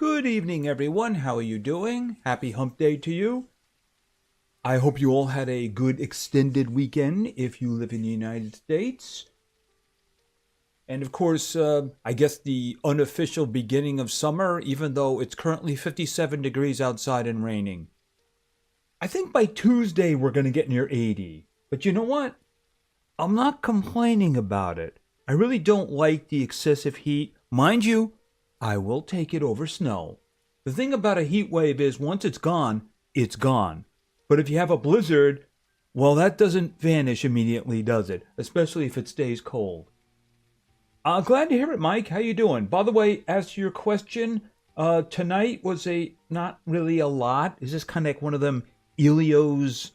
Good evening, everyone. How are you doing? Happy hump day to you. I hope you all had a good extended weekend if you live in the United States. And of course, I guess the unofficial beginning of summer, even though it's currently 57 degrees outside and raining. I think by Tuesday we're going to get near 80. But you know what? I'm not complaining about it. I really don't like the excessive heat. Mind you, I will take it over snow. The thing about a heat wave is once it's gone, it's gone. But if you have a blizzard, well, that doesn't vanish immediately, does it? Especially if it stays cold. Glad to hear it, Mike. How you doing? By the way, as to your question, tonight was not really a lot. It's just kind of like one of them Elio's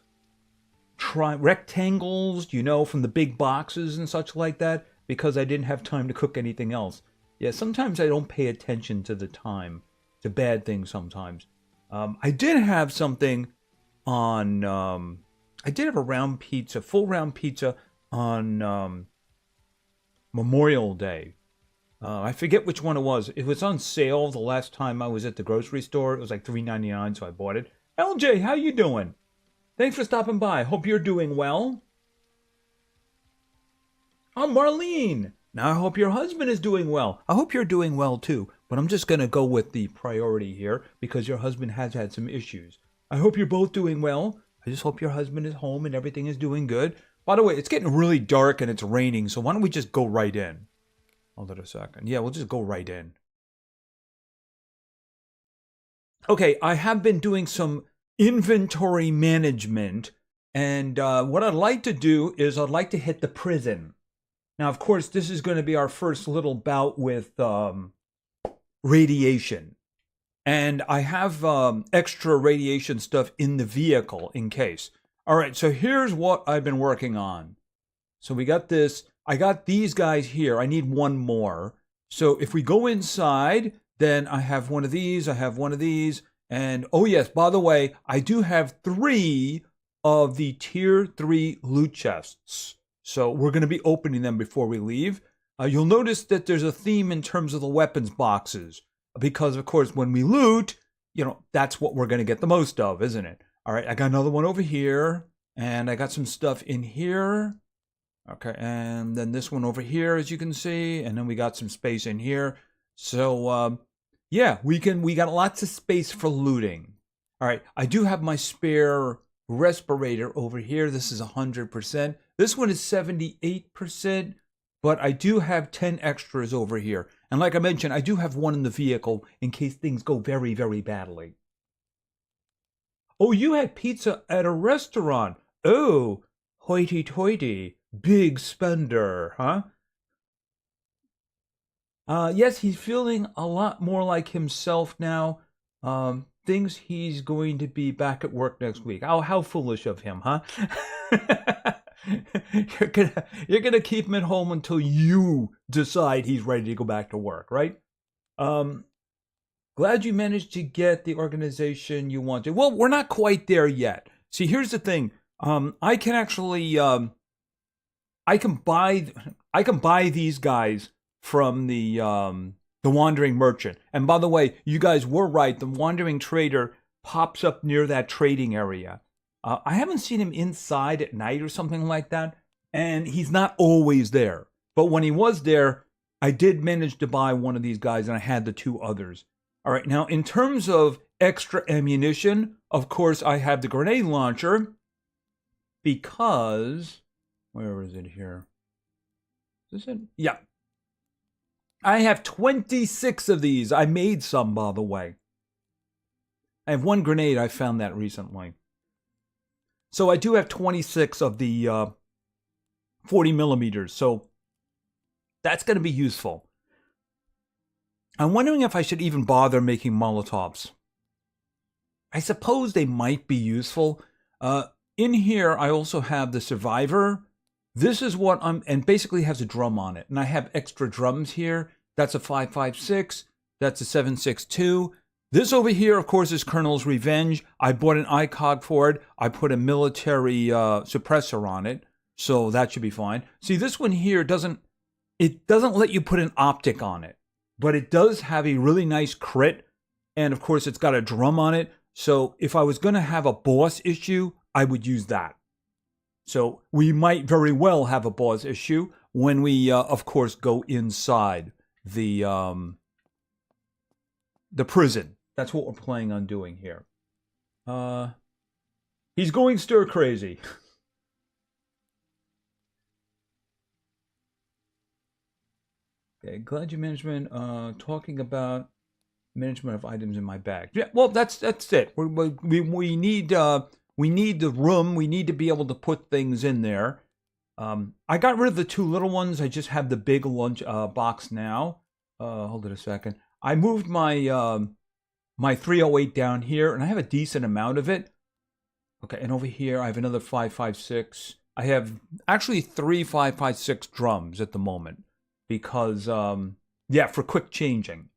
rectangles, from the big boxes and such like that, because I didn't have time to cook anything else. Yeah, sometimes I don't pay attention to the time. It's a bad thing sometimes. I did have something on, I did have a round pizza, full round pizza on Memorial Day. I forget which one it was. It was on sale the last time I was at the grocery store. It was like $3.99, so I bought it. LJ, how you doing? Thanks for stopping by. Hope you're doing well. I'm Marlene. Now, I hope your husband is doing well. I hope you're doing well, too. But I'm just going to go with the priority here because your husband has had some issues. I hope you're both doing well. I just hope your husband is home and everything is doing good. By the way, it's getting really dark and it's raining, so why don't we just go right in? Hold it a second. Yeah, we'll just go right in. Okay, I have been doing some inventory management, and what I'd like to do is I'd like to hit the prison. Now, of course, this is going to be our first little bout with radiation. And I have extra radiation stuff in the vehicle in case. All right, so here's what I've been working on. So we got this. I got these guys here. I need one more. So if we go inside, then I have one of these. I have one of these. And, oh, yes, by the way, I do have 3 of the Tier 3 loot chests. So we're going to be opening them before we leave. You'll notice that there's a theme in terms of the weapons boxes. Because, of course, when we loot, that's what we're going to get the most of, isn't it? All right, I got another one over here. And I got some stuff in here. Okay, and then this one over here, as you can see. And then we got some space in here. So, yeah, we got lots of space for looting. All right, I do have my spare respirator over here. This is 100%. This one is 78%, but I do have 10 extras over here. And like I mentioned, I do have one in the vehicle in case things go very, very badly. Oh, you had pizza at a restaurant. Oh, hoity-toity. Big spender, huh? Yes, he's feeling a lot more like himself now. Thinks he's going to be back at work next week. Oh, how foolish of him, huh? You're gonna keep him at home until you decide he's ready to go back to work, right? Glad you managed to get the organization you wanted. Well, we're not quite there yet. See, here's the thing. I can actually I can buy these guys from the Wandering Merchant. And by the way, you guys were right. The Wandering Trader pops up near that trading area. I haven't seen him inside at night or something like that, and he's not always there. But when he was there, I did manage to buy one of these guys, and I had the 2 others. All right, now in terms of extra ammunition, of course, I have the grenade launcher because, where is it here? Is this it? Yeah. I have 26 of these. I made some, by the way. I have 1 grenade. I found that recently. So I do have 26 of the 40 millimeters. So that's going to be useful. I'm wondering if I should even bother making Molotovs. I suppose they might be useful. In here, I also have the Survivor. This is what and basically has a drum on it. And I have extra drums here. That's a 5.56. That's a 7.62. This over here, of course, is Colonel's Revenge. I bought an ICOG for it. I put a military suppressor on it. So that should be fine. See, this one here doesn't let you put an optic on it. But it does have a really nice crit. And of course, it's got a drum on it. So if I was going to have a boss issue, I would use that. So we might very well have a boss issue when we, of course, go inside the prison. That's what we're planning on doing here. He's going stir crazy. Okay, glad you management talking about management of items in my bag. Yeah, well, that's it. We need the room. We need to be able to put things in there. I got rid of the 2 little ones. I just have the big lunch box now. Hold it a second. I moved my my 308 down here, and I have a decent amount of it. Okay, and over here I have another 556. I have actually 3 556 drums at the moment because yeah, for quick changing.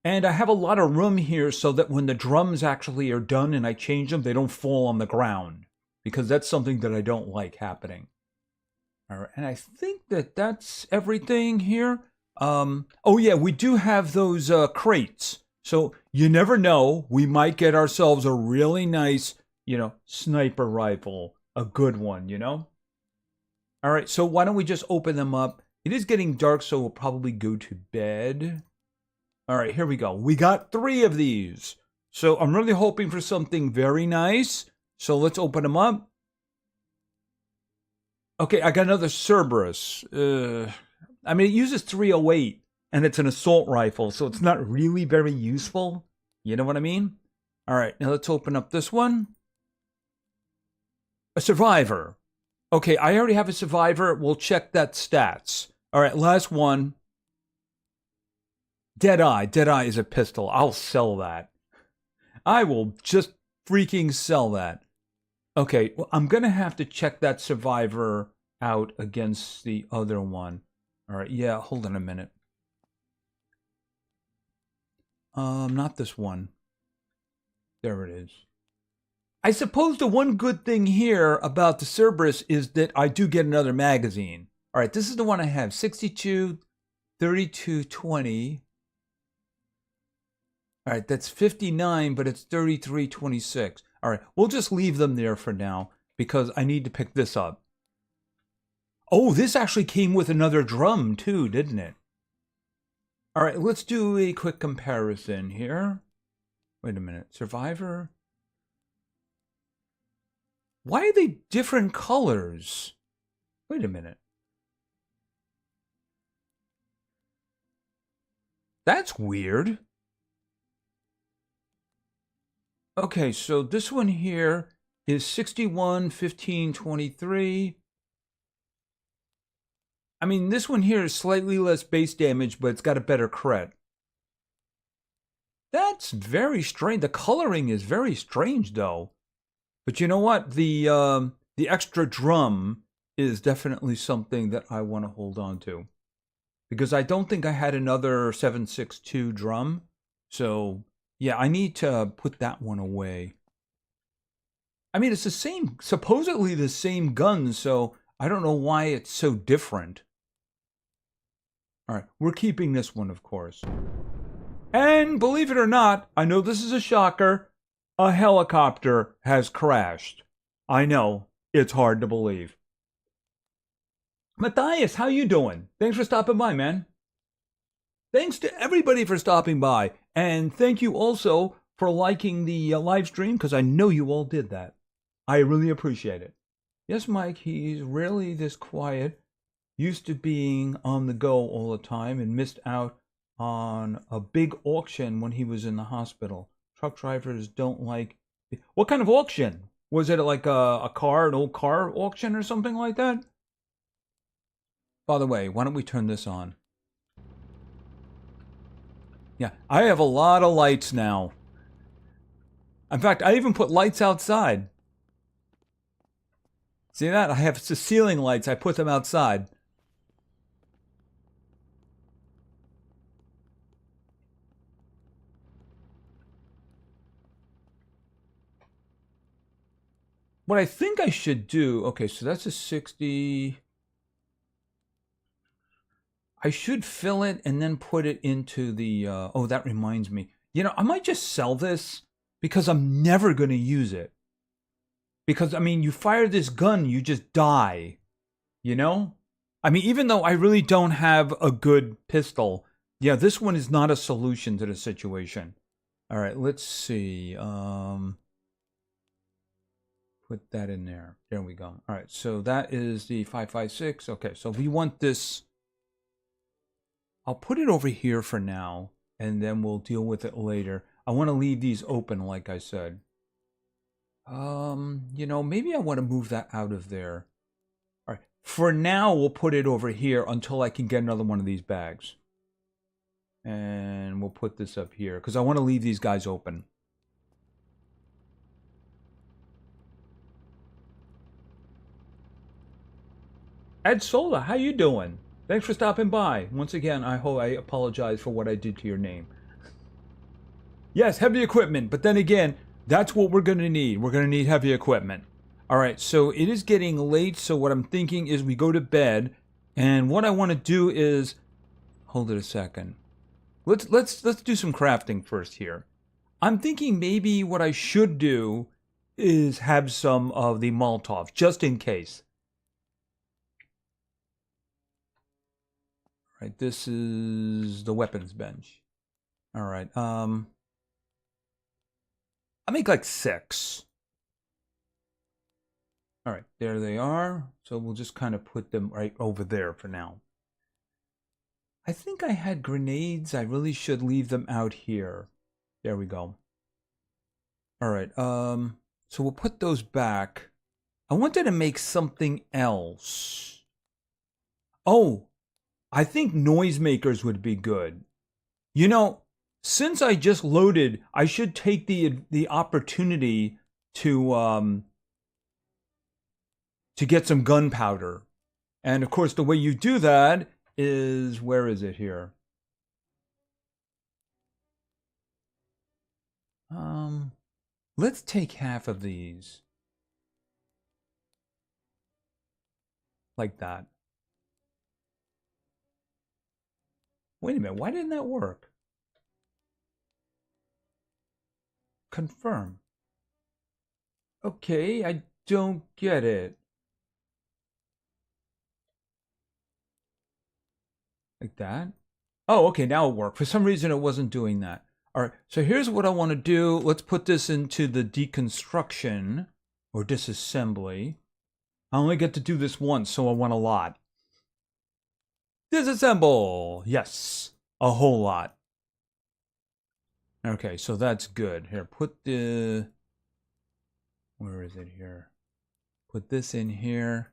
And I have a lot of room here so that when the drums actually are done and I change them, they don't fall on the ground, because that's something that I don't like happening. All right, and I think that that's everything here. Oh yeah, we do have those crates. So you never know, we might get ourselves a really nice, sniper rifle, a good one, All right, so why don't we just open them up? It is getting dark, so we'll probably go to bed. All right, here we go. We got 3 of these. So I'm really hoping for something very nice. So let's open them up. Okay, I got another Cerberus. I mean, it uses 308, and it's an assault rifle, so it's not really very useful. You know what I mean? All right, now let's open up this one. A survivor. Okay, I already have a survivor. We'll check that stats. All right, last one. Deadeye. Deadeye is a pistol. I'll sell that. I will just freaking sell that. Okay, well, I'm going to have to check that survivor out against the other one. All right, yeah, hold on a minute. Not this one. There it is. I suppose the one good thing here about the Cerberus is that I do get another magazine. All right, this is the one I have. 62, 32, 20. All right, that's 59, but it's 33, 26. All right, we'll just leave them there for now because I need to pick this up. Oh, this actually came with another drum too, didn't it? All right, let's do a quick comparison here. Wait a minute. Survivor. Why are they different colors? Wait a minute. That's weird. Okay, so this one here is 61, 15, 23. I mean, this one here is slightly less base damage, but it's got a better crit. That's very strange. The coloring is very strange, though. But you know what? The extra drum is definitely something that I want to hold on to. Because I don't think I had another 7.62 drum. So, yeah, I need to put that one away. I mean, it's the same, supposedly the same gun, so I don't know why it's so different. All right, we're keeping this one, of course. And believe it or not, I know this is a shocker, a helicopter has crashed. I know, it's hard to believe. Matthias, how you doing? Thanks for stopping by, man. Thanks to everybody for stopping by. And thank you also for liking the live stream, because I know you all did that. I really appreciate it. Yes, Mike, he's rarely this quiet. Used to being on the go all the time and missed out on a big auction when he was in the hospital. Truck drivers don't like... What kind of auction? Was it like a car, an old car auction or something like that? By the way, why don't we turn this on? Yeah, I have a lot of lights now. In fact, I even put lights outside. See that? I have the ceiling lights. I put them outside. What I think I should do... Okay, so that's a 60... I should fill it and then put it into the, oh, that reminds me. You know, I might just sell this because I'm never going to use it. Because, I mean, you fire this gun, you just die. You know? I mean, even though I really don't have a good pistol, yeah, this one is not a solution to the situation. All right, let's see. Put that in there. There we go. All right, so that is the 5.56. Okay, so we want this. I'll put it over here for now, and then we'll deal with it later. I want to leave these open, like I said. You know, maybe I want to move that out of there. All right, for now, we'll put it over here until I can get another one of these bags. And we'll put this up here, because I want to leave these guys open. Ed Sola, how you doing? Thanks for stopping by. Once again, I apologize for what I did to your name. Yes, heavy equipment, but then again, that's what we're going to need. We're going to need heavy equipment. All right, so it is getting late, so what I'm thinking is we go to bed, and what I want to do is hold it a second. Let's do some crafting first here. I'm thinking maybe what I should do is have some of the Molotov, just in case. All right, this is the weapons bench. All right, I'll make like 6. All right, there they are. So we'll just kind of put them right over there for now. I think I had grenades. I really should leave them out here. There we go. All right, so we'll put those back. I wanted to make something else. Oh, I think noisemakers would be good. You know, since I just loaded, I should take the opportunity to get some gunpowder. And of course, the way you do that is, where is it here? Let's take half of these. Like that. Wait a minute, why didn't that work? Confirm. Okay, I don't get it. Like that? Oh, okay, now it worked. For some reason, it wasn't doing that. All right, so here's what I want to do. Let's put this into the deconstruction or disassembly. I only get to do this once, so I want a lot. Disassemble! Yes, a whole lot. Okay, so that's good. Here, put the... Where is it here? Put this in here.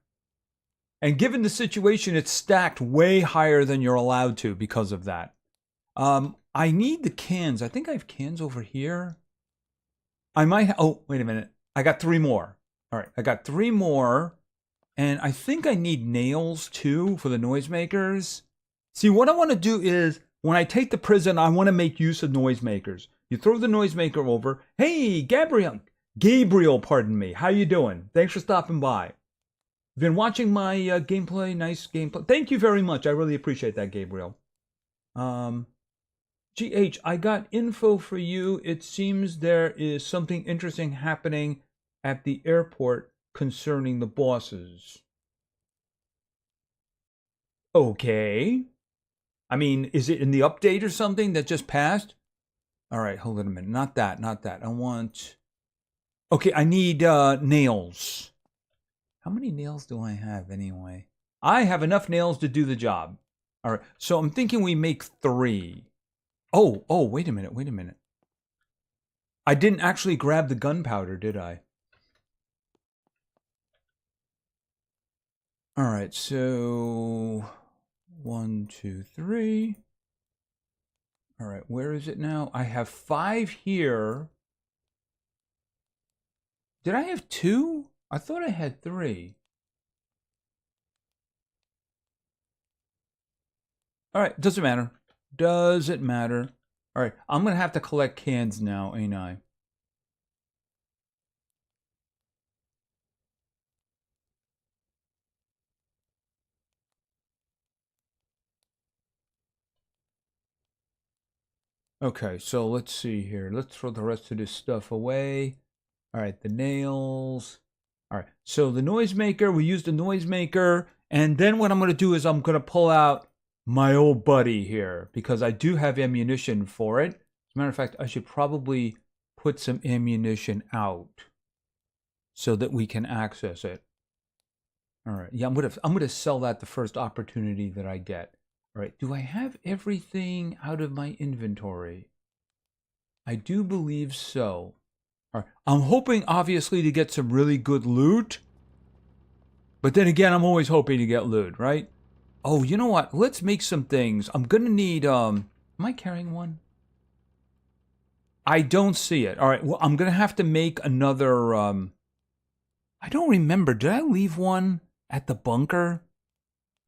And given the situation, it's stacked way higher than you're allowed to because of that. I need the cans. I think I have cans over here. I might oh, wait a minute. I got 3 more. All right, I got 3 more. And I think I need nails too for the noisemakers. See, what I want to do is, when I take the prison, I want to make use of noisemakers. You throw the noisemaker over. Hey, Gabriel, pardon me. How you doing? Thanks for stopping by. Been watching my gameplay. Nice gameplay. Thank you very much. I really appreciate that, Gabriel. GH, I got info for you. It seems there is something interesting happening at the airport concerning the bosses. Okay. I mean, is it in the update or something that just passed? All right, hold on a minute. Not that. I want... Okay, I need nails. How many nails do I have anyway? I have enough nails to do the job. All right, so I'm thinking we make 3. Oh, wait a minute. I didn't actually grab the gunpowder, did I? All right, so 1, 2, 3. All right, where is it now? I have 5 here. Did I have 2? I thought I had 3. All right, doesn't matter. Doesn't matter. All right, I'm going to have to collect cans now, ain't I? Okay, so let's see here. Let's throw the rest of this stuff away. All right, the nails. All right, so the noisemaker, we use the noisemaker. And then what I'm going to do is I'm going to pull out my old buddy here because I do have ammunition for it. As a matter of fact, I should probably put some ammunition out so that we can access it. All right, yeah, I'm gonna sell that the first opportunity that I get. All right, do I have everything out of my inventory? I do believe so. All right, I'm hoping obviously to get some really good loot. But then again, I'm always hoping to get loot, right? Oh, you know what? Let's make some things. I'm gonna need, am I carrying one? I don't see it. All right, well, I'm gonna have to make another, I don't remember. Did I leave one at the bunker?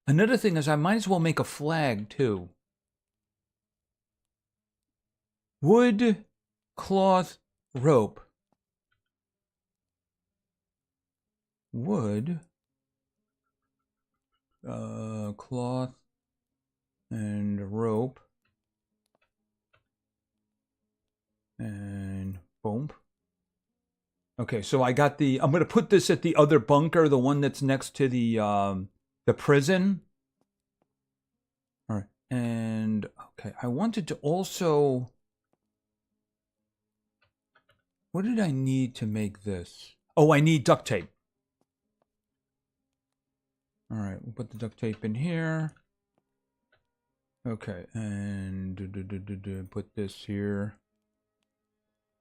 Another thing is I might as well make a flag, too. Wood, cloth, rope. Wood, cloth, and rope. And boom. Okay, so I got the... I'm going to put this at the other bunker, the one that's next to the prison. All right, and... Okay, I wanted to also... What did I need to make this? Oh, I need duct tape. All right, we'll put the duct tape in here. Okay, and put this here.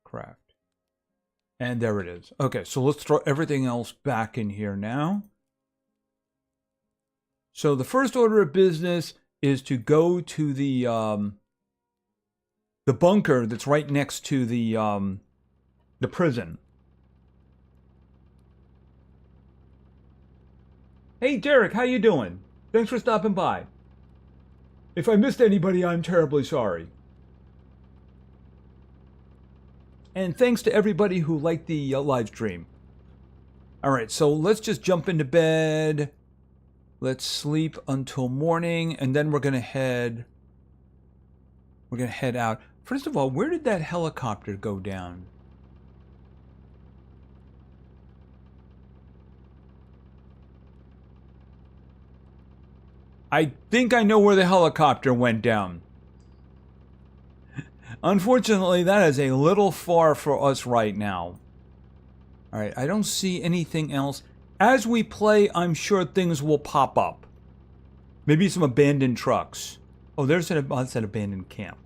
Craft. And there it is. Okay, so let's throw everything else back in here now. So the first order of business is to go to the bunker that's right next to the prison. Hey, Derek, how you doing? Thanks for stopping by. If I missed anybody, I'm terribly sorry. And thanks to everybody who liked the live stream. All right, so let's just jump into bed. Let's sleep until morning, and then we're gonna head out. First of all, where did that helicopter go down? I think I know where the helicopter went down. Unfortunately, that is a little far for us right now. All right, I don't see anything else. As we play, I'm sure things will pop up. Maybe some abandoned trucks. Oh, that's an abandoned camp.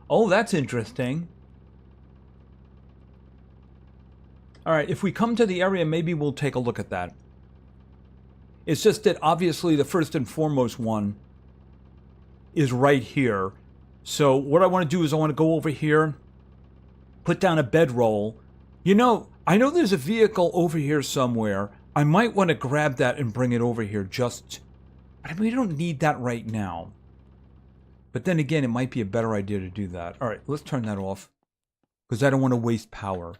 Oh, that's interesting. All right, if we come to the area, maybe we'll take a look at that. It's just that obviously the first and foremost one is right here. So what I want to do is I want to go over here, put down a bedroll. You know, I know there's a vehicle over here somewhere. I might want to grab that and bring it over here just... I mean, we don't need that right now. But then again, it might be a better idea to do that. All right, let's turn that off because I don't want to waste power.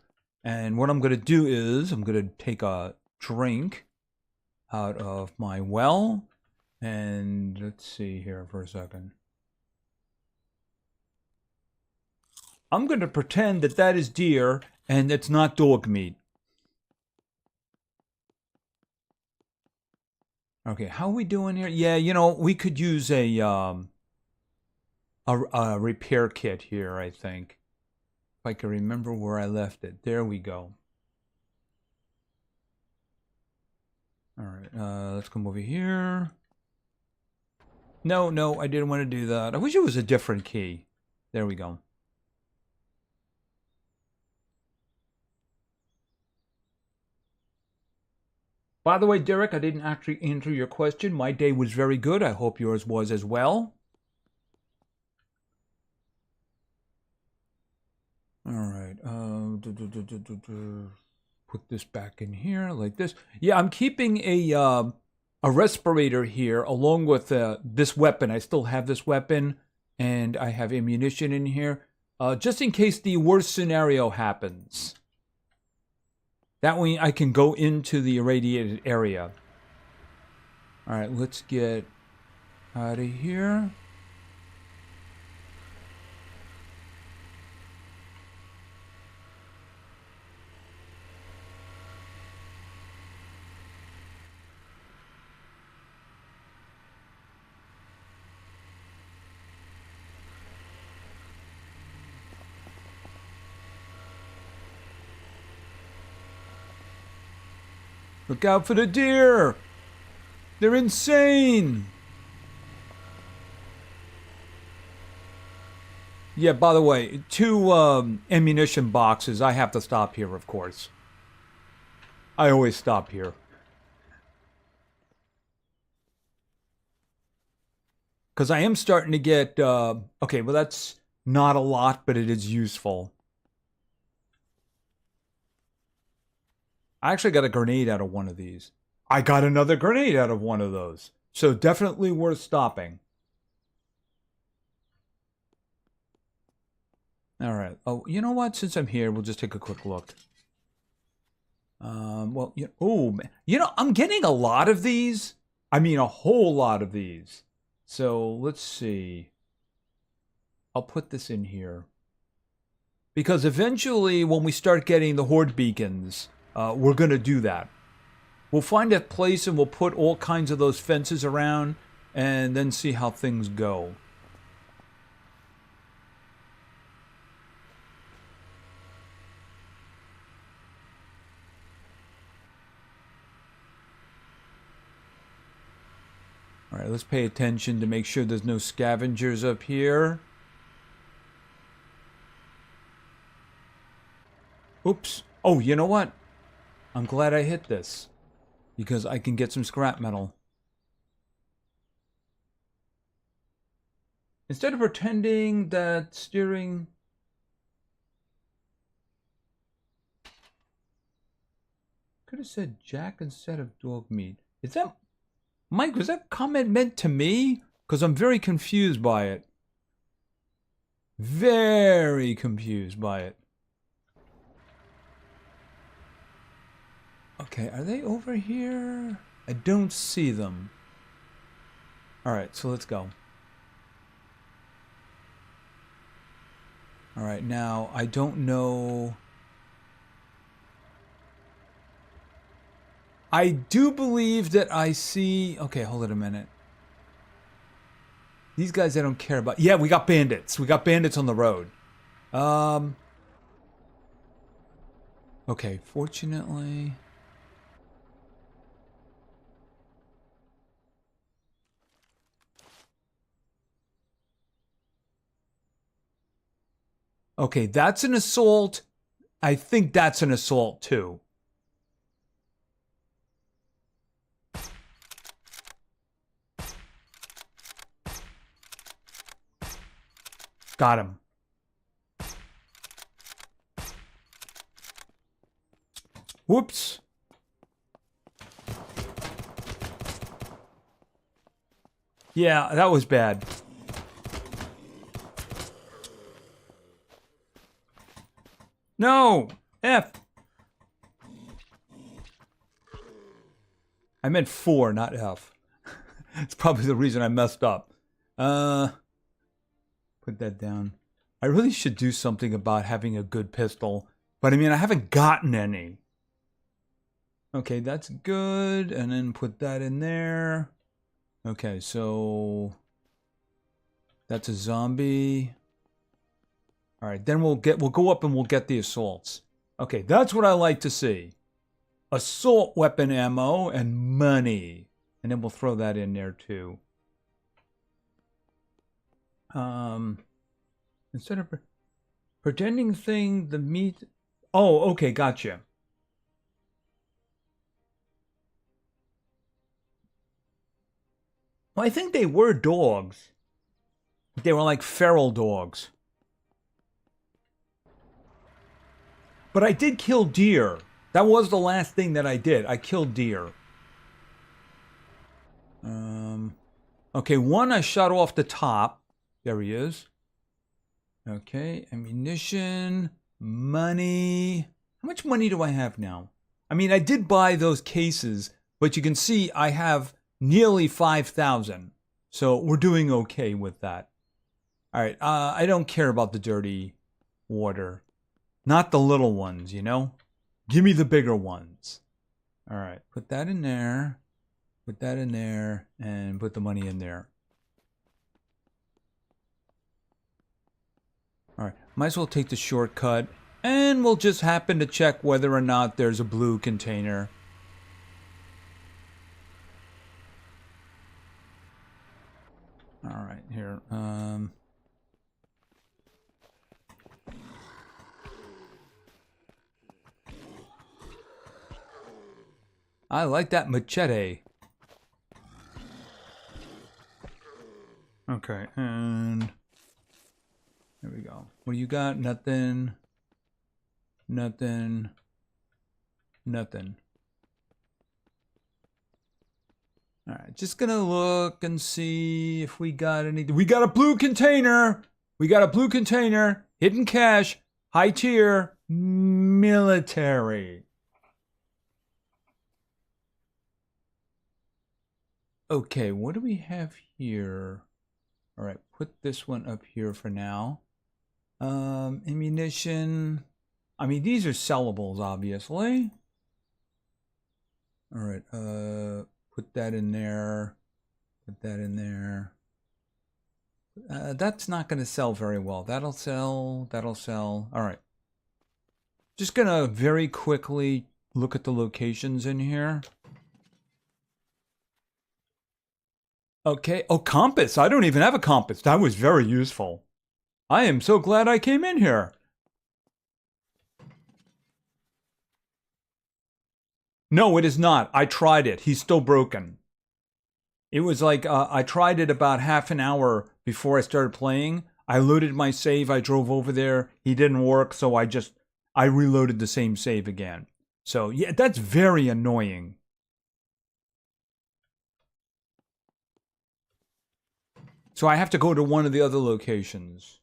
And what I'm going to do is I'm going to take a drink out of my well. And let's see here for a second. I'm going to pretend that that is deer and it's not dog meat. Okay, how are we doing here? Yeah, you know, we could use a repair kit here, I think. If I can remember where I left it. There we go. All right, let's come over here. No, I didn't want to do that. I wish it was a different key. There we go. By the way, Derek, I didn't actually answer your question. My day was very good. I hope yours was as well. All right. Put this back in here like this. Yeah, I'm keeping a respirator here along with this weapon. I still have this weapon, and I have ammunition in here, just in case the worst scenario happens. That way I can go into the irradiated area. All right, let's get out of here. Look out for the deer! They're insane! Yeah, by the way, 2 ammunition boxes. I have to stop here, of course. I always stop here. Because I am starting to get... okay, well that's not a lot, but it is useful. I actually got a grenade out of one of these. I got another grenade out of one of those. So definitely worth stopping. All right. Oh, you know what? Since I'm here, we'll just take a quick look. Well, oh, I'm getting a lot of these. I mean, a whole lot of these. So let's see. I'll put this in here. Because eventually, when we start getting the horde beacons, we're going to do that. We'll find a place and we'll put all kinds of those fences around and then see how things go. All right, let's pay attention to make sure there's no scavengers up here. Oops. Oh, you know what? I'm glad I hit this, because I can get some scrap metal. Instead of pretending that steering... Could have said Jack instead of dog meat. Is that... Mike, was that comment meant to me? Because I'm very confused by it. Very confused by it. Okay, are they over here? I don't see them. Alright, so let's go. Alright, now, I don't know... I do believe that I see... Okay, hold it a minute. These guys I don't care about. Yeah, we got bandits. We got bandits on the road. Okay, fortunately... Okay, that's an assault. I think that's an assault too. Got him. Whoops. Yeah, that was bad. No! F! I meant 4, not F. It's probably the reason I messed up. Put that down. I really should do something about having a good pistol. But I mean, I haven't gotten any. Okay, that's good. And then put that in there. Okay, so... That's a zombie. Alright, then we'll go up and we'll get the assaults. Okay, that's what I like to see. Assault weapon ammo and money. And then we'll throw that in there too. Instead of pretending thing, the meat... Oh, okay, gotcha. Well, I think they were dogs. They were like feral dogs. But I did kill deer. That was the last thing that I did. I killed deer. Okay, one I shot off the top. There he is. Okay, ammunition, money. How much money do I have now? I mean, I did buy those cases, but you can see I have nearly 5,000. So we're doing okay with that. All right, I don't care about the dirty water. Not the little ones, you know? Give me the bigger ones. All right, put that in there. Put that in there. And put the money in there. All right, might as well take the shortcut. And we'll just happen to check whether or not there's a blue container. here. I like that machete. Okay, and there we go. What do you got? Nothing. Nothing. Nothing. All right, just gonna look and see if we got anything. We got a blue container. We got a blue container. Hidden cache. High tier. Military. Okay, what do we have here? All right, put this one up here for now. Ammunition. I mean, these are sellables, obviously. All right, put that in there. Put that in there. That's not going to sell very well. That'll sell. That'll sell. All right. Just going to very quickly look at the locations in here. Okay. Oh, compass. I don't even have a compass. That was very useful. I am so glad I came in here. No, it is not. I tried it. He's still broken. It was like I tried it about half an hour before I started playing. I loaded my save. I drove over there. He didn't work, so I reloaded the same save again. So, yeah, that's very annoying. So I have to go to one of the other locations.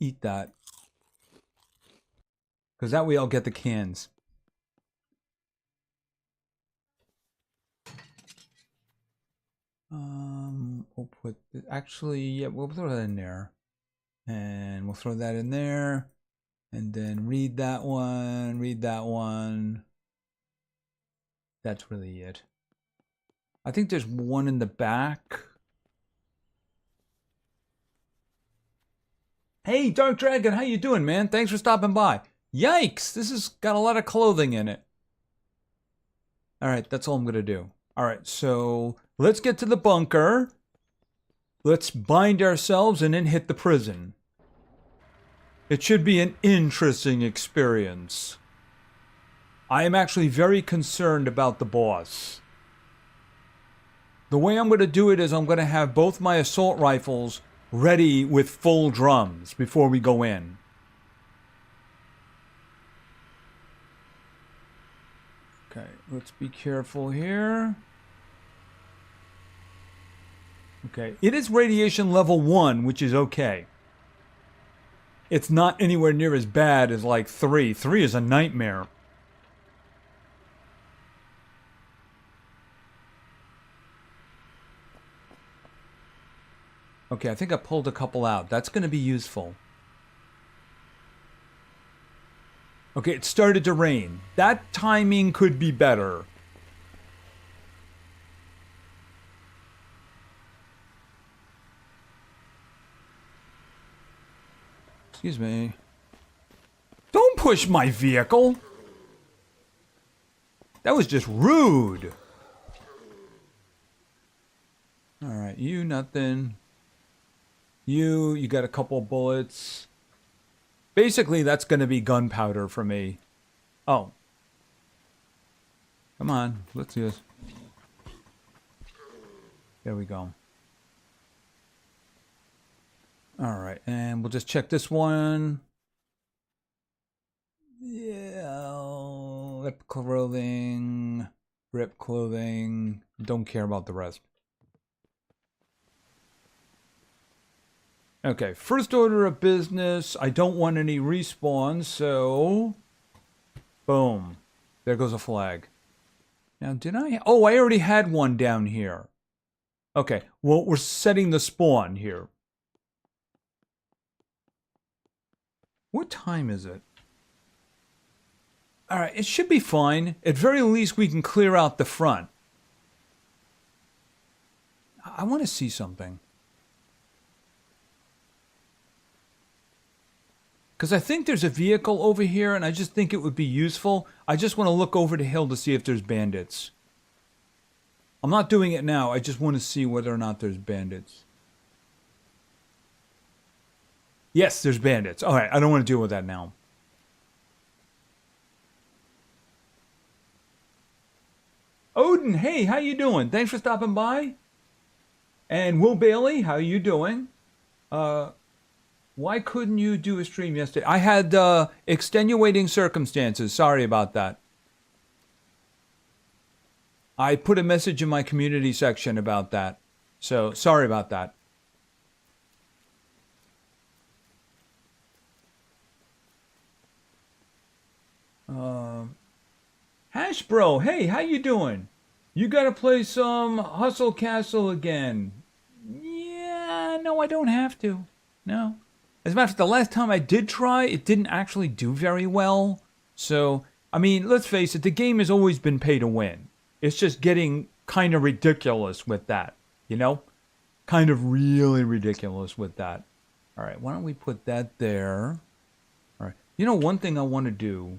Eat that. Because that way I'll get the cans. We'll put, actually, yeah, we'll throw that in there. And we'll throw that in there. And then read that one, read that one. That's really it. I think there's one in the back. Hey, Dark Dragon, how you doing, man? Thanks for stopping by. Yikes, this has got a lot of clothing in it. All right, that's all I'm going to do. All right, so let's get to the bunker. Let's bind ourselves and then hit the prison. It should be an interesting experience. I am actually very concerned about the boss. The way I'm going to do it is I'm going to have both my assault rifles ready with full drums before we go in. Okay, let's be careful here. Okay, it is radiation level 1, which is okay. It's not anywhere near as bad as like 3. 3 is a nightmare. Okay, I think I pulled a couple out. That's going to be useful. Okay, it started to rain. That timing could be better. Excuse me. Don't push my vehicle! That was just rude. Alright, you nothing. You got a couple bullets. Basically, that's going to be gunpowder for me. Oh. Come on, let's do this. There we go. Alright, and we'll just check this one. Yeah, rip clothing. Rip clothing. Don't care about the rest. Okay, first order of business. I don't want any respawns, so... Boom. There goes a flag. Now, did I... Oh, I already had one down here. Okay, well, we're setting the spawn here. What time is it? Alright, it should be fine. At very least, we can clear out the front. I want to see something. Because I think there's a vehicle over here, and I just think it would be useful. I just want to look over the hill to see if there's bandits. I'm not doing it now. I just want to see whether or not there's bandits. Yes, there's bandits. All right, I don't want to deal with that now. Odin, hey, how you doing? Thanks for stopping by. And Will Bailey, how you doing? Why couldn't you do a stream yesterday? I had extenuating circumstances. Sorry about that. I put a message in my community section about that. So, sorry about that. Hash Bro, hey, how you doing? You gotta play some Hustle Castle again. Yeah, no, I don't have to. No. As a matter of fact, the last time I did try, it didn't actually do very well. So, I mean, let's face it, the game has always been pay to win. It's just getting kind of ridiculous with that, you know? Kind of really ridiculous with that. All right, why don't we put that there? All right. You know, one thing I want to do.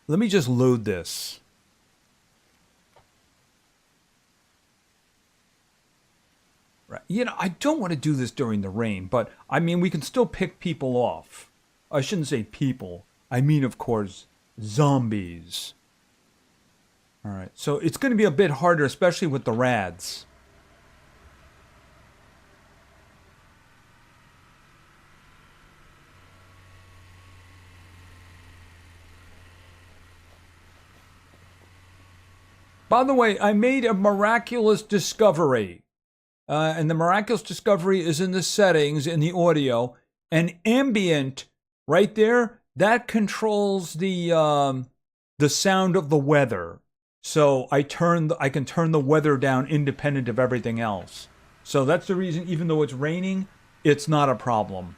Let me just load this. Right. You know, I don't want to do this during the rain, but I mean, we can still pick people off. I shouldn't say people. I mean, of course, zombies. All right. So it's going to be a bit harder, especially with the rads. By the way, I made a miraculous discovery. And the miraculous discovery is in the settings, in the audio. And ambient, right there, that controls the sound of the weather. So I can turn the weather down independent of everything else. So that's the reason, even though it's raining, it's not a problem.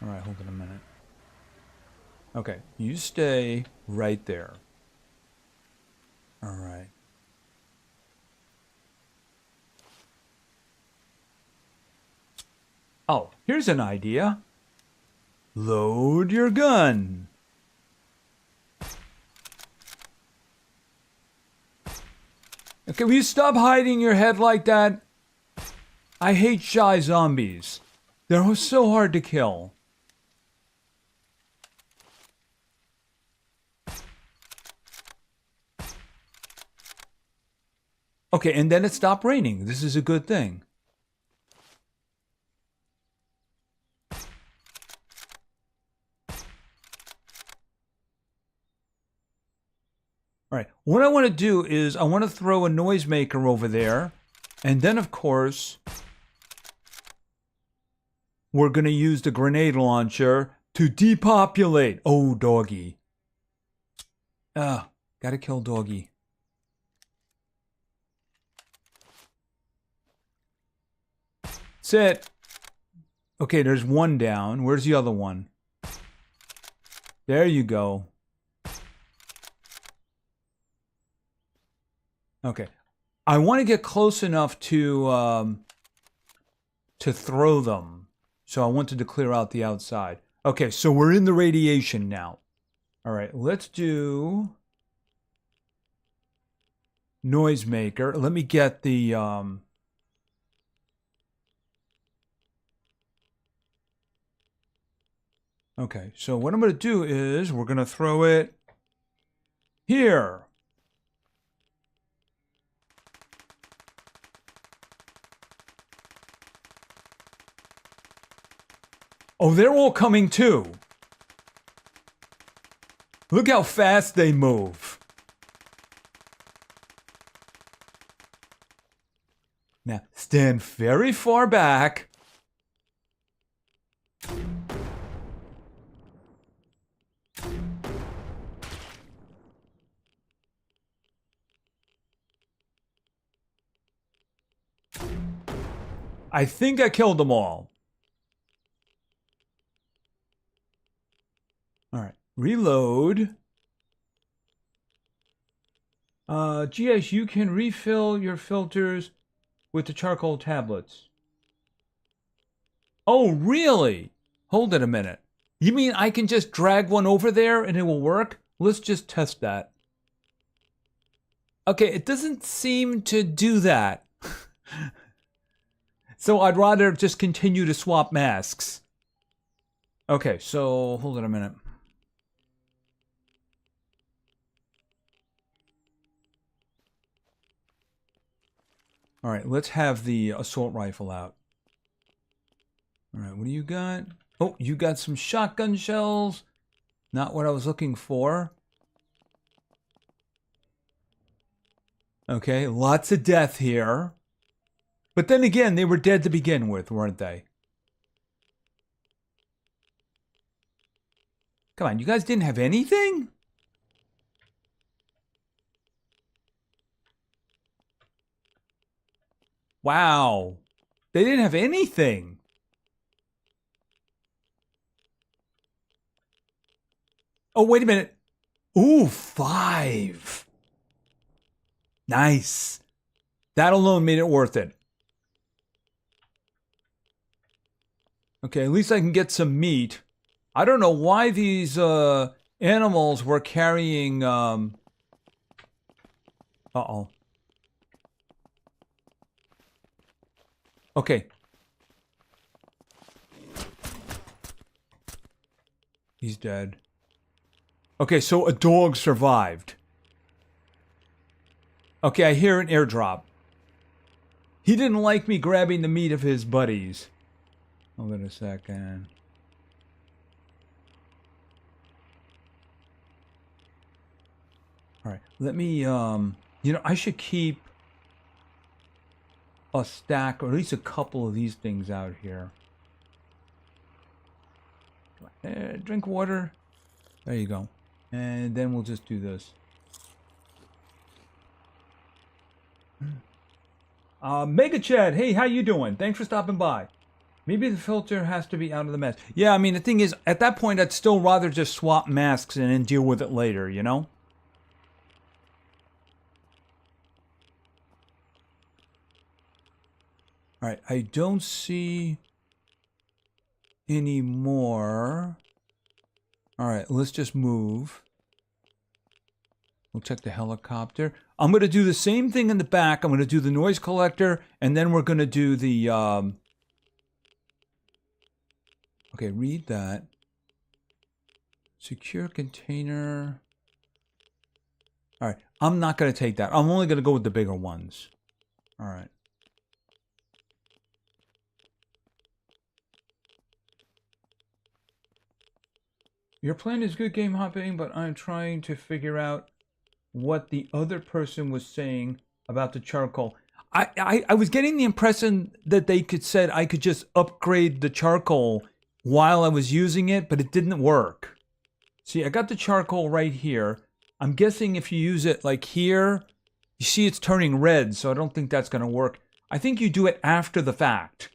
All right, hold on a minute. Okay, you stay right there. All right. Oh, here's an idea. Load your gun. Okay, will you stop hiding your head like that? I hate shy zombies. They're so hard to kill. Okay, and then it stopped raining. This is a good thing. All right, what I want to do is I want to throw a noisemaker over there. And then, of course, we're going to use the grenade launcher to depopulate. Oh, doggy. Gotta kill doggy. Sit. Okay, there's one down. Where's the other one? There you go. Okay. I want to get close enough to throw them. So I wanted to clear out the outside. Okay, so we're in the radiation now. All right, let's do noisemaker. Let me get the Okay, so what I'm going to do is we're going to throw it here. Oh, they're all coming too. Look how fast they move. Now, stand very far back. I think I killed them all. All right, reload. GS, you can refill your filters with the charcoal tablets. Oh, really? Hold it a minute. You mean I can just drag one over there and it will work? Let's just test that. Okay, it doesn't seem to do that. So I'd rather just continue to swap masks. Okay, so hold on a minute. All right, let's have the assault rifle out. All right, what do you got? Oh, you got some shotgun shells. Not what I was looking for. Okay, lots of death here. But then again, they were dead to begin with, weren't they? Come on, you guys didn't have anything? Wow. They didn't have anything. Oh, wait a minute. Ooh, 5. Nice. That alone made it worth it. Okay, at least I can get some meat. I don't know why these animals were carrying... Uh-oh. Okay. He's dead. Okay, so a dog survived. Okay, I hear an airdrop. He didn't like me grabbing the meat of his buddies. Hold on a second. All right, let me, you know, I should keep a stack, or at least a couple of these things out here. Drink water. There you go. And then we'll just do this. Mega Chad, hey, how you doing? Thanks for stopping by. Maybe the filter has to be out of the mask. Yeah, I mean, the thing is, at that point, I'd still rather just swap masks and then deal with it later, you know? All right, I don't see any more. All right, let's just move. We'll check the helicopter. I'm going to do the same thing in the back. I'm going to do the noise collector, and then we're going to do the... Okay, read that. Secure container. All right, I'm not going to take that. I'm only going to go with the bigger ones. All right. Your plan is good, game hopping, but I'm trying to figure out what the other person was saying about the charcoal. I was getting the impression that they said I could just upgrade the charcoal while I was using it, but it didn't work. See, I got the charcoal right here. I'm guessing if you use it like here, you see it's turning red, so I don't think that's going to work. I think you do it after the fact.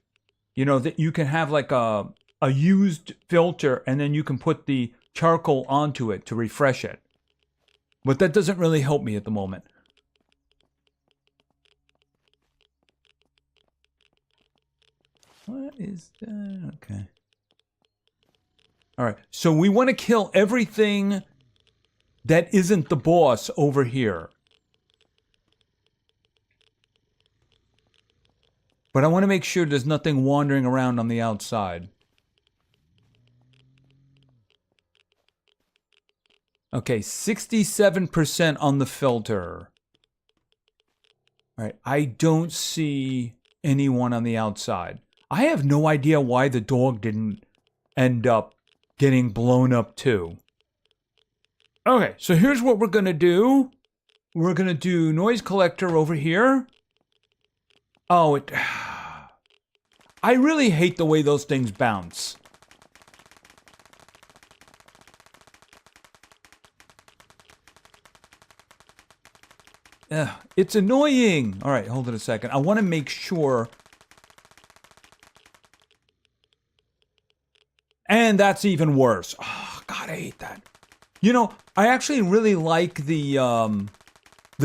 You know, that you can have like a used filter, and then you can put the charcoal onto it to refresh it. But that doesn't really help me at the moment. What is that? Okay. All right. So we want to kill everything that isn't the boss over here. But I want to make sure there's nothing wandering around on the outside. Okay, 67% on the filter. All right, I don't see anyone on the outside. I have no idea why the dog didn't end up getting blown up too. Okay, so here's what we're going to do. We're going to do noise collector over here. Oh, I really hate the way those things bounce. It's annoying. All right, hold it a second. I want to make sure. And that's even worse. Oh, God, I hate that. You know, I actually really like the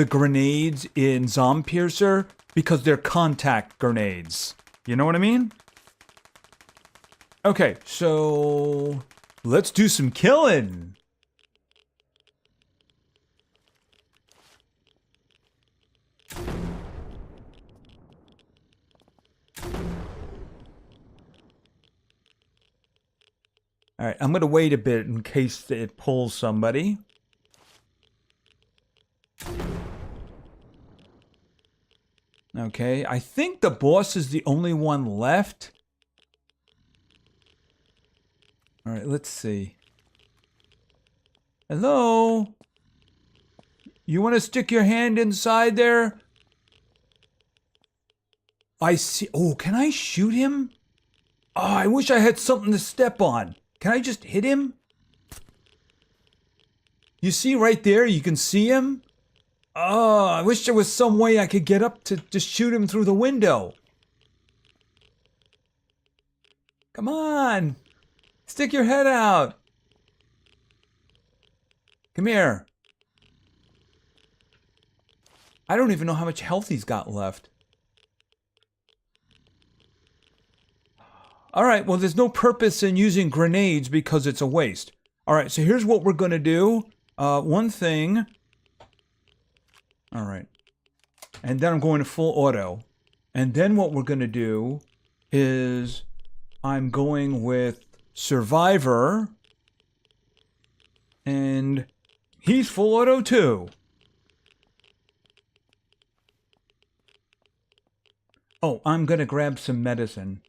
grenades in Zombpiercer because they're contact grenades. You know what I mean? Okay, so let's do some killing. All right, I'm going to wait a bit in case it pulls somebody. Okay, I think the boss is the only one left. All right, let's see. Hello? You want to stick your hand inside there? I see. Oh, can I shoot him? Oh, I wish I had something to step on. Can I just hit him? You see right there, you can see him? Oh, I wish there was some way I could get up to just shoot him through the window. Come on. Stick your head out. Come here. I don't even know how much health he's got left. All right, well, there's no purpose in using grenades because it's a waste. All right, so here's what we're going to do. One thing. All right. And then I'm going to full auto. And then what we're going to do is I'm going with Survivor. And he's full auto too. Oh, I'm going to grab some medicine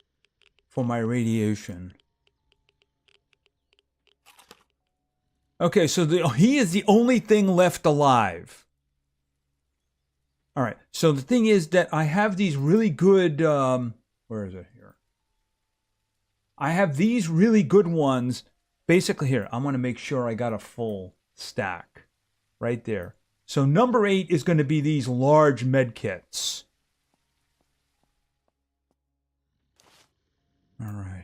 for my radiation. Okay, so he is the only thing left alive. All right, so the thing is that I have these really good, where is it here? I have these really good ones. Basically here, I'm going to make sure I got a full stack right there. So number 8 is going to be these large med kits. All right.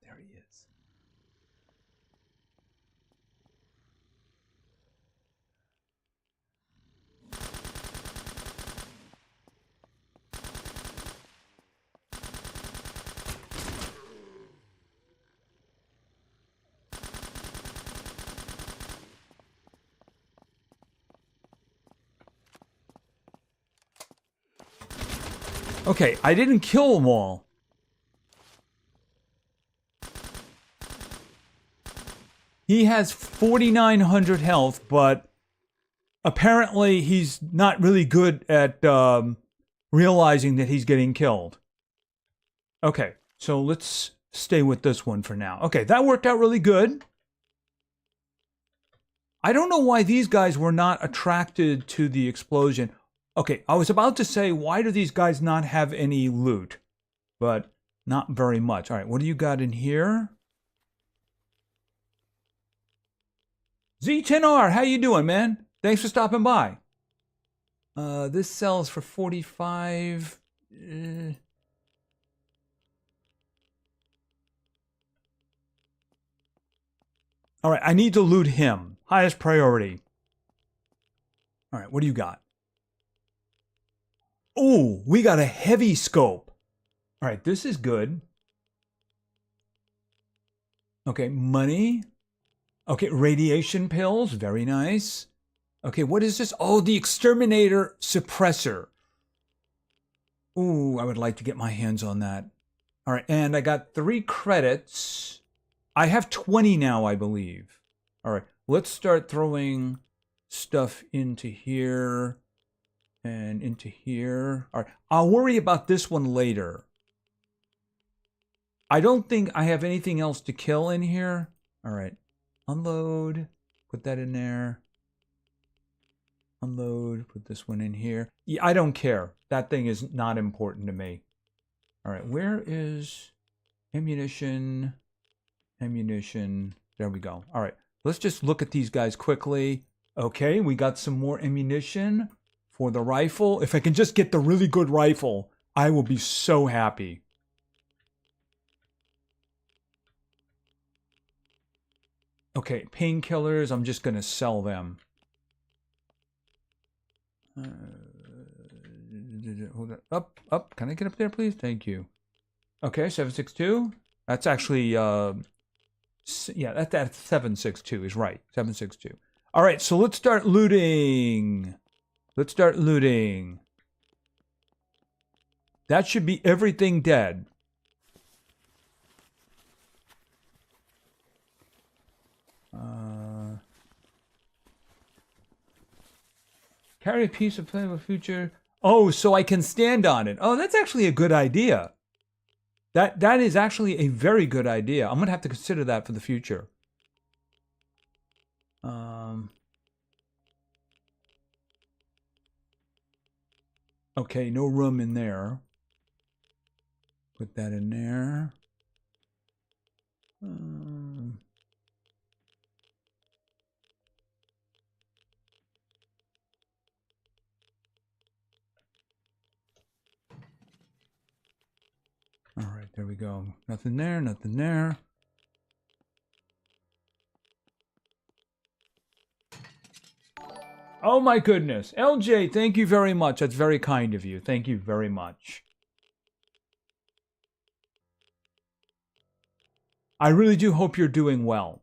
There he is. Okay, I didn't kill them all. He has 4,900 health, but apparently he's not really good at realizing that he's getting killed. Okay, so let's stay with this one for now. Okay, that worked out really good. I don't know why these guys were not attracted to the explosion. Okay, I was about to say, why do these guys not have any loot? But not very much. All right, what do you got in here? Z10R, how you doing, man? Thanks for stopping by. This sells for 45. All right, I need to loot him. Highest priority. All right, what do you got? Oh, we got a heavy scope. All right, this is good. Okay, money. Okay, radiation pills. Very nice. Okay, what is this? Oh, the exterminator suppressor. Ooh, I would like to get my hands on that. All right, and I got 3 credits. I have 20 now, I believe. All right, let's start throwing stuff into here and into here. All right, I'll worry about this one later. I don't think I have anything else to kill in here. All right, unload, put that in there. Unload, put this one in here. Yeah, I don't care. That thing is not important to me. All right, where is ammunition? Ammunition. There we go. All right, let's just look at these guys quickly. Okay, we got some more ammunition for the rifle. If I can just get the really good rifle, I will be so happy. Okay, painkillers, I'm just going to sell them. Hold on. Up. Can I get up there, please? Thank you. Okay, 762. That's actually, yeah, that's 762 is right. 762. All right, so let's start looting. Let's start looting. That should be everything dead. Carry a piece of playable future. Oh, so I can stand on it. Oh, that's actually a good idea. That is actually a very good idea. I'm gonna have to consider that for the future. Okay, no room in there. Put that in there. All right, there we go. Nothing there, nothing there. Oh my goodness. LJ, thank you very much. That's very kind of you. Thank you very much. I really do hope you're doing well.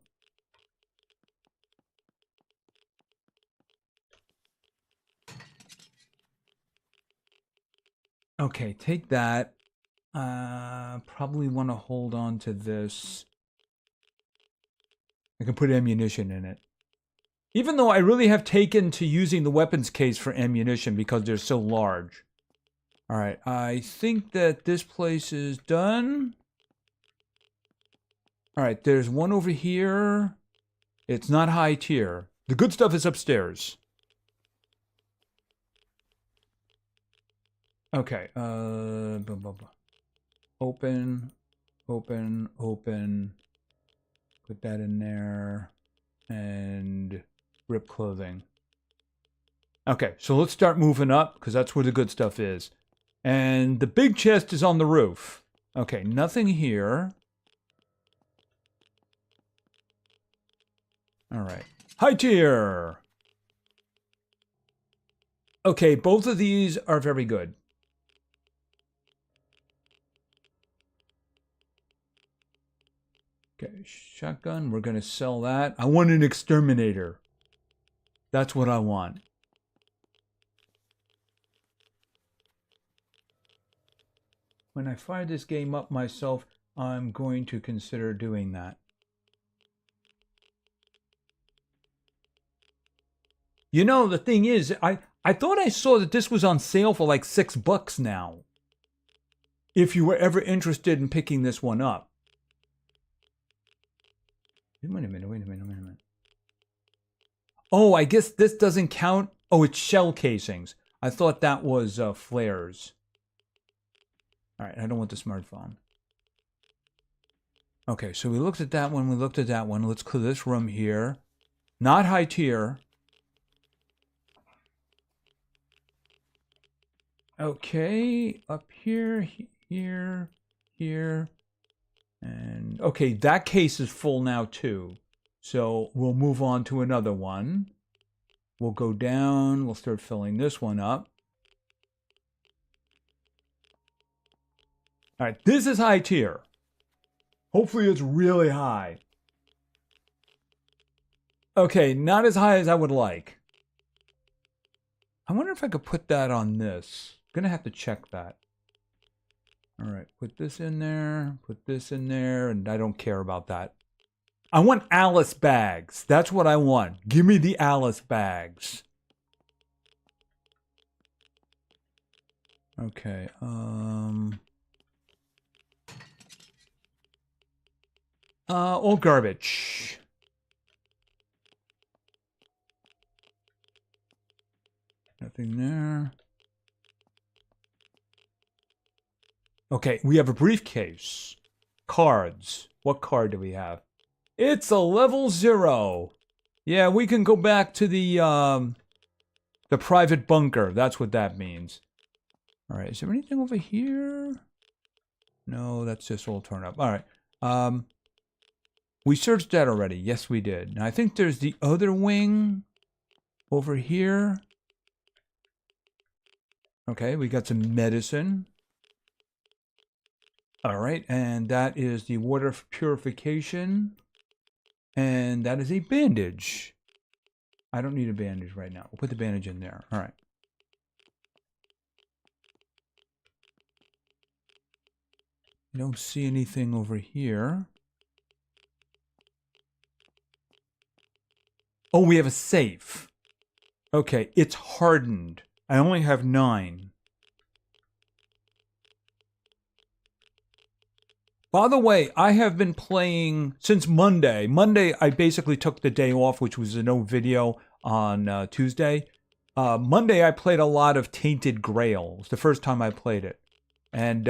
Okay, take that. Probably want to hold on to this. I can put ammunition in it. Even though I really have taken to using the weapons case for ammunition because they're so large. All right, I think that this place is done. All right, there's one over here. It's not high tier. The good stuff is upstairs. Okay, open, open, open. Put that in there. And rip clothing. Okay, so let's start moving up because that's where the good stuff is. And the big chest is on the roof. Okay, nothing here. All right. High tier. Okay, both of these are very good. Okay, shotgun, we're going to sell that. I want an exterminator. That's what I want. When I fire this game up myself, I'm going to consider doing that. You know, the thing is, I thought I saw that this was on sale for like $6 now. If you were ever interested in picking this one up. Wait a minute. Oh, I guess this doesn't count. Oh, it's shell casings. I thought that was flares. All right, I don't want the smartphone. Okay, so we looked at that one. We looked at that one. Let's clear this room here. Not high tier. Okay, up here, here, here. And okay, that case is full now too. So we'll move on to another one. We'll go down. We'll start filling this one up. All right, this is high tier. Hopefully it's really high. Okay, not as high as I would like. I wonder if I could put that on this. I'm gonna have to check that. All right, put this in there, put this in there, and I don't care about that. I want Alice bags. That's what I want. Give me the Alice bags. Okay, all garbage. Nothing there. Okay, we have a briefcase. Cards. What card do we have? It's a level 0. Yeah, we can go back to the private bunker. That's what that means. All right, is there anything over here? No, that's just all torn up. All right. We searched that already. Yes, we did. Now, I think there's the other wing over here. Okay, we got some medicine. All right, and that is the water purification. And that is a bandage. I don't need a bandage right now. We'll put the bandage in there. All right. I don't see anything over here. Oh, we have a safe. Okay, it's hardened. I only have 9. By the way, I have been playing since Monday. Monday, I basically took the day off, which was a no video on Tuesday. Monday, I played a lot of Tainted Grail. It was the first time I played it. And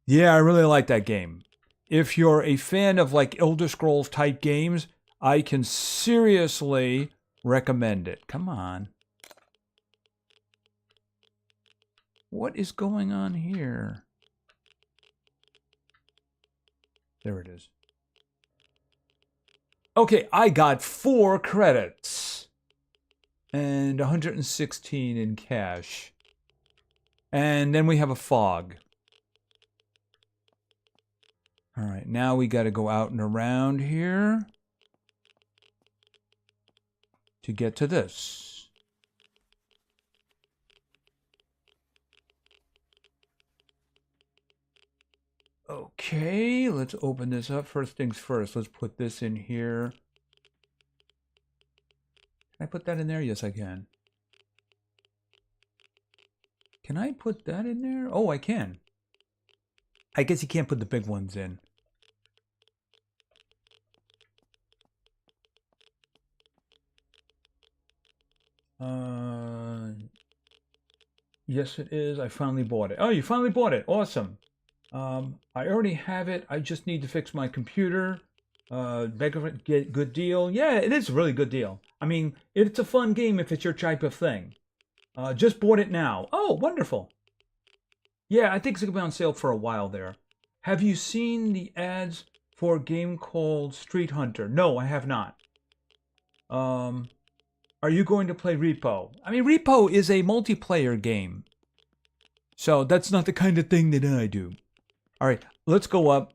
yeah, I really like that game. If you're a fan of like Elder Scrolls type games, I can seriously recommend it. Come on. What is going on here? There it is. Okay, I got 4 credits. And 116 in cash. And then we have a fog. All right, now we got to go out and around here to get to this. Okay, let's open this up. First things first, let's put this in here. Can I put that in there? Yes, I can. Can I put that in there? Oh, I can. I guess you can't put the big ones in. Yes, it is. I finally bought it. Oh, you finally bought it. Awesome. I already have it. I just need to fix my computer. Get good deal. Yeah, it is a really good deal. I mean, it's a fun game if it's your type of thing. Just bought it now. Oh, wonderful. Yeah, I think it's going to be on sale for a while there. Have you seen the ads for a game called Street Hunter? No, I have not. Are you going to play Repo? I mean, Repo is a multiplayer game. So that's not the kind of thing that I do. All right, let's go up.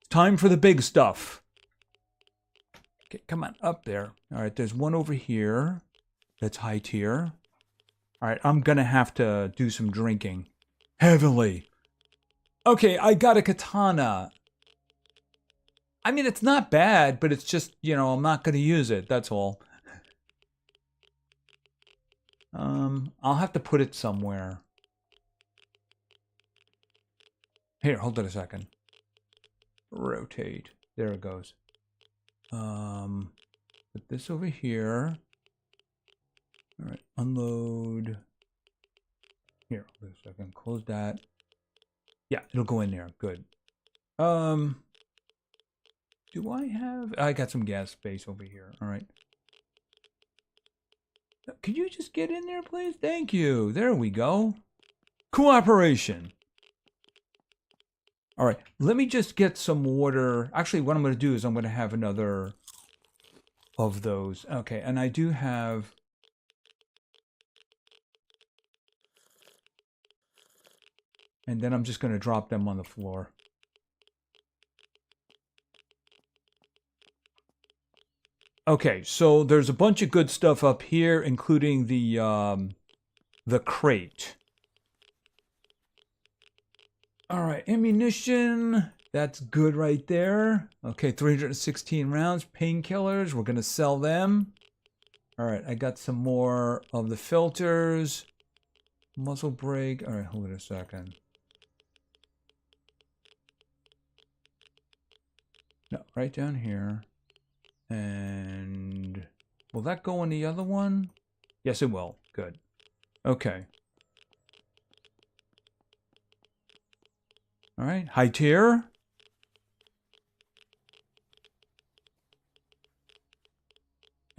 Time for the big stuff. Okay, come on, up there. All right, there's one over here. That's high tier. All right, I'm going to have to do some drinking. Heavily. Okay, I got a katana. I mean, it's not bad, but it's just, you know, I'm not going to use it. That's all. I'll have to put it somewhere. Here, hold it a second. Rotate. There it goes. Put this over here. All right, unload. Here, hold it a second. Close that. Yeah, it'll go in there. Good. Do I have... I got some gas space over here. All right. Could you just get in there, please? Thank you. There we go. Cooperation. All right. Let me just get some water. Actually, what I'm going to do is I'm going to have another of those. Okay. And I do have... And then I'm just going to drop them on the floor. Okay, so there's a bunch of good stuff up here, including the crate. All right, ammunition. That's good right there. Okay, 316 rounds. Painkillers. We're going to sell them. All right, I got some more of the filters. Muzzle brake. All right, hold it a second. No, right down here. And will that go in the other one? Yes, it will. Good. Okay. All right. High tier.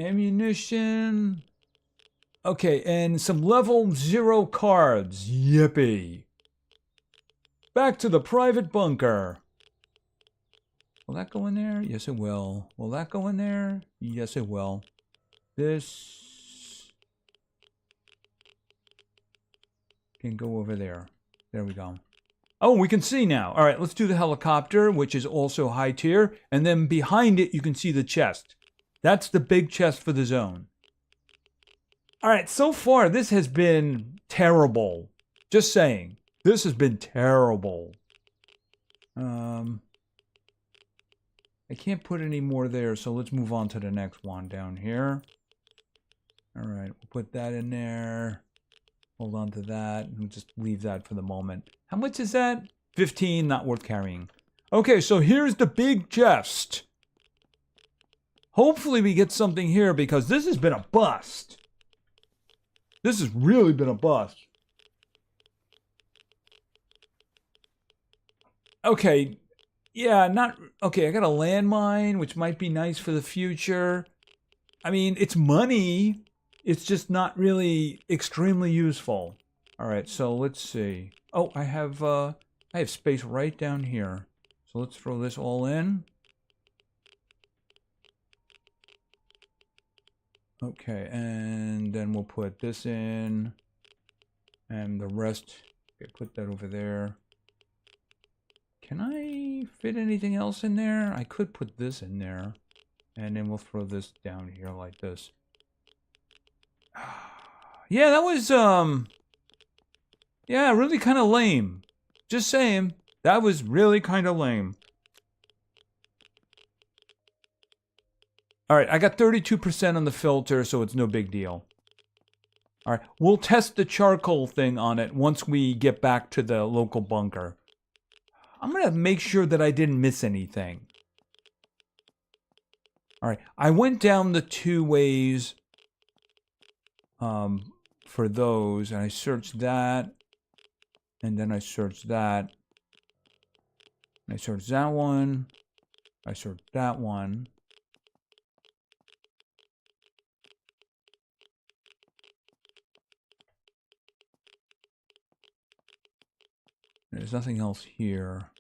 Ammunition. Okay, and some level 0 cards. Yippee. Back to the private bunker. Will that go in there? Yes, it will. Will that go in there? Yes, it will. This can go over there. There we go. Oh, we can see now. All right, let's do the helicopter, which is also high tier. And then behind it, you can see the chest. That's the big chest for the zone. All right, so far, this has been terrible. Just saying. This has been terrible. I can't put any more there, so let's move on to the next one down here. All right, we'll put that in there. Hold on to that, and we'll just leave that for the moment. How much is that? 15, not worth carrying. Okay, so here's the big chest. Hopefully we get something here, because this has been a bust. This has really been a bust. Okay, yeah, not... Okay, I got a landmine, which might be nice for the future. I mean, it's money. It's just not really extremely useful. All right, so let's see. Oh, I have space right down here. So let's throw this all in. Okay, and then we'll put this in. And the rest, okay, put that over there. Can I fit anything else in there? I could put this in there. And then we'll throw this down here like this. Yeah, that was, yeah, really kind of lame. Just saying, that was really kind of lame. All right, I got 32% on the filter, so it's no big deal. All right, we'll test the charcoal thing on it once we get back to the local bunker. I'm going to make sure that I didn't miss anything. All right, I went down the 2 ways for those, and I searched that, and then I searched that, and I searched that one, I searched that one. There's nothing else here.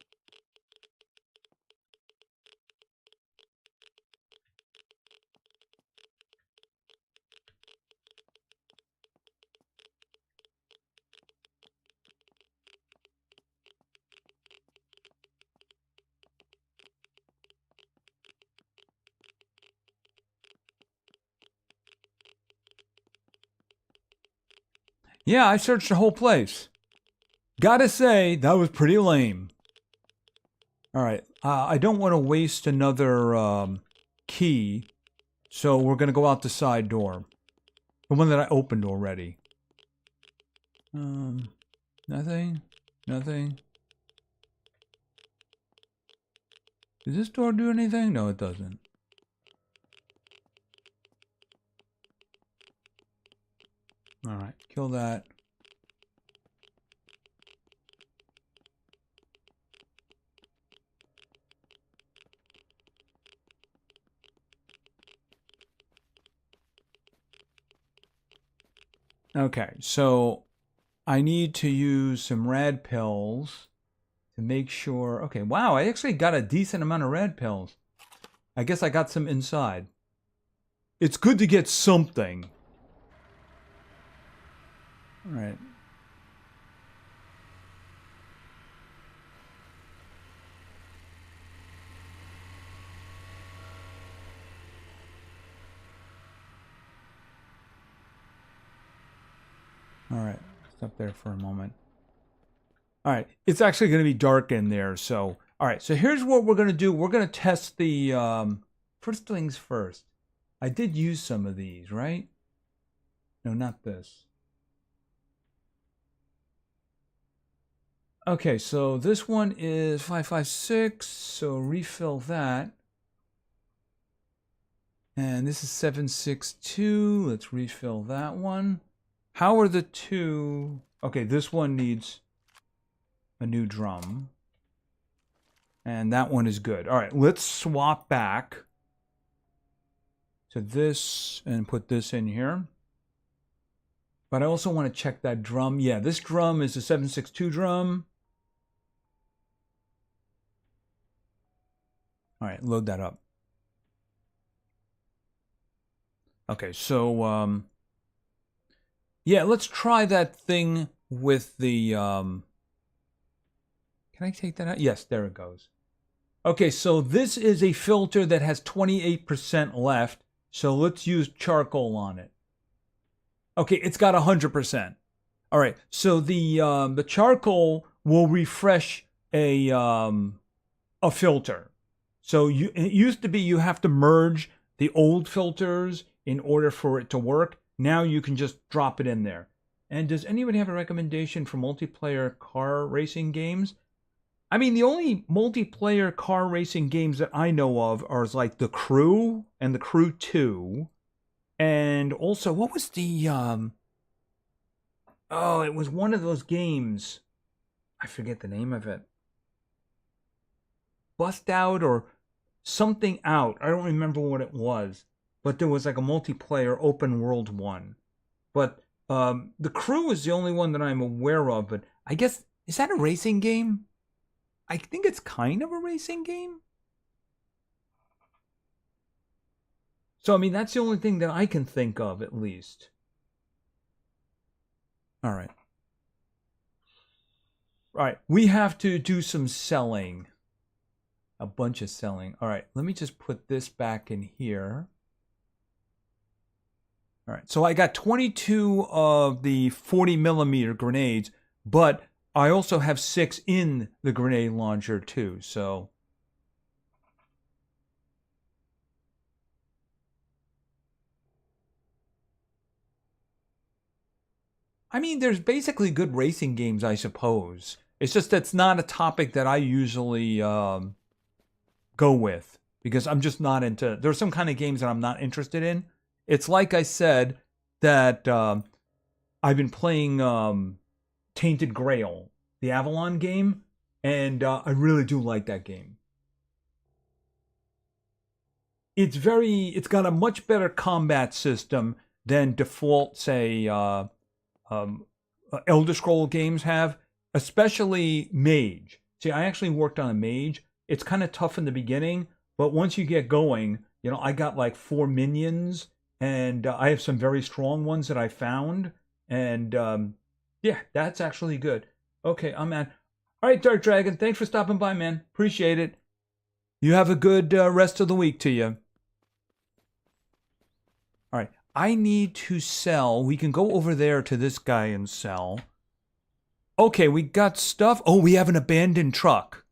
Yeah, I searched the whole place. Gotta say, that was pretty lame. All right, I don't want to waste another key, so we're going to go out the side door. The one that I opened already. Nothing. Nothing. Does this door do anything? No, it doesn't. All right, kill that. Okay, so I need to use some rad pills to make sure. Okay, wow, I actually got a decent amount of rad pills. I guess I got some inside. It's good to get something. All right. All right, stop there for a moment. All right, it's actually going to be dark in there, so... All right, so here's what we're going to do. We're going to test the... first things first. I did use some of these, right? No, not this. Okay, so this one is 556, so refill that. And this is 762. Let's refill that one. How are the two? Okay, this one needs a new drum. And that one is good. All right, let's swap back to this and put this in here. But I also want to check that drum. Yeah, this drum is a 762 drum. All right, load that up. Okay, so yeah, let's try that thing with the can I take that out? Yes, there it goes. Okay, so this is a filter that has 28% left. So let's use charcoal on it. Okay, it's got 100%. All right, so the charcoal will refresh a filter. So it used to be you have to merge the old filters in order for it to work. Now you can just drop it in there. And does anybody have a recommendation for multiplayer car racing games? I mean, the only multiplayer car racing games that I know of are like The Crew and The Crew 2. And also, what was the oh, it was one of those games. I forget the name of it. Bust Out or something out. I don't remember what it was. But there was like a multiplayer open world one. But The Crew is the only one that I'm aware of. But I guess, is that a racing game? I think it's kind of a racing game. So, I mean, that's the only thing that I can think of, at least. All right. All right. We have to do some selling. A bunch of selling. All right. Let me just put this back in here. All right. So I got 22 of the 40 millimeter grenades, but I also have 6 in the grenade launcher, too. So. I mean, there's basically good racing games, I suppose. It's just that's not a topic that I usually go with because I'm just not into. There's some kind of games that I'm not interested in. It's like I said that I've been playing Tainted Grail, the Avalon game, and I really do like that game. It's got a much better combat system than default, say, Elder Scroll games have, especially Mage. See, I actually worked on a Mage. It's kind of tough in the beginning, but once you get going, you know, I got like 4 minions, and I have some very strong ones that I found, and yeah, that's actually good. Okay, I'm at. All right, Dark Dragon, thanks for stopping by, man. Appreciate it. You have a good rest of the week to you. All right, I need to sell. We can go over there to this guy and sell. Okay, we got stuff. Oh, we have an abandoned truck.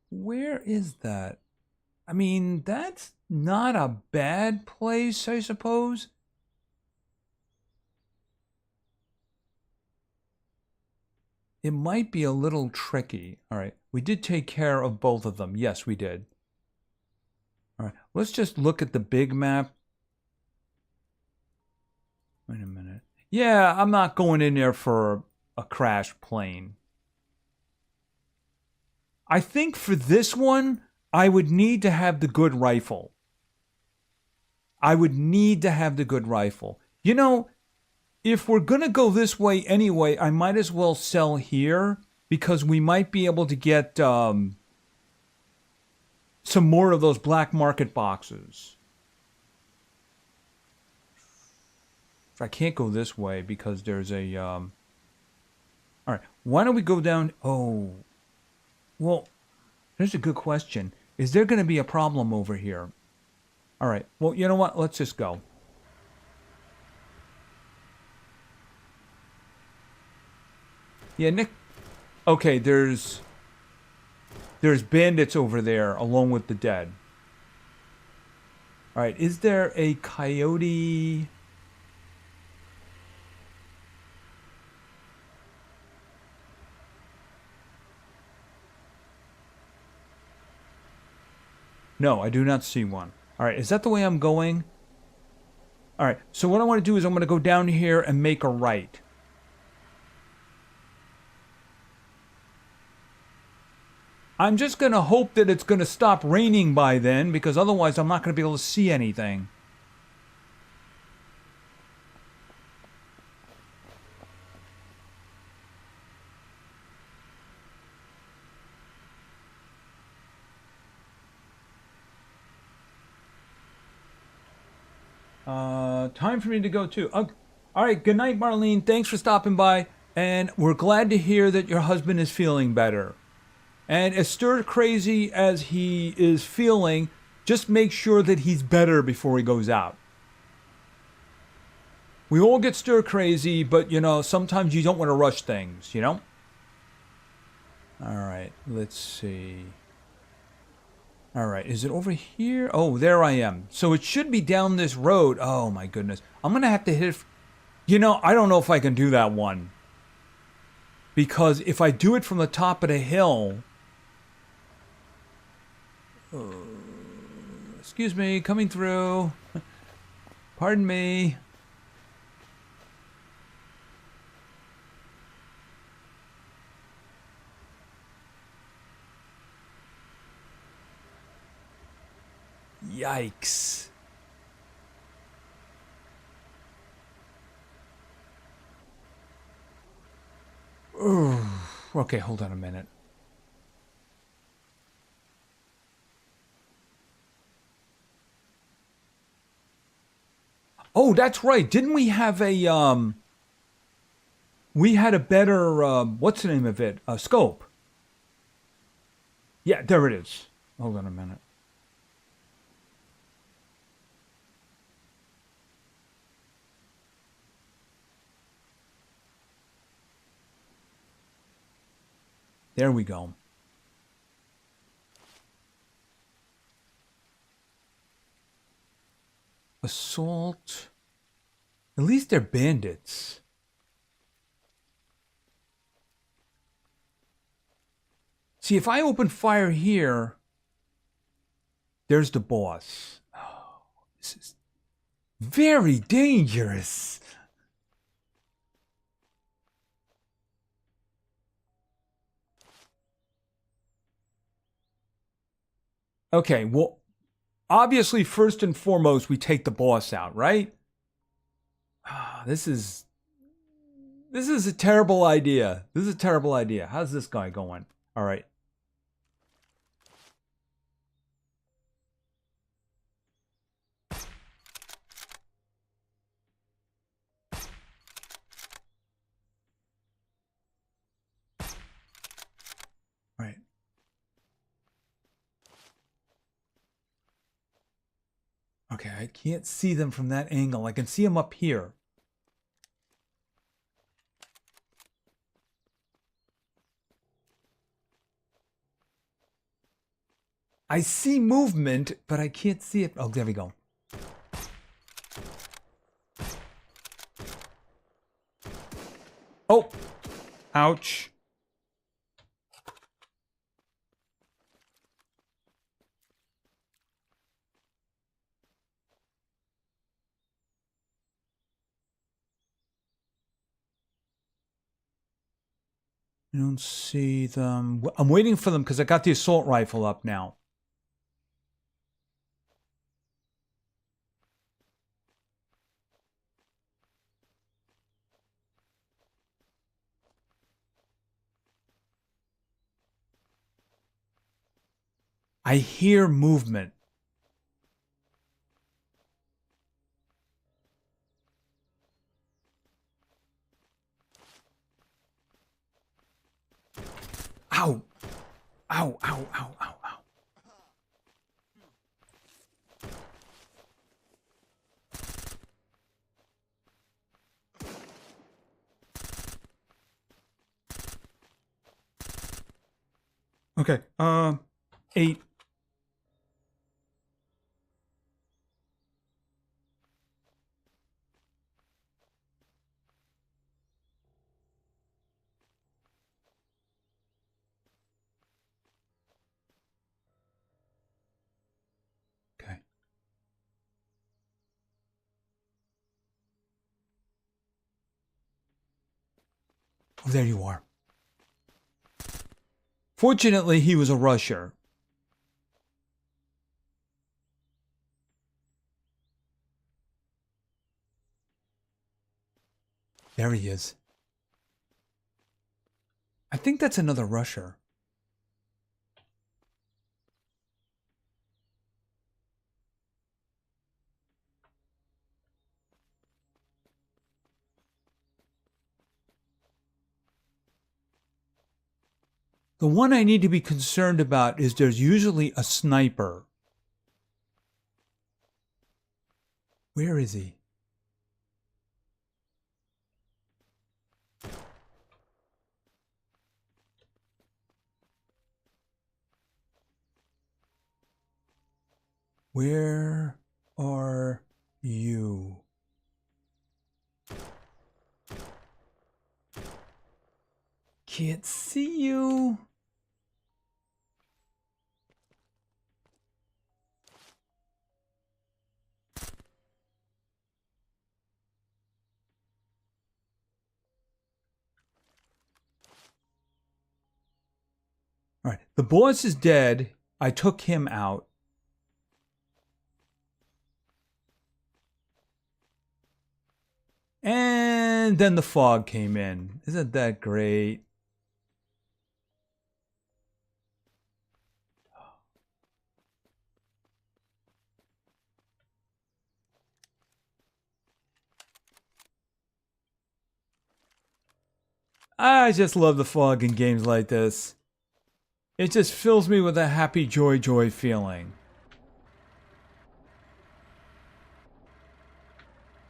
Where is that? I mean, that's not a bad place, I suppose. It might be a little tricky. All right, we did take care of both of them. Yes, we did. All right, let's just look at the big map. Wait a minute. Yeah, I'm not going in there for a crash plane. I think for this one, I would need to have the good rifle. I would need to have the good rifle. You know, if we're going to go this way anyway, I might as well sell here because we might be able to get some more of those black market boxes. I can't go this way because there's a... All right, why don't we go down... Oh, well, there's a good question. Is there going to be a problem over here? All right, well, you know what? Let's just go. Yeah, Nick... Okay, there's bandits over there along with the dead. All right, is there a coyote... No, I do not see one. All right, is that the way I'm going? All right, so what I want to do is I'm going to go down here and make a right. I'm just going to hope that it's going to stop raining by then, because otherwise I'm not going to be able to see anything. Time for me to go too. All right, good night, Marlene. Thanks for stopping by. And we're glad to hear that your husband is feeling better. And as stir crazy as he is feeling, just make sure that he's better before he goes out. We all get stir crazy, but sometimes you don't want to rush things, All right, let's see. All right, is it over here? Oh, there I am. So it should be down this road. Oh my goodness. I'm going to have to hit it. I don't know if I can do that one. Because if I do it from the top of the hill... excuse me, coming through. Pardon me. Yikes. Ooh. Okay, hold on a minute. Oh, that's right. Didn't we have a we had a better what's the name of it? A scope. Yeah, there it is. Hold on a minute. There we go. Assault. At least they're bandits. See, if I open fire here, there's the boss. Oh, this is very dangerous. Okay, well, obviously, first and foremost, we take the boss out, right? This is a terrible idea. This is a terrible idea. How's this guy going? All right. Right. Okay, I can't see them from that angle. I can see them up here. I see movement, but I can't see it. Oh, there we go. Oh, ouch. I don't see them. I'm waiting for them because I got the assault rifle up now. I hear movement. Ow. Ow, ow, ow, ow, ow. Okay, 8. Okay. Oh, there you are. Fortunately, he was a rusher. There he is. I think that's another rusher. The one I need to be concerned about is there's usually a sniper. Where is he? Where are you? Can't see you. All right, the boss is dead. I took him out. And then the fog came in. Isn't that great? I just love the fog in games like this. It just fills me with a happy joy feeling.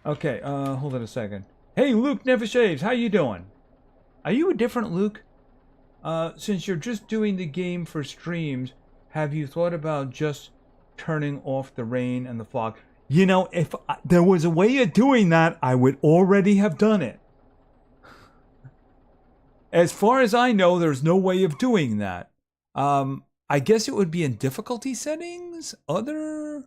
Okay, hold on a second. Hey, Luke Never Shaves, how you doing? Are you a different Luke? Since you're just doing the game for streams, have you thought about just turning off the rain and the fog? You know, if there was a way of doing that, I would already have done it. As far as I know, there's no way of doing that. I guess it would be in difficulty settings? Other?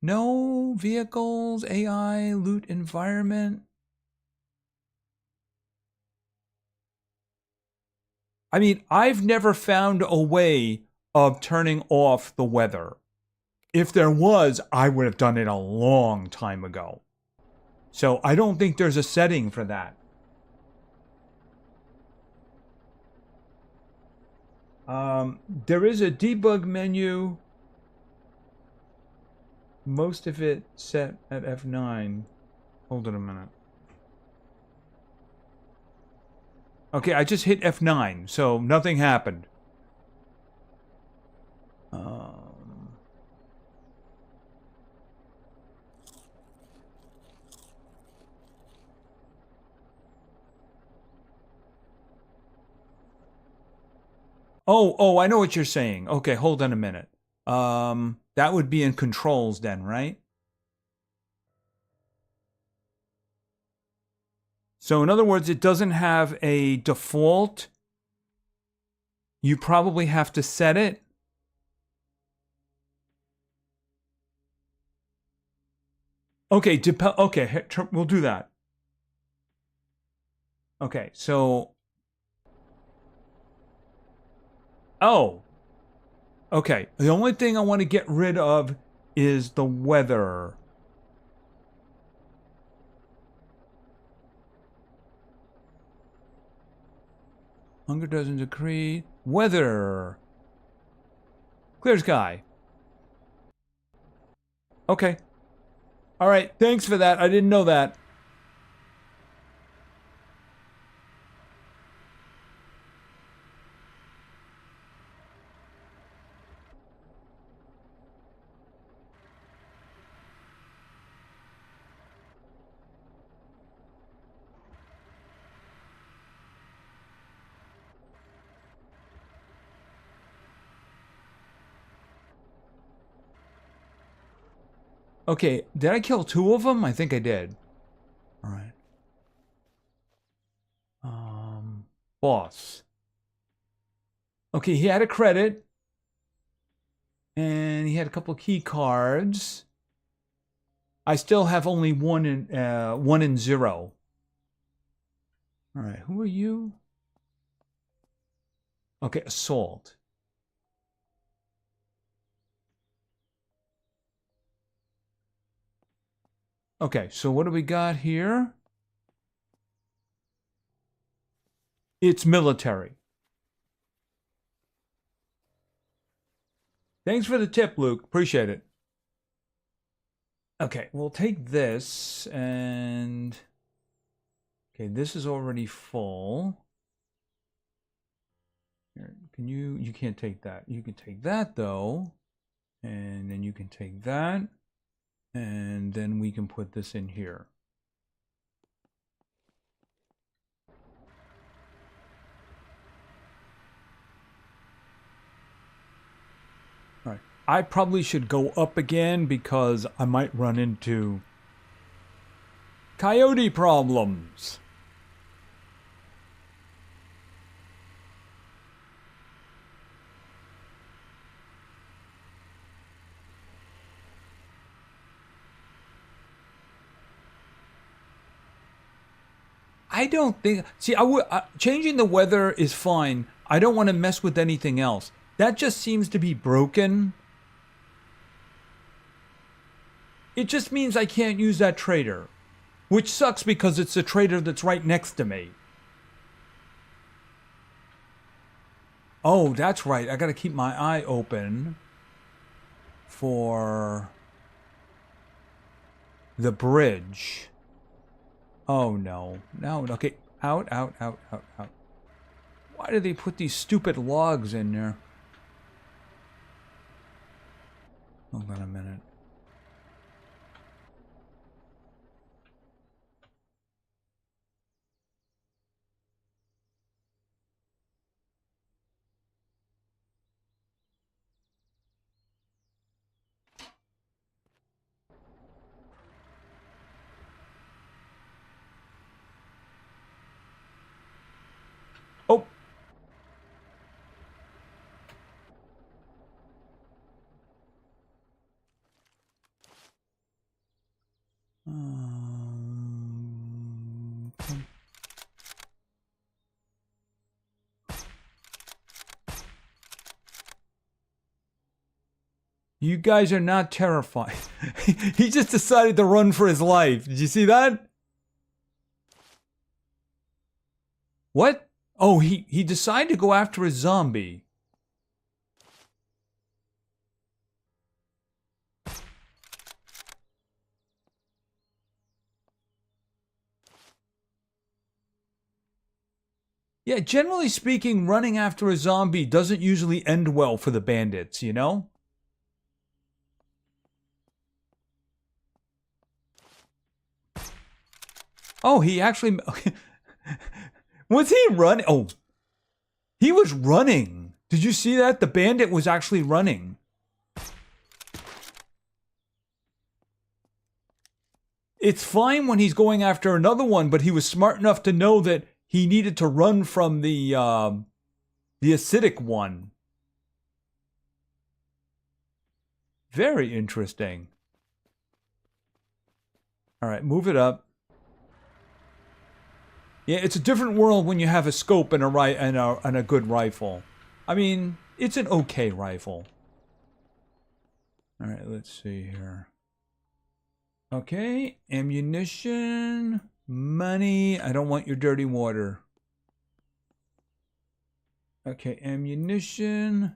No? Vehicles? AI? Loot environment? I mean, I've never found a way of turning off the weather. If there was, I would have done it a long time ago. So I don't think there's a setting for that. There is a debug menu. Most of it set at F9. Hold on a minute. Okay, I just hit F9, so nothing happened. Oh, I know what you're saying. Okay, hold on a minute. That would be in controls then, right? So in other words, it doesn't have a default. You probably have to set it. Okay, okay, we'll do that. Okay, so... Oh. Okay, the only thing I want to get rid of is the weather. Hunger doesn't decree. Weather. Clear sky. Okay. All right, thanks for that. I didn't know that. Okay, did I kill 2 of them? I think I did. All right. Boss. Okay, he had a credit. And he had a couple key cards. I still have only 1 and 0. All right, who are you? Okay, assault. Okay, so what do we got here? It's military. Thanks for the tip, Luke. Appreciate it. Okay, we'll take this and... Okay, this is already full. Here, can you can't take that. You can take that though. And then you can take that. And then we can put this in here. All right. I probably should go up again because I might run into coyote problems. I don't think... See, changing the weather is fine. I don't want to mess with anything else. That just seems to be broken. It just means I can't use that trader. Which sucks because it's the trader that's right next to me. Oh, that's right. I gotta keep my eye open for the bridge. Oh, no. No, okay. Out, out, out, out, out. Why do they put these stupid logs in there? Hold on a minute. Oh! You guys are not terrified. He just decided to run for his life. Did you see that? What? Oh, he decided to go after a zombie. Yeah, generally speaking, running after a zombie doesn't usually end well for the bandits, you know? Oh, he actually... Was he running? Oh, he was running. Did you see that? The bandit was actually running. It's fine when he's going after another one, but he was smart enough to know that he needed to run from the acidic one. Very interesting. All right, move it up. Yeah, it's a different world when you have a scope and a good rifle. I mean, it's an okay rifle. All right, let's see here. Okay, ammunition, money. I don't want your dirty water. Okay, ammunition,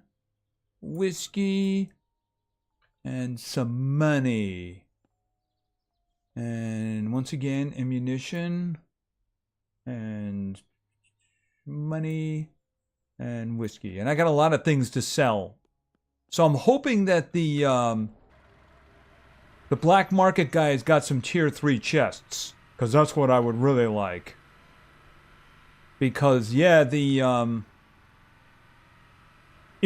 whiskey, and some money. And once again, ammunition, and money, and whiskey. And I got a lot of things to sell. So I'm hoping that the black market guys got some tier 3 chests, because that's what I would really like. Because, yeah, it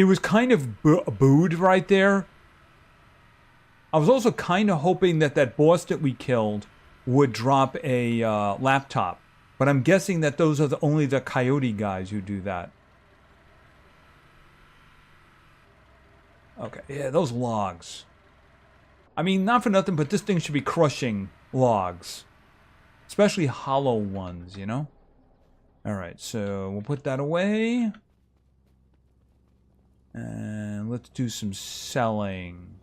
was kind of booed right there. I was also kind of hoping that that boss that we killed would drop a laptop. But I'm guessing that those are only the coyote guys who do that. Okay, yeah, those logs. I mean, not for nothing, but this thing should be crushing logs. Especially hollow ones, you know? Alright, so we'll put that away. And let's do some selling.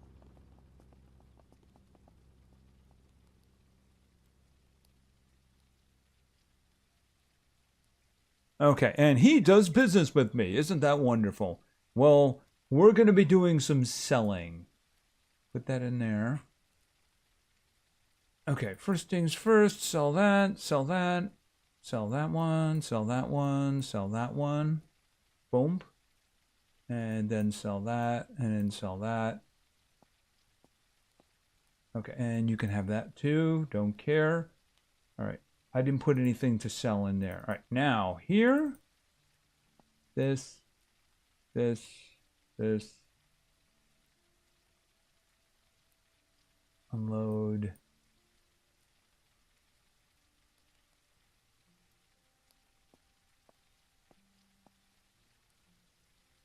Okay, and he does business with me. Isn't that wonderful? Well, we're going to be doing some selling. Put that in there. Okay, first things first, sell that, sell that, sell that one, sell that one, sell that one. Boom. and then sell that, and then sell that. Okay, and you can have that too. Don't care. All right. I didn't put anything to sell in there. All right. Now, here, this. Unload.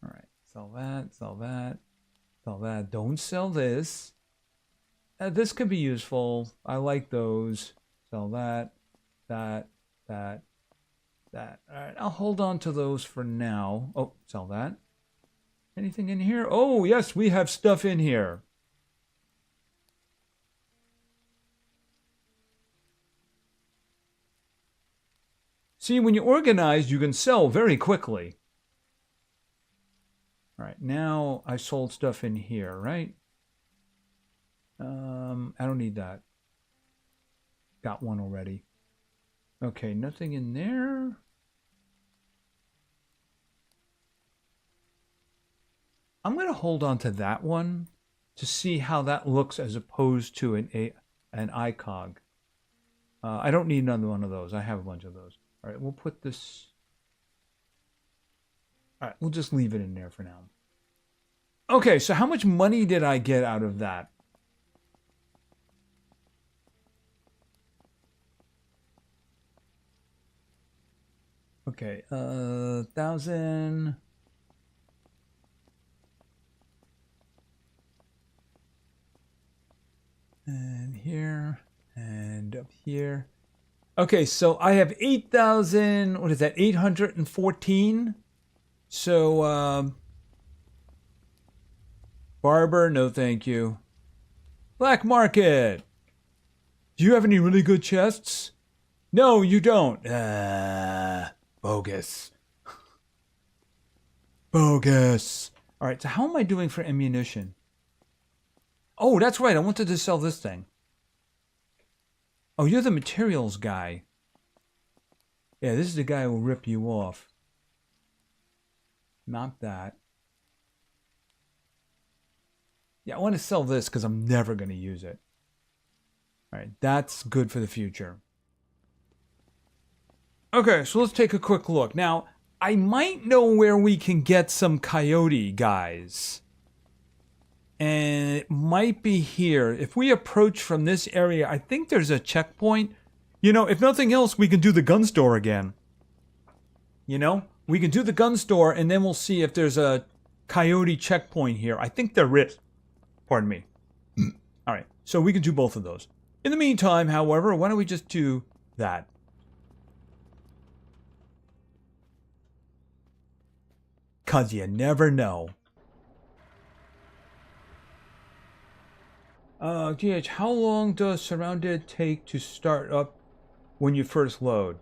All right. Sell that, sell that, sell that. Don't sell this. This could be useful. I like those. Sell that, that. All right, I'll hold on to those for now. Oh, sell that. Anything in here? Oh, yes, we have stuff in here. See, when you organize, you can sell very quickly. All right, now I sold stuff in here, right? I don't need that. Got one already. Okay, nothing in there. I'm going to hold on to that one to see how that looks as opposed to an ICOG. I don't need another one of those. I have a bunch of those. All right, we'll put this... All right, we'll just leave it in there for now. Okay, so how much money did I get out of that? Okay, 1,000... And here, and up here. Okay, so I have 8,000, what is that, 814? So, barber, no thank you. Black market. Do you have any really good chests? No, you don't. Bogus. Bogus. All right, so how am I doing for ammunition? Oh, that's right. I wanted to sell this thing. Oh, you're the materials guy. Yeah, this is the guy who will rip you off. Not that. Yeah, I want to sell this because I'm never going to use it. All right, that's good for the future. Okay, so let's take a quick look. Now, I might know where we can get some coyote guys. And it might be here. If we approach from this area, I think there's a checkpoint. You know, if nothing else, we can do the gun store again. You know, we can do the gun store and then we'll see if there's a coyote checkpoint here. I think there is. Pardon me. All right, so we can do both of those. In the meantime, however, why don't we just do that? Because you never know. GH, how long does SurrounDead take to start up when you first load?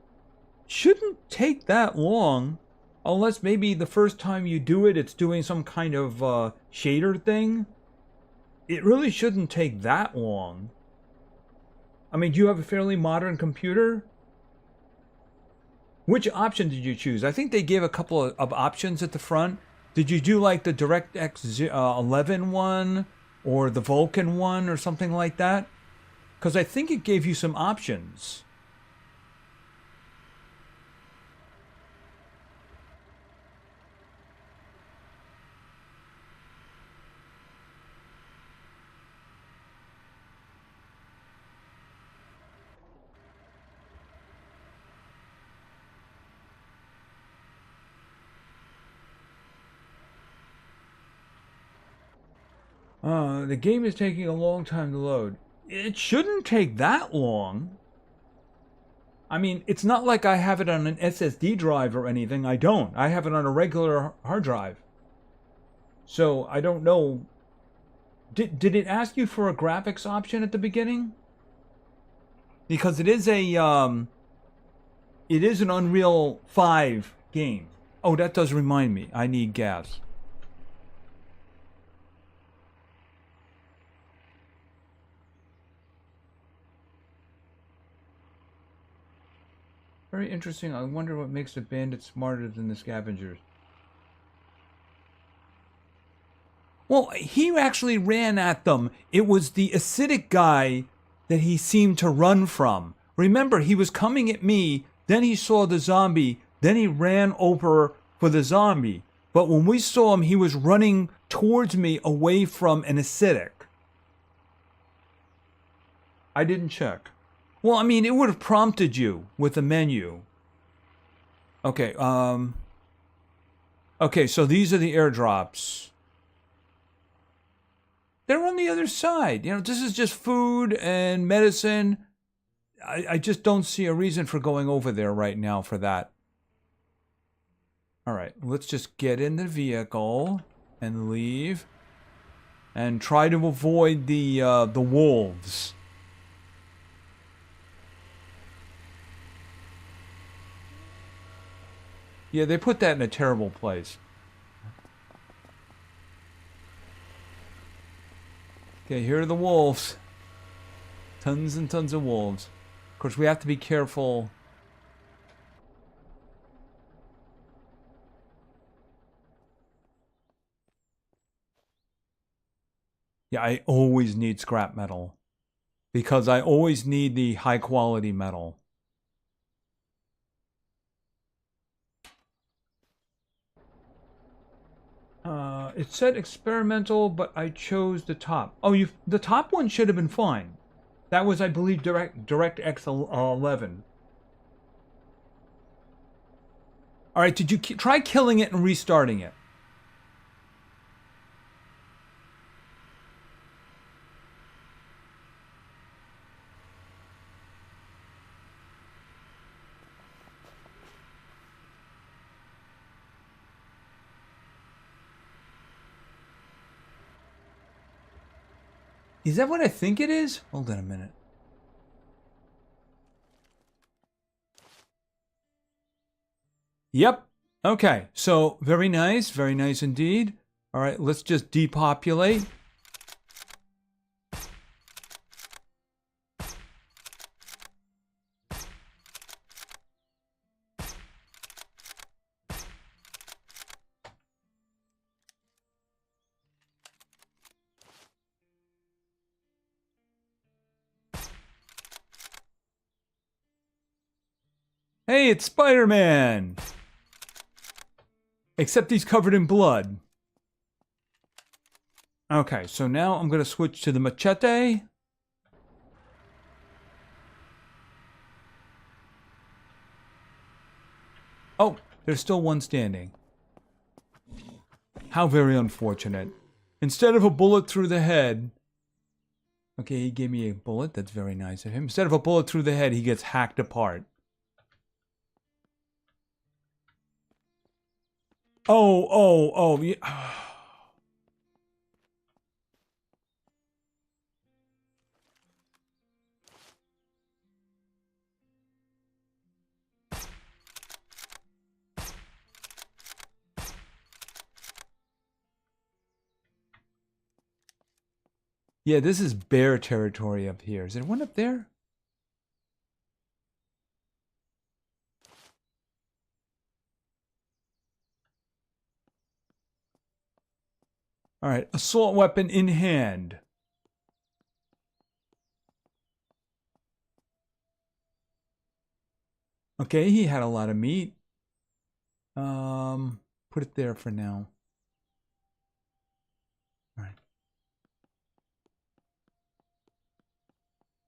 Shouldn't take that long, unless maybe the first time you do it, it's doing some kind of shader thing. It really shouldn't take that long. I mean, do you have a fairly modern computer? Which option did you choose? I think they gave a couple of options at the front. Did you do like the DirectX 11 one? Or the Vulcan one or something like that? Because I think it gave you some options. The game is taking a long time to load. It shouldn't take that long. I mean, it's not like I have it on an SSD drive or anything. I don't. I have it on a regular hard drive. So, I don't know. Did it ask you for a graphics option at the beginning? Because it is an Unreal 5 game. Oh, that does remind me. I need gas. Very interesting. I wonder what makes the bandits smarter than the scavengers. Well, he actually ran at them. It was the acidic guy that he seemed to run from. Remember, he was coming at me, then he saw the zombie, then he ran over for the zombie. But when we saw him, he was running towards me away from an acidic. I didn't check. Well, I mean, it would have prompted you with the menu. Okay, okay, so these are the airdrops. They're on the other side. You know, this is just food and medicine. I just don't see a reason for going over there right now for that. All right, let's just get in the vehicle and leave. And try to avoid the wolves. Yeah, they put that in a terrible place. Okay, here are the wolves. Tons and tons of wolves. Of course, we have to be careful. Yeah, I always need scrap metal. Because I always need the high quality metal. It said experimental, but I chose the top. Oh, the top one should have been fine. That was, I believe, DirectX 11. All right, did you try killing it and restarting it? Is that what I think it is? Hold on a minute. Yep. Okay. So very nice indeed. All right, let's just depopulate. Hey, it's Spider-Man! Except he's covered in blood. Okay, so now I'm going to switch to the machete. Oh, there's still one standing. How very unfortunate. Instead of a bullet through the head... Okay, he gave me a bullet. That's very nice of him. Instead of a bullet through the head, he gets hacked apart. Oh, yeah. Yeah, this is bear territory up here. Is there one up there? All right, assault weapon in hand. Okay, he had a lot of meat. Put it there for now. All right.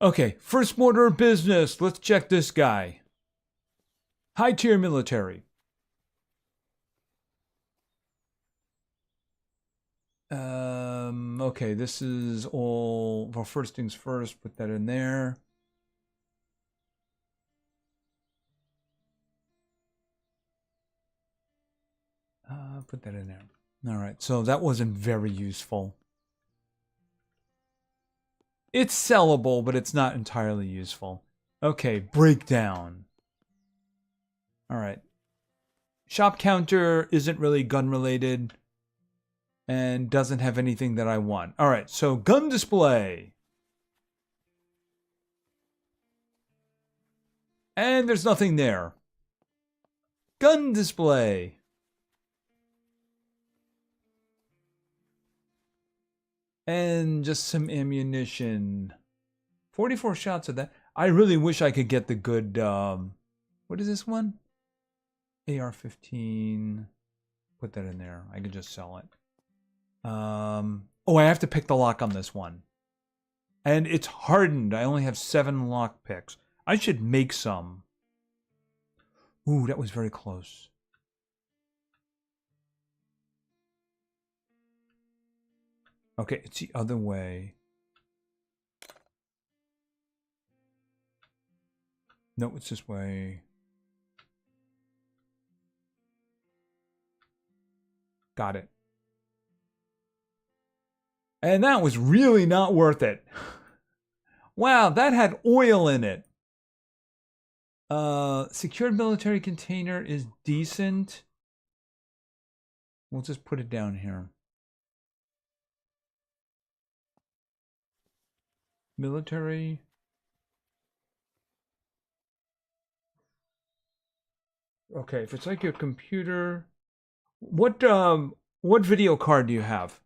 Okay, first order of business. Let's check this guy. High tier military. Okay, this is all, well, first things first, put that in there. Put that in there. All right, so that wasn't very useful. It's sellable, but it's not entirely useful. Okay, breakdown. All right. Shop counter isn't really gun related and doesn't have anything that I want. All right, so gun display. And there's nothing there. Gun display. And just some ammunition. 44 shots of that. I really wish I could get the good, what is this one? AR-15. Put that in there. I could just sell it. Oh, I have to pick the lock on this one. And it's hardened. I only have 7 lock picks. I should make some. Ooh, that was very close. Okay, it's the other way. No, it's this way. Got it. And that was really not worth it. Wow, that had oil in it. Secured military container is decent. We'll just put it down here. Military. Okay, if it's like your computer, what video card do you have?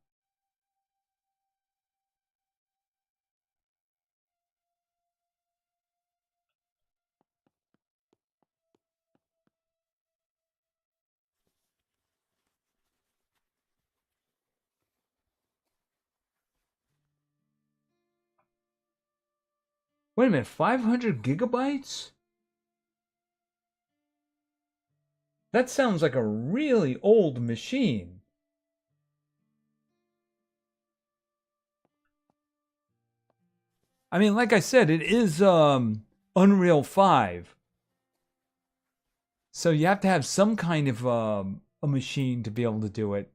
Wait a minute, 500 gigabytes? That sounds like a really old machine. I mean, like I said, it is Unreal 5. So you have to have some kind of a machine to be able to do it.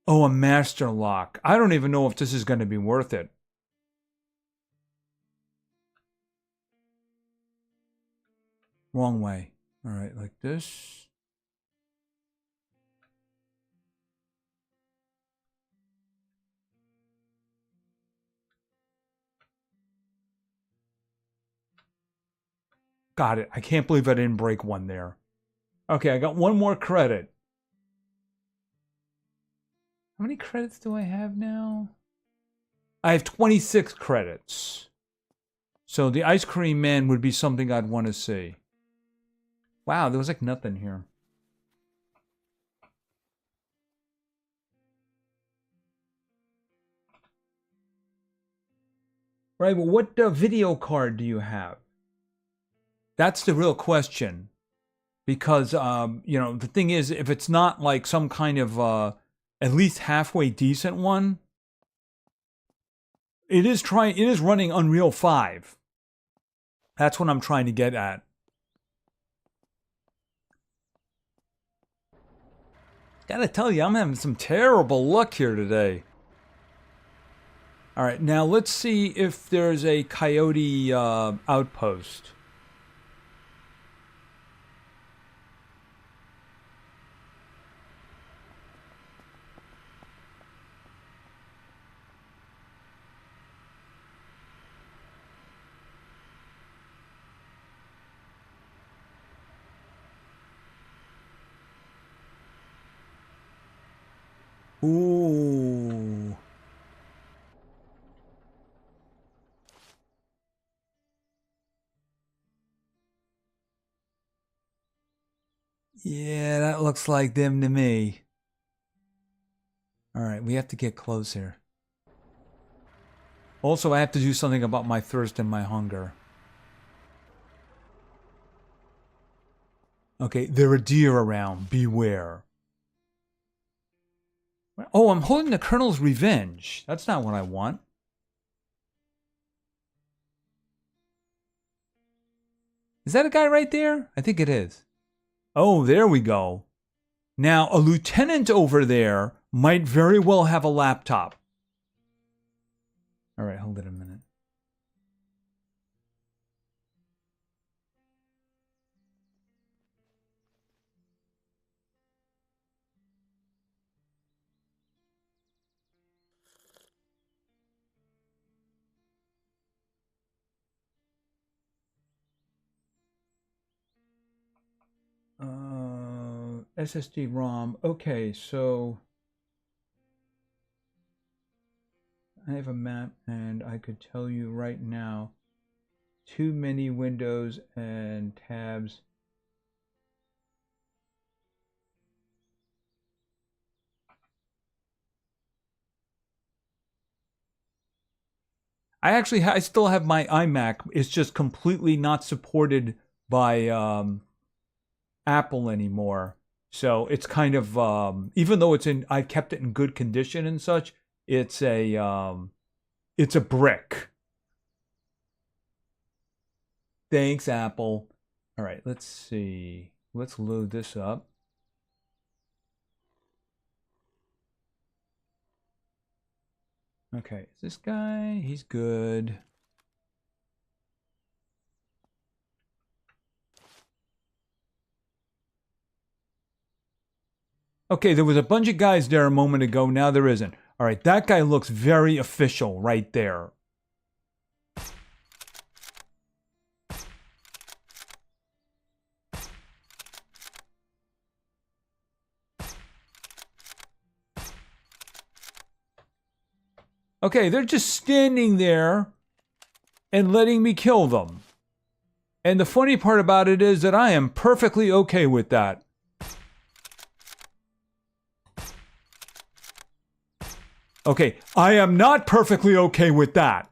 Oh, a master lock. I don't even know if this is going to be worth it. Wrong way. All right, like this. Got it. I can't believe I didn't break one there. Okay, I got one more credit. How many credits do I have now? I have 26 credits. So the ice cream man would be something I'd want to see. Wow, there was like nothing here. Right, well, what video card do you have? That's the real question. Because, you know, the thing is, if it's not like some kind of at least halfway decent one, it is running Unreal 5. That's what I'm trying to get at. Gotta tell you, I'm having some terrible luck here today. All right, now let's see if there's a coyote outpost. Ooh. Yeah, that looks like them to me. All right, we have to get closer. Also, I have to do something about my thirst and my hunger. Okay, there are deer around. Beware. Oh, I'm holding the Colonel's Revenge. That's not what I want. Is that a guy right there? I think it is. Oh, there we go. Now, a lieutenant over there might very well have a laptop. All right, hold it a minute. SSD ROM. Okay, so I have a map and I could tell you right now too many windows and tabs. I still have my iMac. It's just completely not supported by Apple anymore. So it's kind of even though I've kept it in good condition and such, it's a brick. Thanks, Apple. All right, let's see. Let's load this up. Okay, is this guy? He's good. Okay, there was a bunch of guys there a moment ago. Now there isn't. All right, that guy looks very official right there. Okay, they're just standing there and letting me kill them. And the funny part about it is that I am perfectly okay with that. Okay, I am not perfectly okay with that.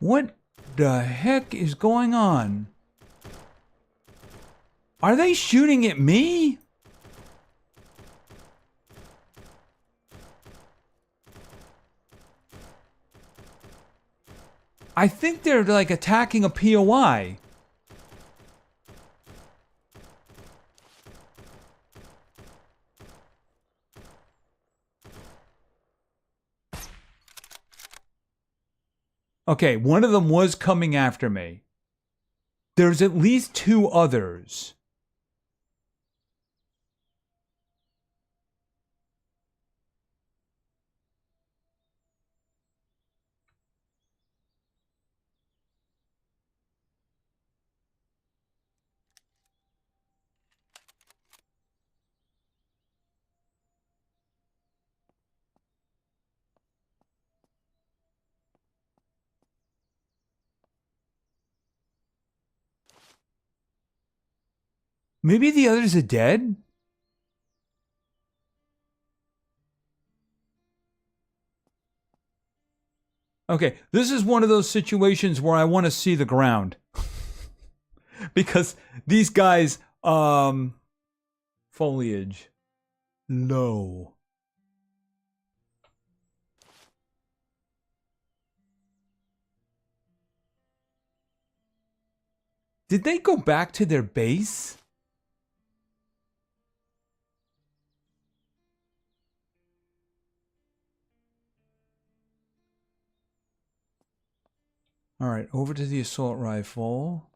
What the heck is going on? Are they shooting at me? I think they're like attacking a POI. Okay, one of them was coming after me. There's at least two others. Maybe the others are dead? Okay, this is one of those situations where I want to see the ground. Because these guys, foliage, low. Did they go back to their base? All right, over to the assault rifle.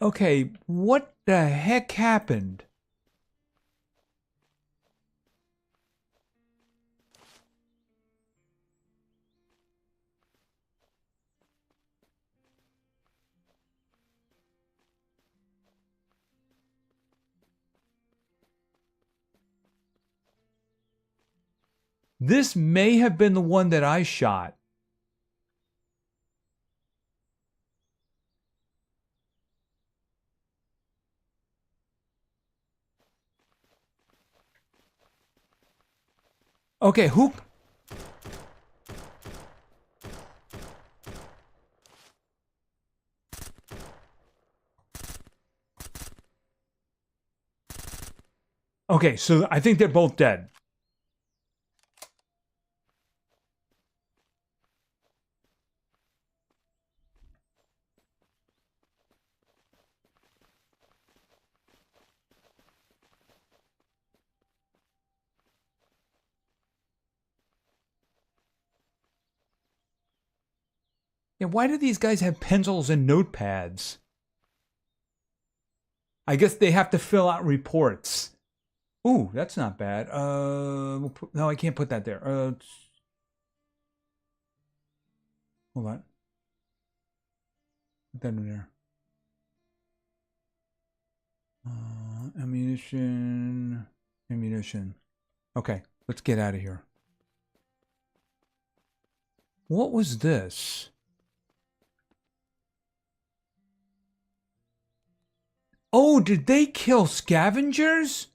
Okay, what the heck happened? This may have been the one that I shot. Okay, who? Okay, so I think they're both dead. Yeah, why do these guys have pencils and notepads? I guess they have to fill out reports. Ooh, that's not bad. No, I can't put that there. Hold on. Put that in there. Ammunition. Ammunition. Okay, let's get out of here. What was this? Oh, did they kill scavengers?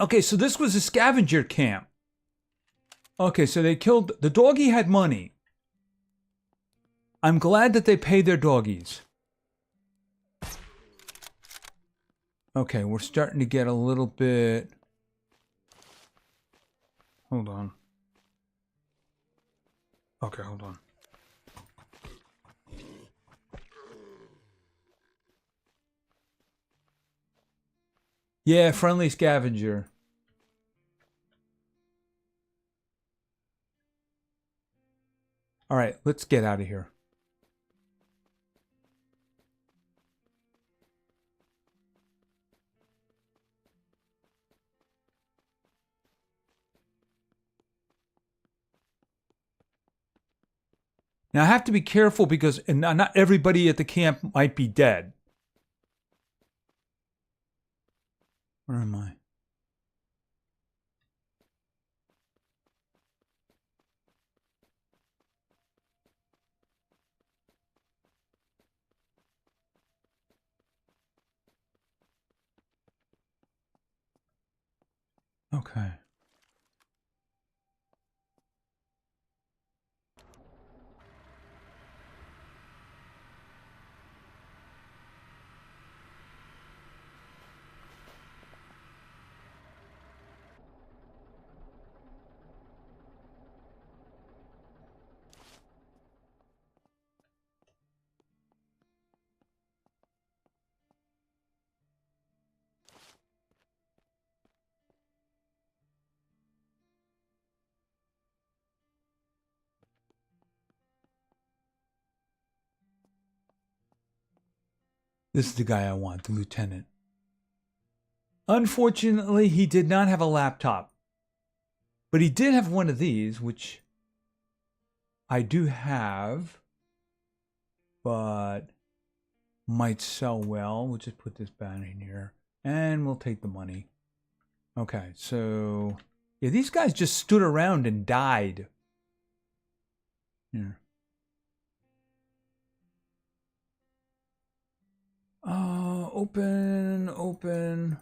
Okay, so this was a scavenger camp. Okay, so they killed... The doggy had money. I'm glad that they paid their doggies. Okay, we're starting to get a little bit... Hold on. Okay, hold on. Yeah, friendly scavenger. All right, let's get out of here. Now, I have to be careful because not everybody at the camp might be dead. Where am I? Okay. This is the guy I want, the lieutenant. Unfortunately, he did not have a laptop. But he did have one of these, which I do have, but might sell well. We'll just put this back in here, and we'll take the money. Okay, so... Yeah, these guys just stood around and died. Here. Open.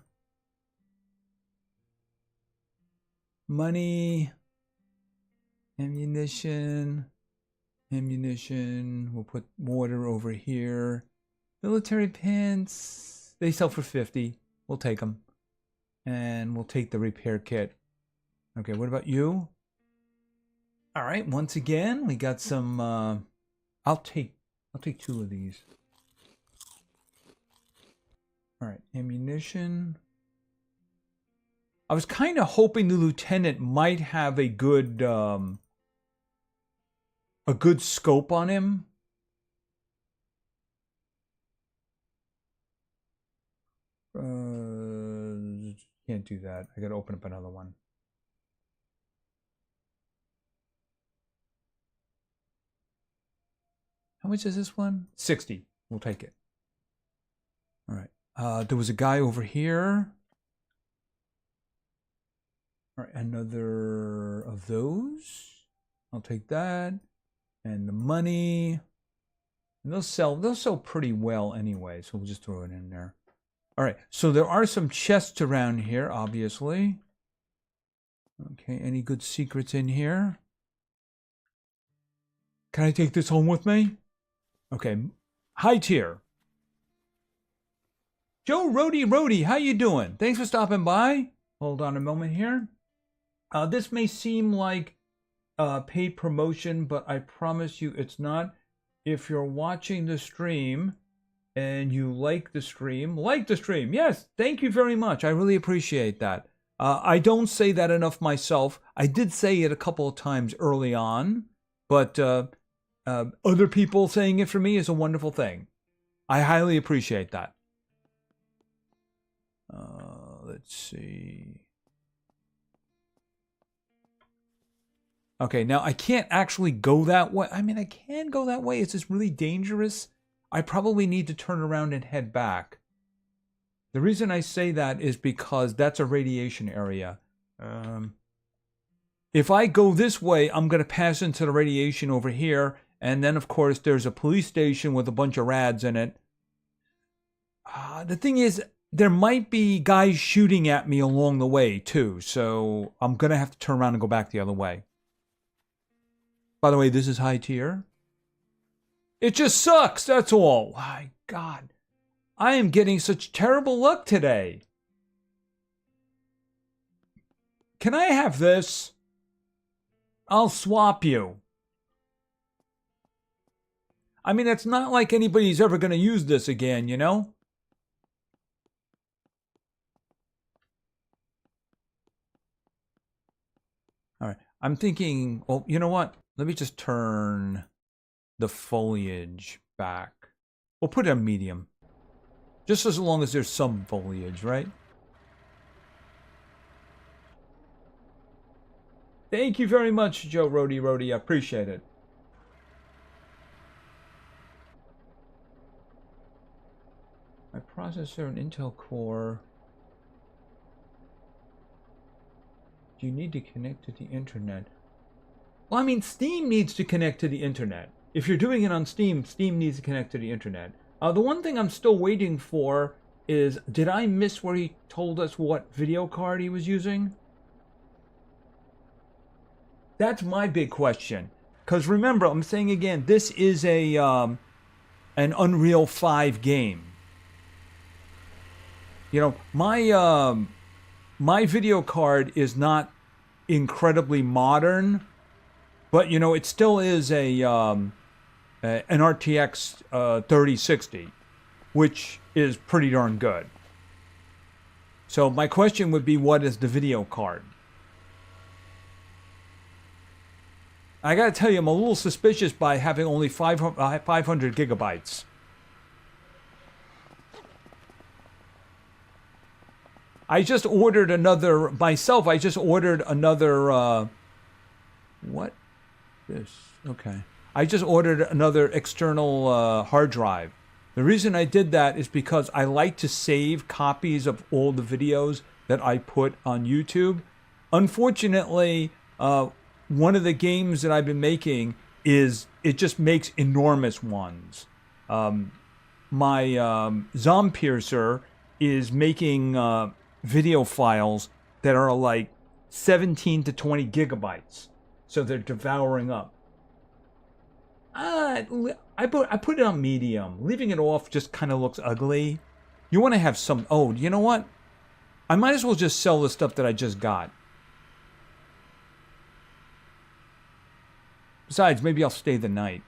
Money. Ammunition. We'll put water over here. Military pants. They sell for 50. We'll take them. And we'll take the repair kit. Okay, what about you? All right, once again, we got some... I'll take 2 of these. All right, ammunition. I was kind of hoping the lieutenant might have a good scope on him. Can't do that. I gotta open up another one. How much is this one? 60. We'll take it. All right. There was a guy over here. All right, another of those. I'll take that. And the money. And they'll sell pretty well anyway, so we'll just throw it in there. All right, so there are some chests around here, obviously. Okay, any good secrets in here? Can I take this home with me? Okay, high tier. Joe Rody, how you doing? Thanks for stopping by. Hold on a moment here. This may seem like paid promotion, but I promise you it's not. If you're watching the stream and you like the stream, yes, thank you very much. I really appreciate that. I don't say that enough myself. I did say it a couple of times early on, but other people saying it for me is a wonderful thing. I highly appreciate that. Let's see. Okay, now I can't actually go that way. I mean, I can go that way. It's just really dangerous. I probably need to turn around and head back. The reason I say that is because that's a radiation area. If I go this way, I'm going to pass into the radiation over here. And then, of course, there's a police station with a bunch of rads in it. The thing is, there might be guys shooting at me along the way, too. So I'm going to have to turn around and go back the other way. By the way, this is high tier. It just sucks, that's all. My God. I am getting such terrible luck today. Can I have this? I'll swap you. I mean, it's not like anybody's ever going to use this again, you know? All right. I'm thinking, well, you know what? Let me just turn the foliage back. We'll put it on medium. Just as long as there's some foliage, right? Thank you very much, Joe Rody. I appreciate it. My processor and Intel Core. Do you need to connect to the internet? Well, I mean, Steam needs to connect to the internet. If you're doing it on Steam, Steam needs to connect to the internet. The one thing I'm still waiting for is, did I miss where he told us what video card he was using? That's my big question. Because remember, I'm saying again, this is a an Unreal 5 game. You know, my video card is not incredibly modern, but you know, it still is an RTX 3060, which is pretty darn good. So my question would be, what is the video card? I gotta tell you, I'm a little suspicious by having only 500 gigabytes. I just ordered another, myself, I just ordered another, what? This, okay. I just ordered another external hard drive. The reason I did that is because I like to save copies of all the videos that I put on YouTube. Unfortunately, one of the games that I've been making is, it just makes enormous ones. My Zompiercer is making video files that are like 17 to 20 gigabytes. So they're devouring up. I put it on medium. Leaving it off just kind of looks ugly. You want to have some... Oh, you know what? I might as well just sell the stuff that I just got. Besides, maybe I'll stay the night.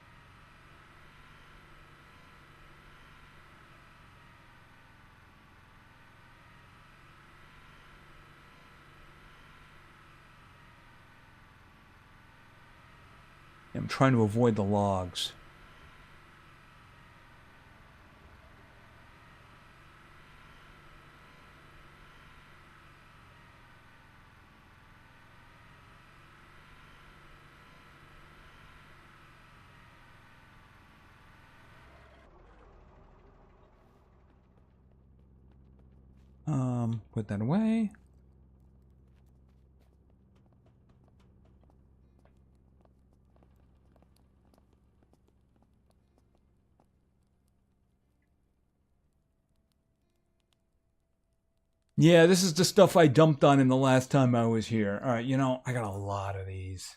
I'm trying to avoid the logs. Put that away. Yeah, this is the stuff I dumped on him the last time I was here. All right, you know, I got a lot of these.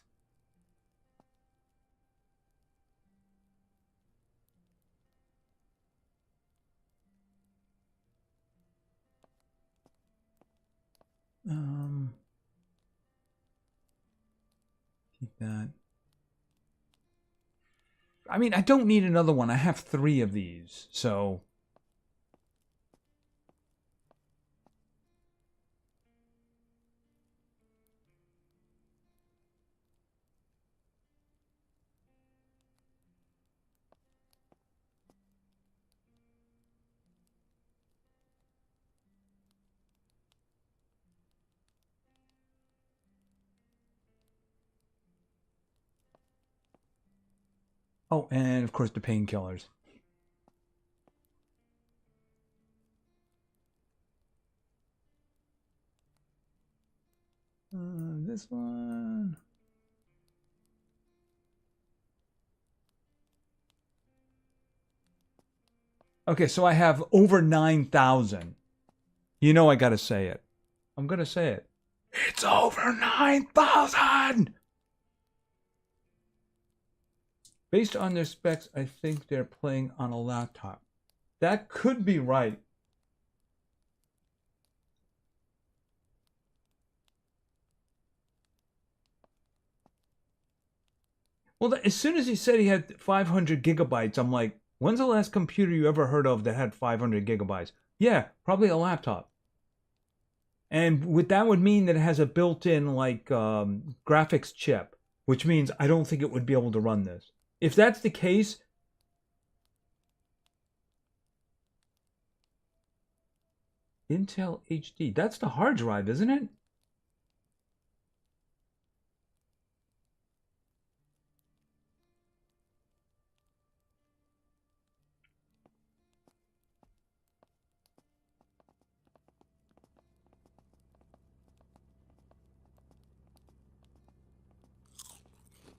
Keep that. I mean, I don't need another one. I have 3 of these, so... Oh, and of course the painkillers. This one. Okay, so I have over 9,000. You know I gotta say it. I'm gonna say it. It's over 9,000! Based on their specs, I think they're playing on a laptop. That could be right. Well, as soon as he said he had 500 gigabytes, I'm like, when's the last computer you ever heard of that had 500 gigabytes? Yeah, probably a laptop. And that would mean that it has a built-in like graphics chip, which means I don't think it would be able to run this. If that's the case, Intel HD, that's the hard drive, isn't it?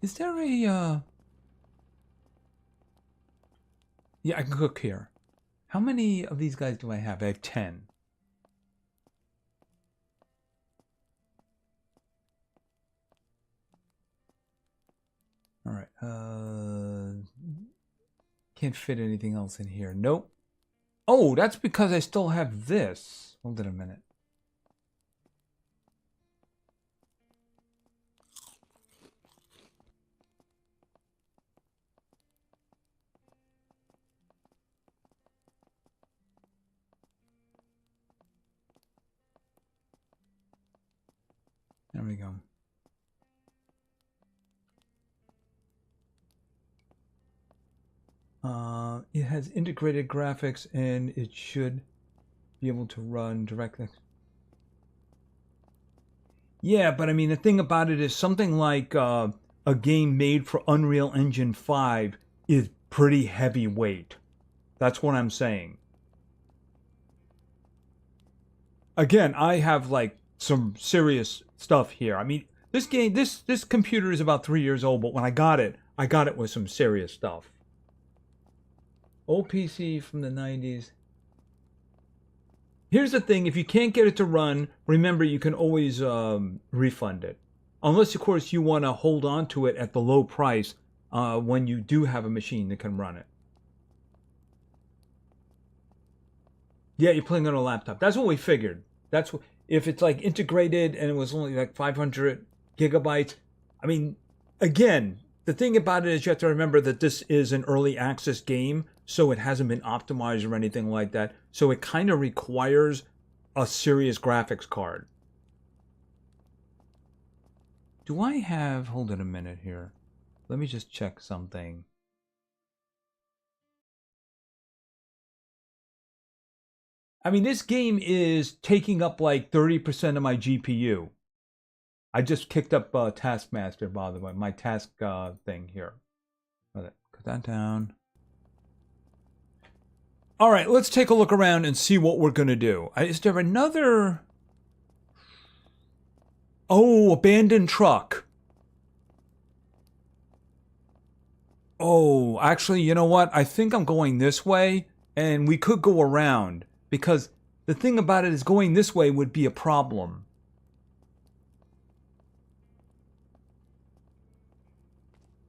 Is there a Yeah, I can cook here. How many of these guys do I have? I have 10. All right. Can't fit anything else in here. Nope. Oh, that's because I still have this. Hold it a minute. There we go. It has integrated graphics and it should be able to run DirectX. Yeah, but I mean, the thing about it is something like a game made for Unreal Engine 5 is pretty heavyweight. That's what I'm saying. Again, I have like some serious stuff here. I mean, this game, this computer is about 3 years old, but when I got it with some serious stuff. Old PC from the 90s. Here's the thing, if you can't get it to run, remember you can always refund it. Unless, of course, you want to hold on to it at the low price when you do have a machine that can run it. Yeah, you're playing on a laptop. That's what we figured. That's what, if it's like integrated and it was only like 500 gigabytes. I mean, again, the thing about it is you have to remember that this is an early access game, so it hasn't been optimized or anything like that. So it kind of requires a serious graphics card. Do I have... Hold on a minute here. Let me just check something. I mean, this game is taking up like 30% of my GPU. I just kicked up Taskmaster, by the way, my task thing here. Put that down. All right, let's take a look around and see what we're going to do. Is there another... Oh, abandoned truck. Oh, actually, you know what? I think I'm going this way, and we could go around, because The thing about it is going this way would be a problem.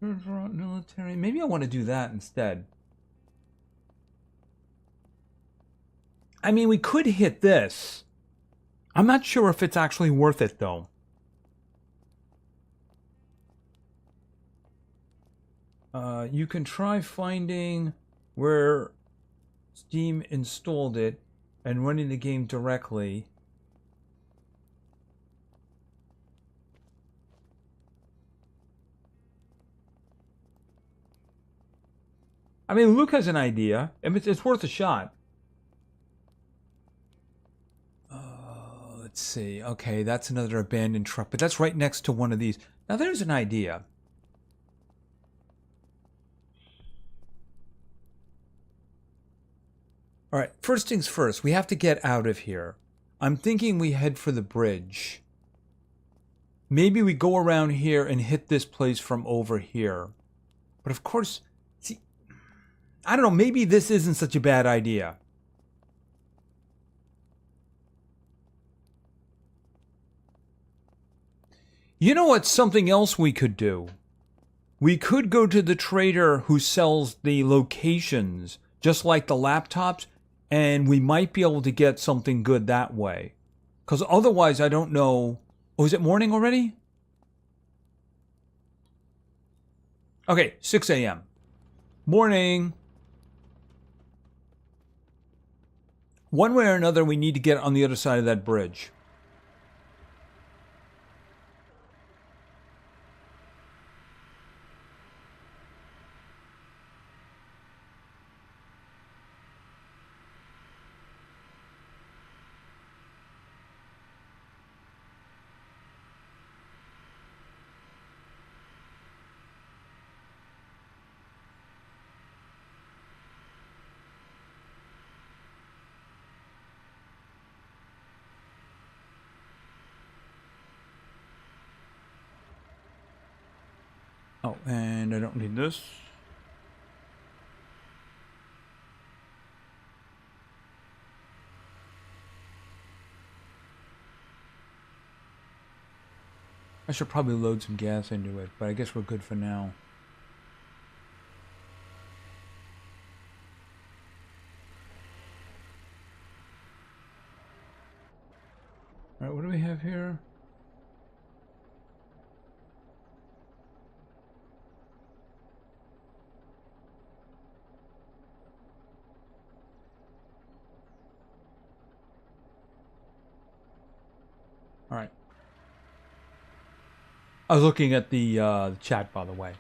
Military. Maybe I want to do that instead. I mean, we could hit this. I'm not sure if it's actually worth it, though. You can try finding where Steam installed it and running the game directly. I mean, Luke has an idea. I mean, it's worth a shot. Let's see. Okay, that's another abandoned truck, but that's right next to one of these. Now, there's an idea. All right, first things first, we have to get out of here. I'm thinking we head for the bridge. Maybe we go around here and hit this place from over here. But of course, see, I don't know, maybe this isn't such a bad idea. You know what? Something else we could do. We could go to the trader who sells the locations, just like the laptops, and we might be able to get something good that way. Because otherwise, I don't know. Oh, is it morning already? Okay, 6 a.m. Morning. One way or another, we need to get on the other side of that bridge. Oh, and I don't need this. I should probably load some gas into it, but I guess we're good for now. All right, what do we have here? All right. I was looking at the chat, by the way.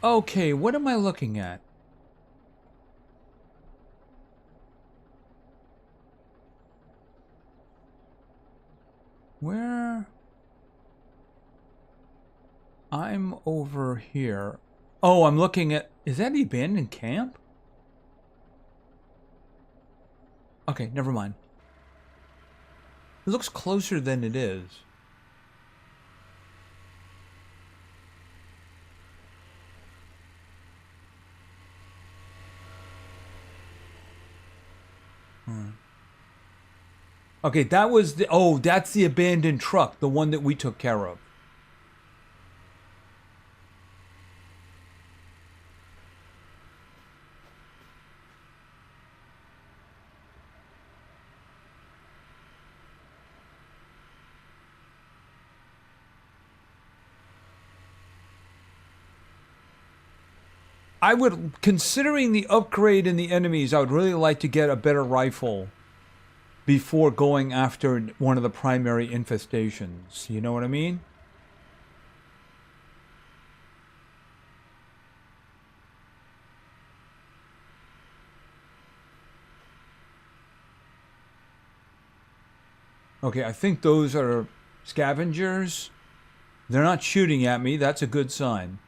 Okay, what am I looking at? Where? I'm over here. Oh, I'm looking at... Is that the abandoned camp? Okay, never mind. It looks closer than it is. Okay, that was the... Oh, that's the abandoned truck. The one that we took care of. I would... Considering the upgrade in the enemies, I would really like to get a better rifle before going after one of the primary infestations. You know what I mean? Okay, I think those are scavengers. They're not shooting at me. That's a good sign.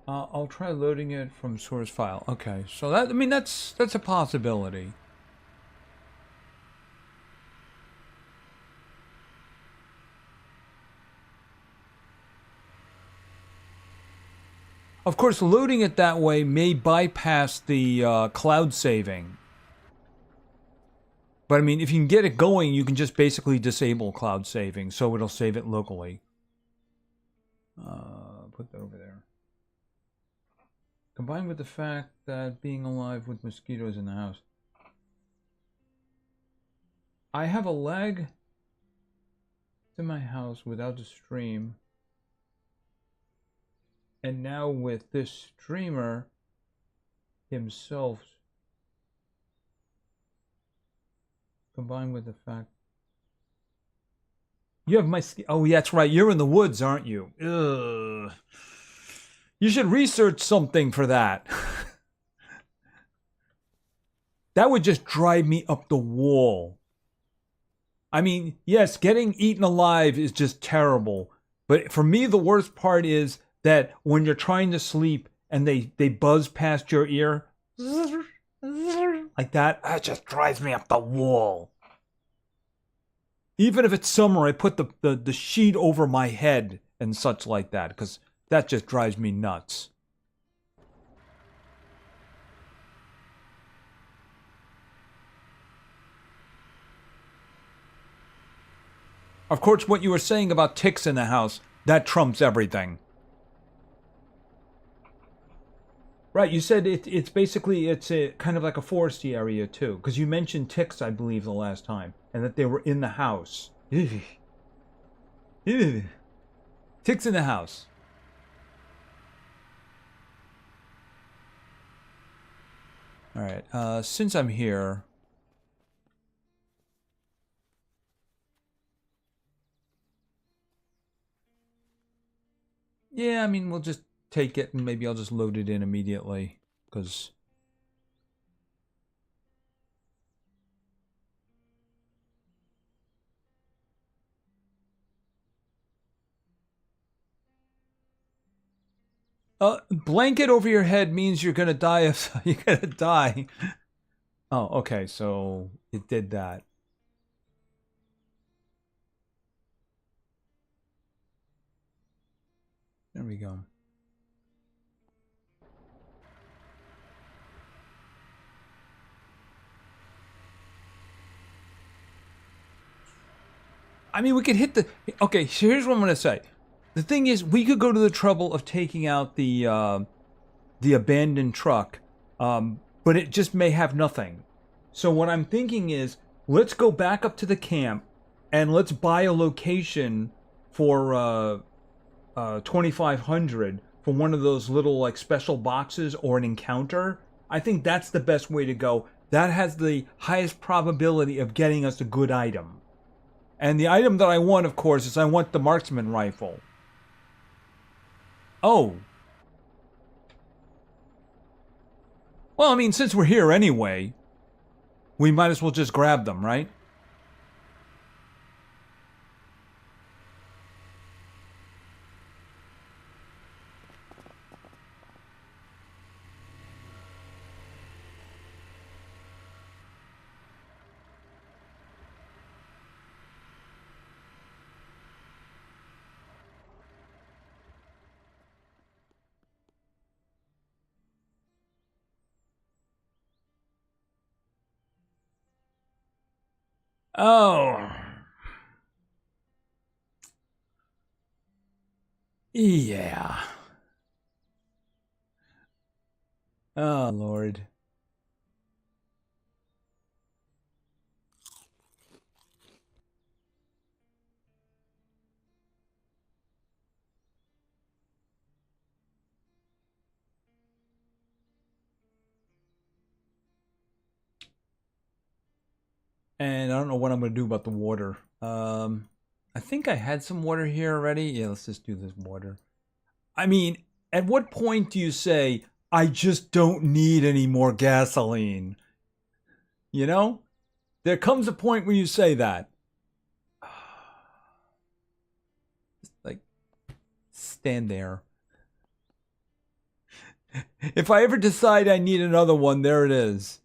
I'll try loading it from source file. Okay, so that, I mean, that's a possibility. Of course, loading it that way may bypass the cloud saving. But I mean, if you can get it going, you can just basically disable cloud saving, so it'll save it locally. Put that over there. Combined with the fact that being alive with mosquitoes in the house. I have a lag to my house without the stream. And now with this streamer himself, combined with the fact you have my, oh yeah, that's right, you're in the woods, aren't you? Ugh. You should research something for that. That would just drive me up the wall. I mean, yes, getting eaten alive is just terrible, but for me the worst part is that when you're trying to sleep and they buzz past your ear like that just drives me up the wall. Even if it's summer, I put the sheet over my head and such like that, because that just drives me nuts. Of course, what you were saying about ticks in the house, that trumps everything. Right, you said it's basically, it's a kind of like a foresty area too, because you mentioned ticks, I believe, the last time, and that they were in the house. Ticks in the house. All right, since I'm here, yeah, I mean, we'll just take it and maybe I'll just load it in immediately, because blanket over your head means you're gonna die if you're gonna die. Oh, okay, so it did that. There we go. I mean, we could hit the... Okay, so here's what I'm going to say. The thing is, we could go to the trouble of taking out the abandoned truck, but it just may have nothing. So what I'm thinking is, let's go back up to the camp, and let's buy a location for 2,500 for one of those little like special boxes or an encounter. I think that's the best way to go. That has the highest probability of getting us a good item. And the item that I want, of course, is I want the marksman rifle. Oh. Well, I mean, since we're here anyway, we might as well just grab them, right? Oh. Yeah. Oh, Lord. And I don't know what I'm going to do about the water. I think I had some water here already. Yeah, let's just do this water. I mean, at what point do you say, I just don't need any more gasoline? You know? There comes a point where you say that. Just, like, stand there. If I ever decide I need another one, there it is.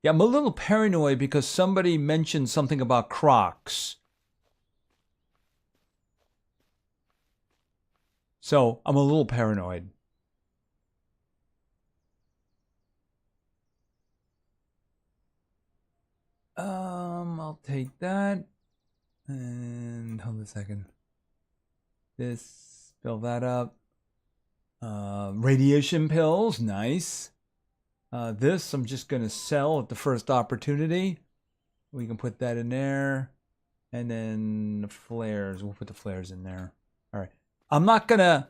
Yeah, I'm a little paranoid because somebody mentioned something about Crocs. So I'm a little paranoid. I'll take that. And hold on a second. This, fill that up. Radiation pills, nice. This I'm just gonna sell at the first opportunity. We can put that in there. And then the flares, we'll put the flares in there. All right. I'm not gonna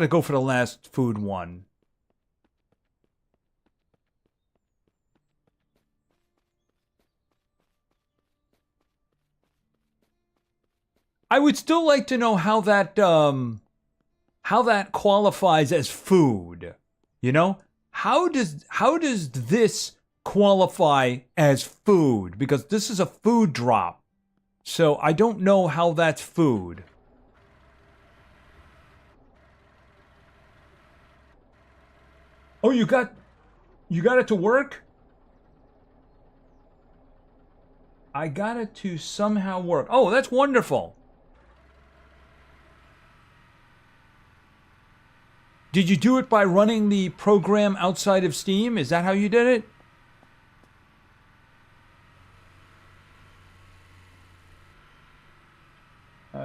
go for the last food one. I would still like to know how that qualifies as food. You know? How does this qualify as food? Because this is a food drop. So I don't know how that's food. Oh, you got it to work? I got it to somehow work. Oh, that's wonderful. Did you do it by running the program outside of Steam? Is that how you did it?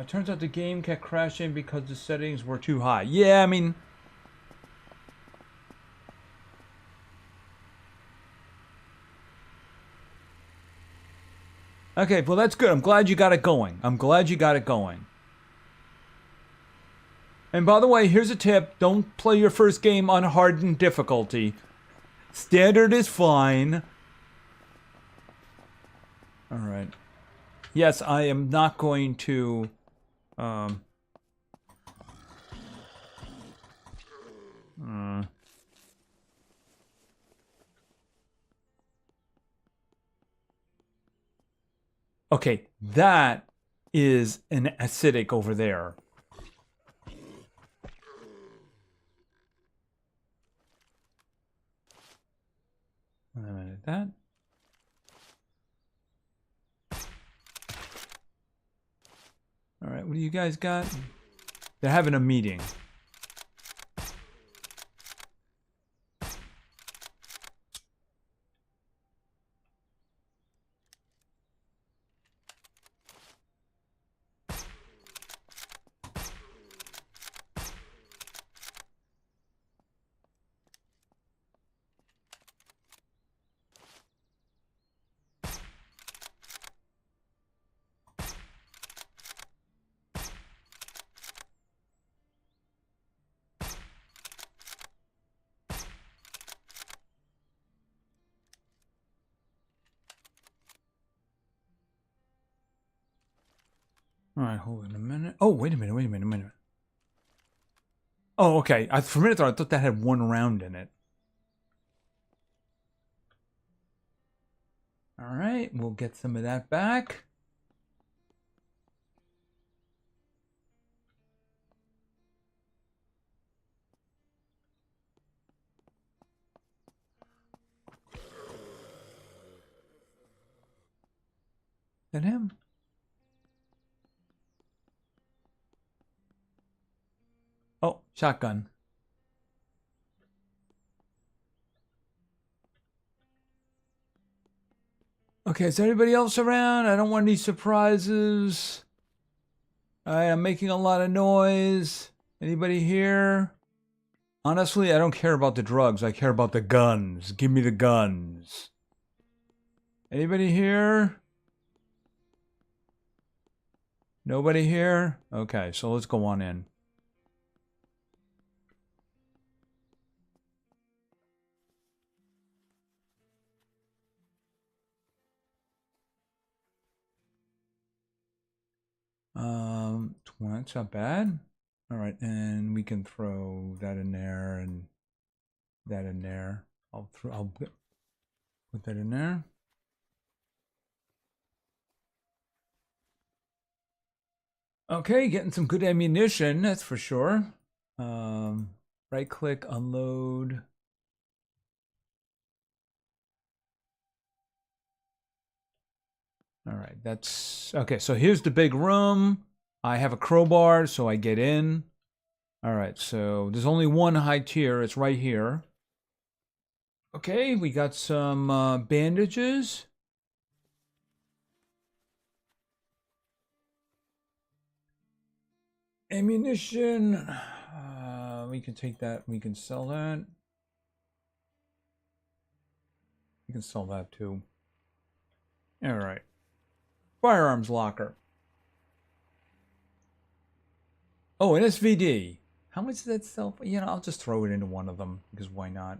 Turns out the game kept crashing because the settings were too high. Yeah, I mean... Okay, well that's good. I'm glad you got it going. I'm glad you got it going. And by the way, here's a tip. Don't play your first game on hardened difficulty. Standard is fine. Alright. Yes, I am not going to... Okay, that is an acidic over there. Eliminate that. All right, what do you guys got? They're having a meeting. All right, hold on a minute. Oh, wait a minute. Oh, okay. For a minute there, I thought that had one round in it. All right, we'll get some of that back. That him? Oh, shotgun. Okay, is anybody else around? I don't want any surprises. I am making a lot of noise. Anybody here? Honestly, I don't care about the drugs. I care about the guns. Give me the guns. Anybody here? Nobody here? Okay, so let's go on in. That's not bad. All right, and we can throw that in there and that in there. I'll put that in there. Okay, getting some good ammunition, that's for sure. Right click, unload. All right, that's okay. So here's the big room. I have a crowbar, so I get in. All right, so there's only one high tier. It's right here. Okay, we got some bandages. Ammunition. We can take that. We can sell that. We can sell that too. All right. Firearms locker. Oh, an SVD. How much does that sell for? You know, I'll just throw it into one of them because why not?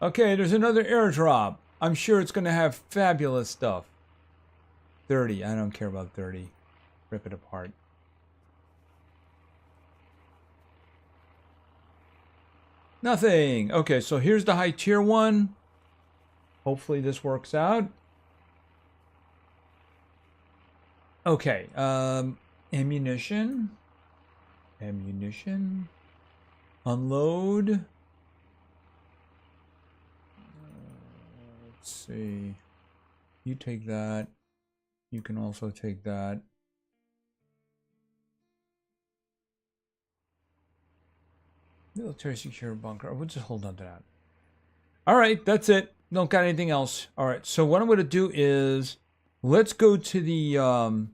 Okay, there's another airdrop. I'm sure it's going to have fabulous stuff. 30. I don't care about 30. Rip it apart. Nothing. Okay, so here's the high tier one. Hopefully this works out. Okay, ammunition. Ammunition. Unload. Let's see. You take that. You can also take that. Military secure bunker. We'll just hold on to that. All right, that's it. Don't got anything else. All right, so what I'm going to do is let's go to the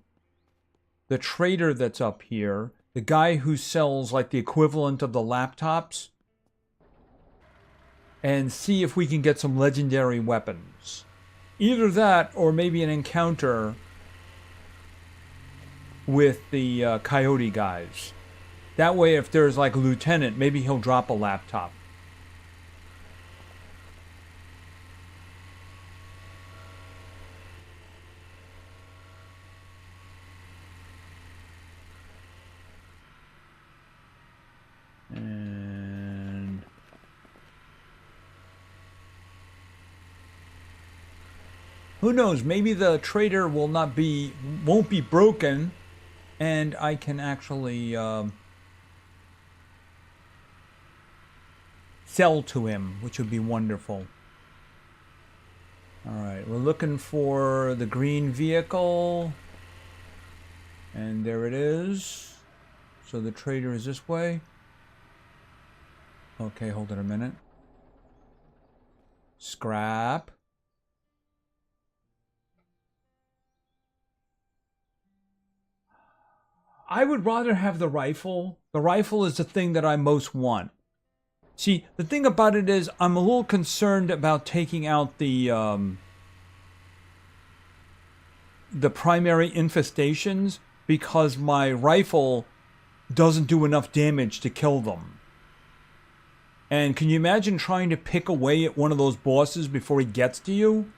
trader that's up here, the guy who sells like the equivalent of the laptops, and see if we can get some legendary weapons. Either that or maybe an encounter with the coyote guys. That way, if there's like a lieutenant, maybe he'll drop a laptop. And who knows? Maybe the trader won't be broken, and I can actually sell to him, which would be wonderful. All right, we're looking for the green vehicle, and there it is. So the trader is this way. Okay, hold it a minute. Scrap. I would rather have the rifle. The rifle is the thing that I most want. See, the thing about it is I'm a little concerned about taking out the primary infestations because my rifle doesn't do enough damage to kill them. And can you imagine trying to pick away at one of those bosses before he gets to you?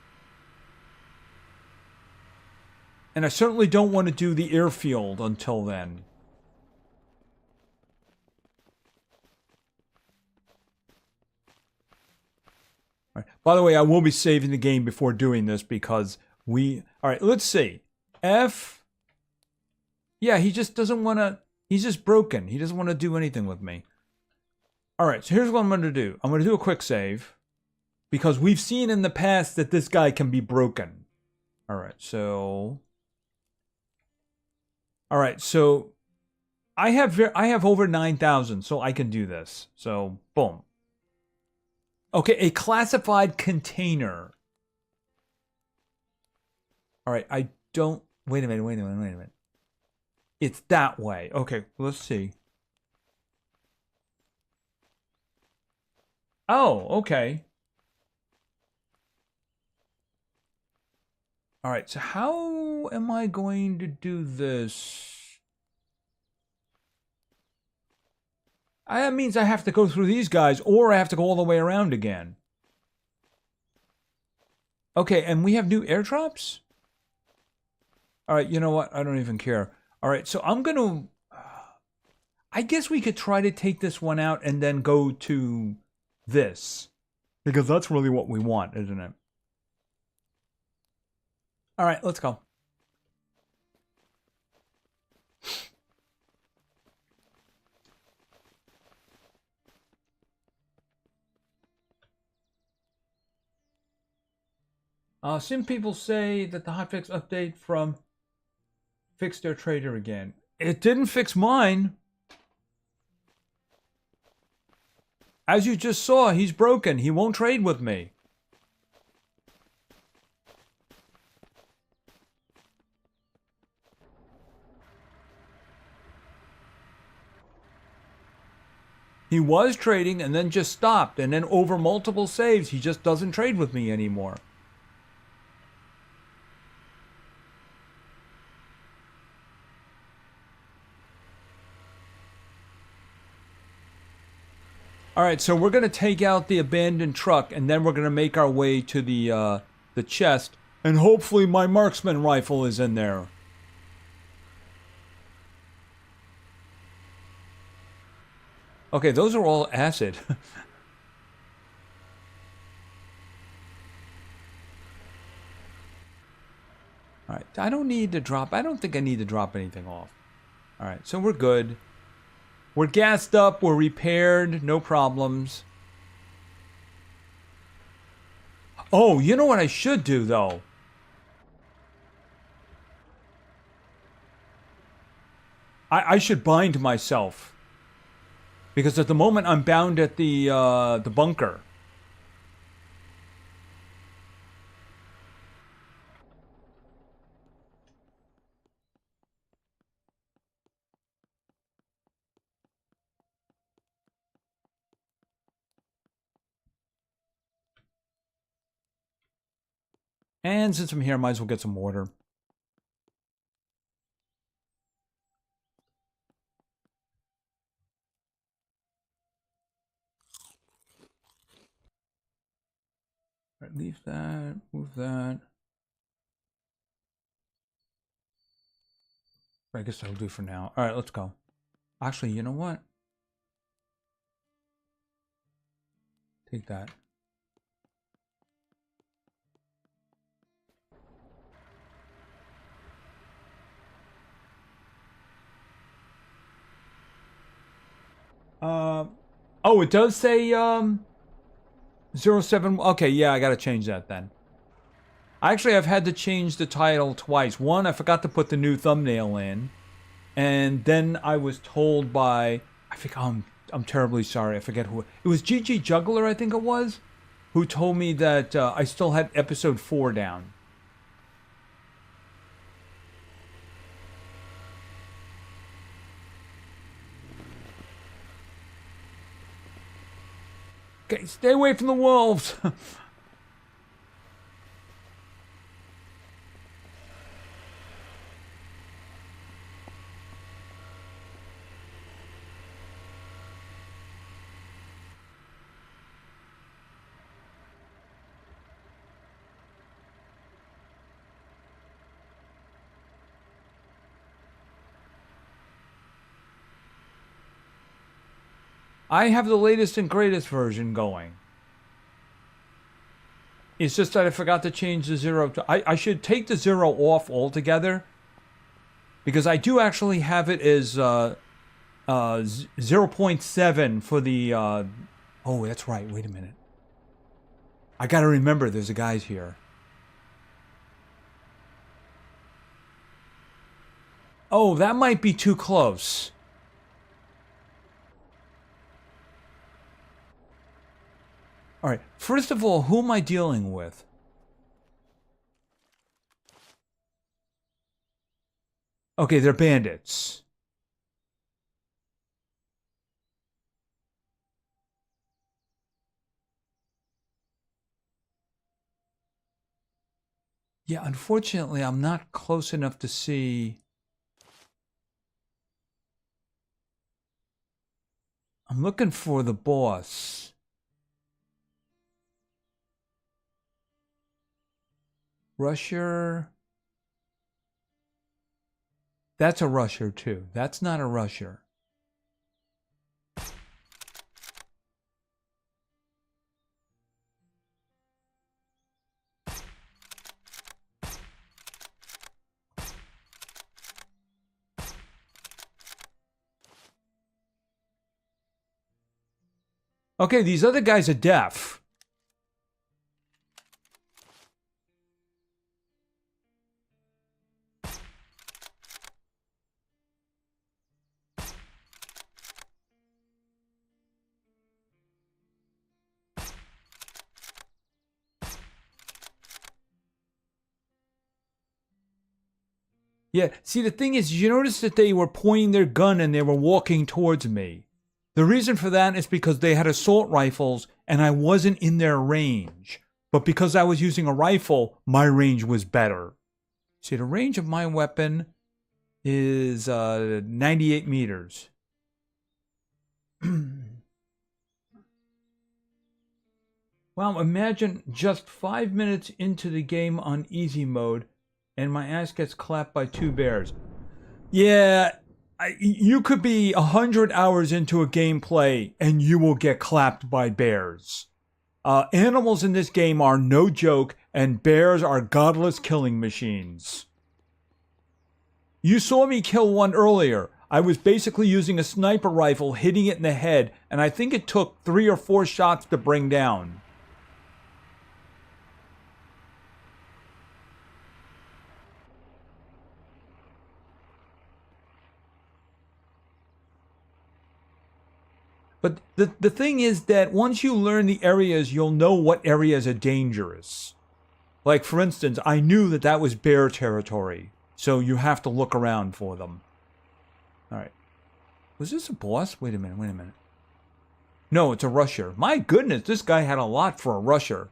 And I certainly don't want to do the airfield until then. All right. By the way, I will be saving the game before doing this because we... All right, let's see. F... Yeah, he just doesn't want to... He's just broken. He doesn't want to do anything with me. All right, so here's what I'm going to do. I'm going to do a quick save because we've seen in the past that this guy can be broken. All right, so... All right, so I have over 9,000, so I can do this. So, boom. Okay, a classified container. All right, I don't... Wait a minute. It's that way. Okay, let's see. Oh, okay. All right, so how am I going to do this? That means I have to go through these guys, or I have to go all the way around again. Okay, and we have new airdrops? All right, you know what? I don't even care. All right, so I'm going to... I guess we could try to take this one out and then go to this. Because that's really what we want, isn't it? All right, let's go. Some people say that the hotfix update from fixed their trader again. It didn't fix mine. As you just saw, he's broken. He won't trade with me. He was trading and then just stopped. And then over multiple saves, he just doesn't trade with me anymore. All right, so we're going to take out the abandoned truck, and then we're going to make our way to the chest, and hopefully my marksman rifle is in there. Okay, those are all acid. All right, I don't need to drop. I don't think I need to drop anything off. All right, so we're good. We're gassed up, we're repaired, no problems. Oh, you know what I should do, though? I should bind myself. Because at the moment, I'm bound at the bunker. And since I'm here, I might as well get some water. All right, leave that, move that. I guess that'll do for now. All right, let's go. Actually, you know what? Take that. Oh, it does say 07. Okay, yeah, I gotta change that then. Actually, I've had to change the title twice. One, I forgot to put the new thumbnail in, and then I was told by I think I'm terribly sorry. I forget who it was. GG Juggler, I think it was, who told me that I still had episode 4 down. Okay, stay away from the wolves. I have the latest and greatest version going. It's just that I forgot to change the 0 to... I should take the 0 off altogether. Because I do actually have it as 0.7 for the... Oh, that's right. Wait a minute. I gotta remember there's a guy's here. Oh, that might be too close. All right. First of all, who am I dealing with? Okay, they're bandits. Yeah, unfortunately, I'm not close enough to see... I'm looking for the boss. Rusher. That's a rusher too. That's not a rusher. Okay, these other guys are deaf. Yeah, see, the thing is, you notice that they were pointing their gun and they were walking towards me. The reason for that is because they had assault rifles and I wasn't in their range. But because I was using a rifle, my range was better. See, the range of my weapon is 98 meters. Well, imagine just 5 minutes into the game on easy mode and my ass gets clapped by 2 bears. Yeah, you could be 100 hours into a gameplay and you will get clapped by bears. Animals in this game are no joke, and bears are godless killing machines. You saw me kill one earlier. I was basically using a sniper rifle, hitting it in the head, and I think it took 3 or 4 shots to bring down. But the thing is that once you learn the areas, you'll know what areas are dangerous. Like, for instance, I knew that that was bear territory, so you have to look around for them. Alright. Was this a boss? Wait a minute. No, it's a rusher. My goodness, this guy had a lot for a rusher.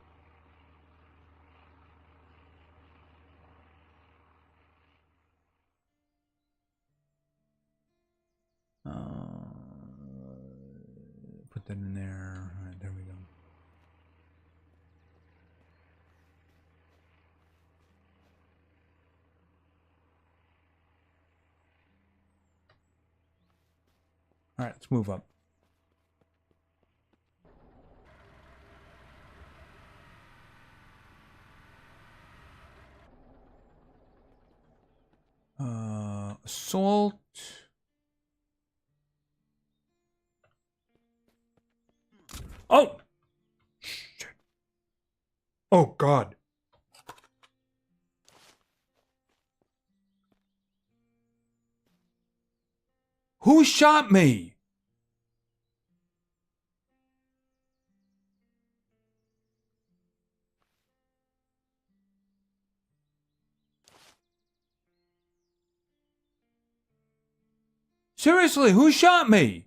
Put that in there. All right, there we go. All right, let's move up. Assault. Oh! Shit. Oh, God. Who shot me? Seriously, who shot me?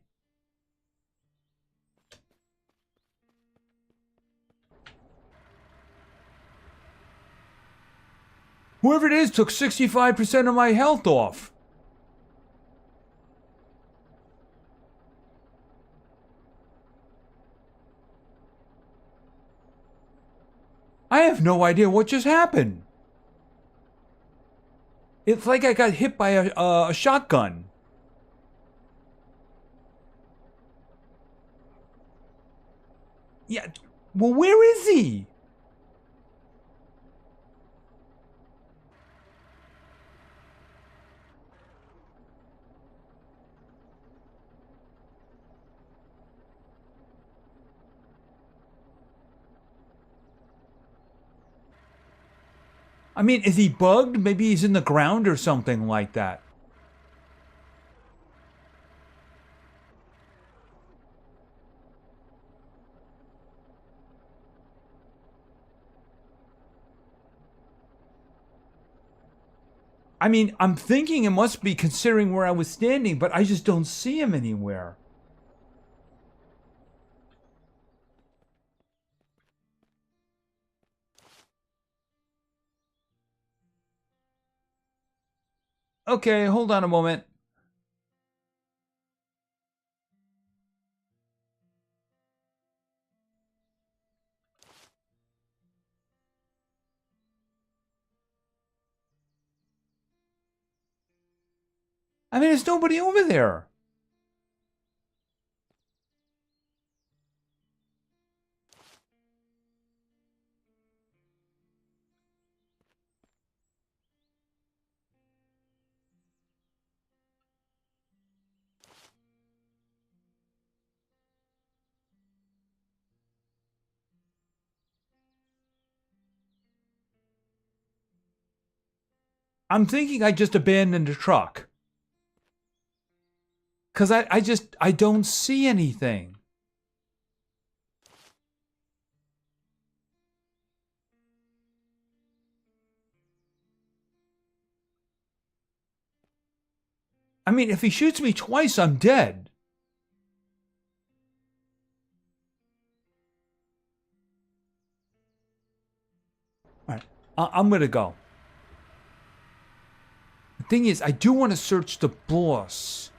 Whoever it is took 65% of my health off. I have no idea what just happened. It's like I got hit by a shotgun. Yeah, well, where is he? I mean, is he bugged? Maybe he's in the ground or something like that. I mean, I'm thinking it must be considering where I was standing, but I just don't see him anywhere. Okay, hold on a moment. I mean, there's nobody over there. I'm thinking I just abandoned the truck. Because I don't see anything. I mean, if he shoots me twice, I'm dead. All right, I'm going to go. The thing is, I do want to search the boss.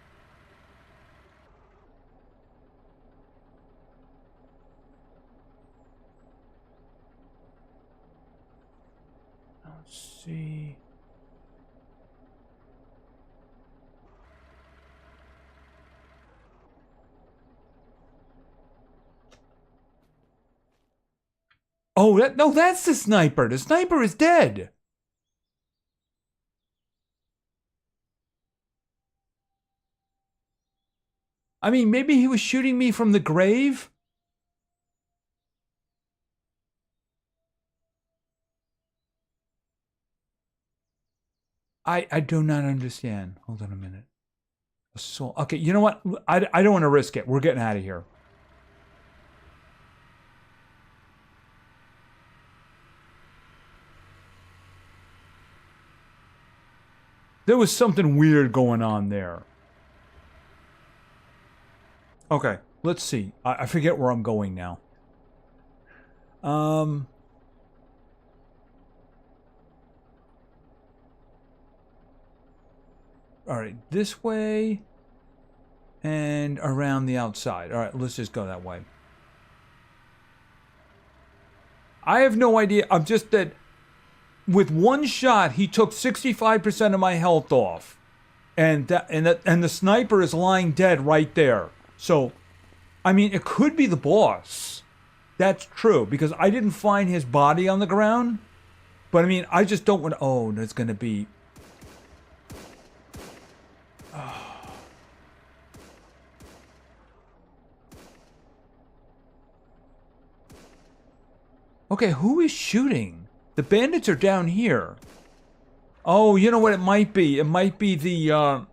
Let's see. Oh, no, that's the sniper. The sniper is dead. I mean, maybe he was shooting me from the grave? I do not understand. Hold on a minute. Assault. Okay, you know what? I don't want to risk it. We're getting out of here. There was something weird going on there. Okay, let's see. I forget where I'm going now. All right, this way and around the outside. All right, let's just go that way. I have no idea. I'm just that with one shot, he took 65% of my health off, and the sniper is lying dead right there. So, I mean, it could be the boss. That's true, because I didn't find his body on the ground. But, I mean, I just don't want to... Oh, there's going to be... Okay, who is shooting? The bandits are down here. Oh, you know what it might be? It might be the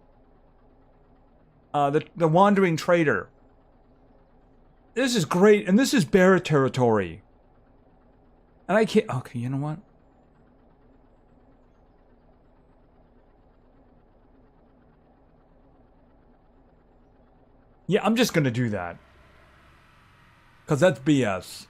wandering trader. This is great, and this is bear territory. And I can't... Okay, you know what? Yeah, I'm just gonna do that. Because that's BS.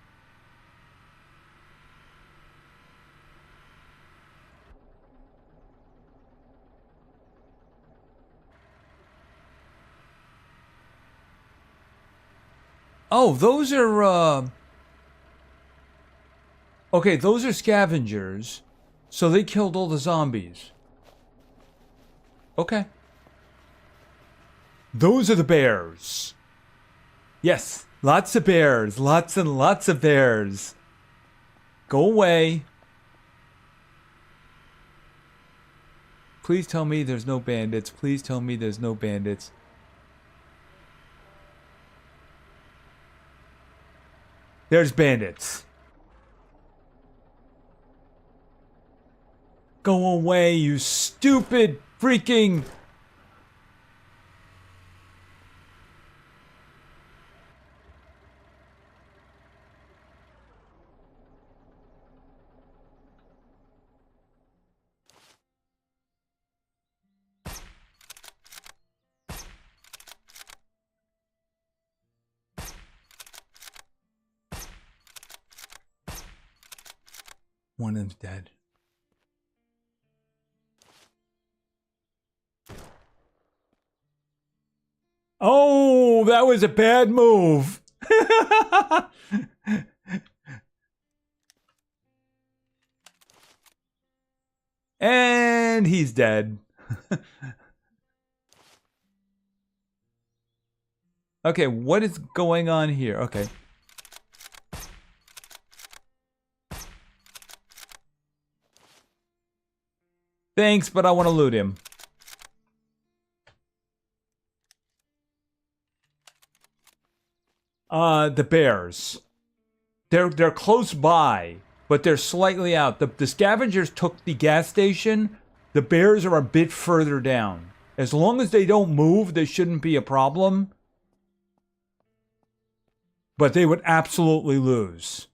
Oh, those are, okay, those are scavengers. So they killed all the zombies. Okay. Those are the bears. Yes, lots of bears. Lots and lots of bears. Go away. Please tell me there's no bandits. Please tell me there's no bandits. There's bandits. Go away, you stupid freaking... One of them's dead. Oh, that was a bad move. And he's dead. Okay, what is going on here? Okay. Thanks, but I want to loot him. The bears. They're close by, but they're slightly out. The scavengers took the gas station. The bears are a bit further down. As long as they don't move, there shouldn't be a problem. But they would absolutely lose.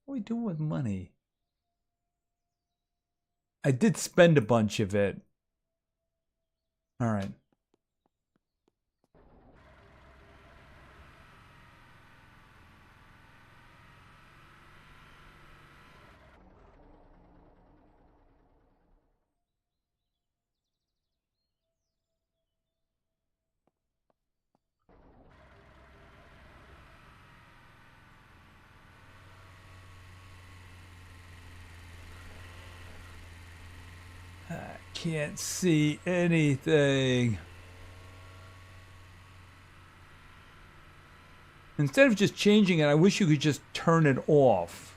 What are we doing with money? I did spend a bunch of it. All right. Can't see anything. Instead of just changing it, I wish you could just turn it off.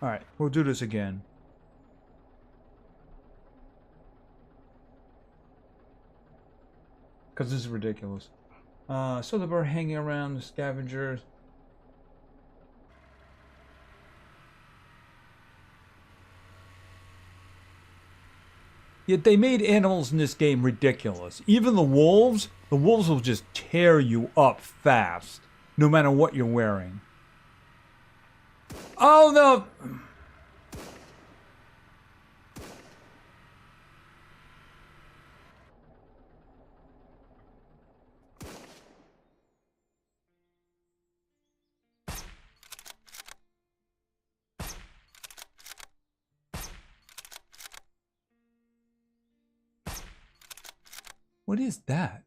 All right, we'll do this again. Because this is ridiculous. So the bird hanging around the scavengers. Yet they made animals in this game ridiculous. Even the wolves will just tear you up fast, no matter what you're wearing. Oh no! What is that?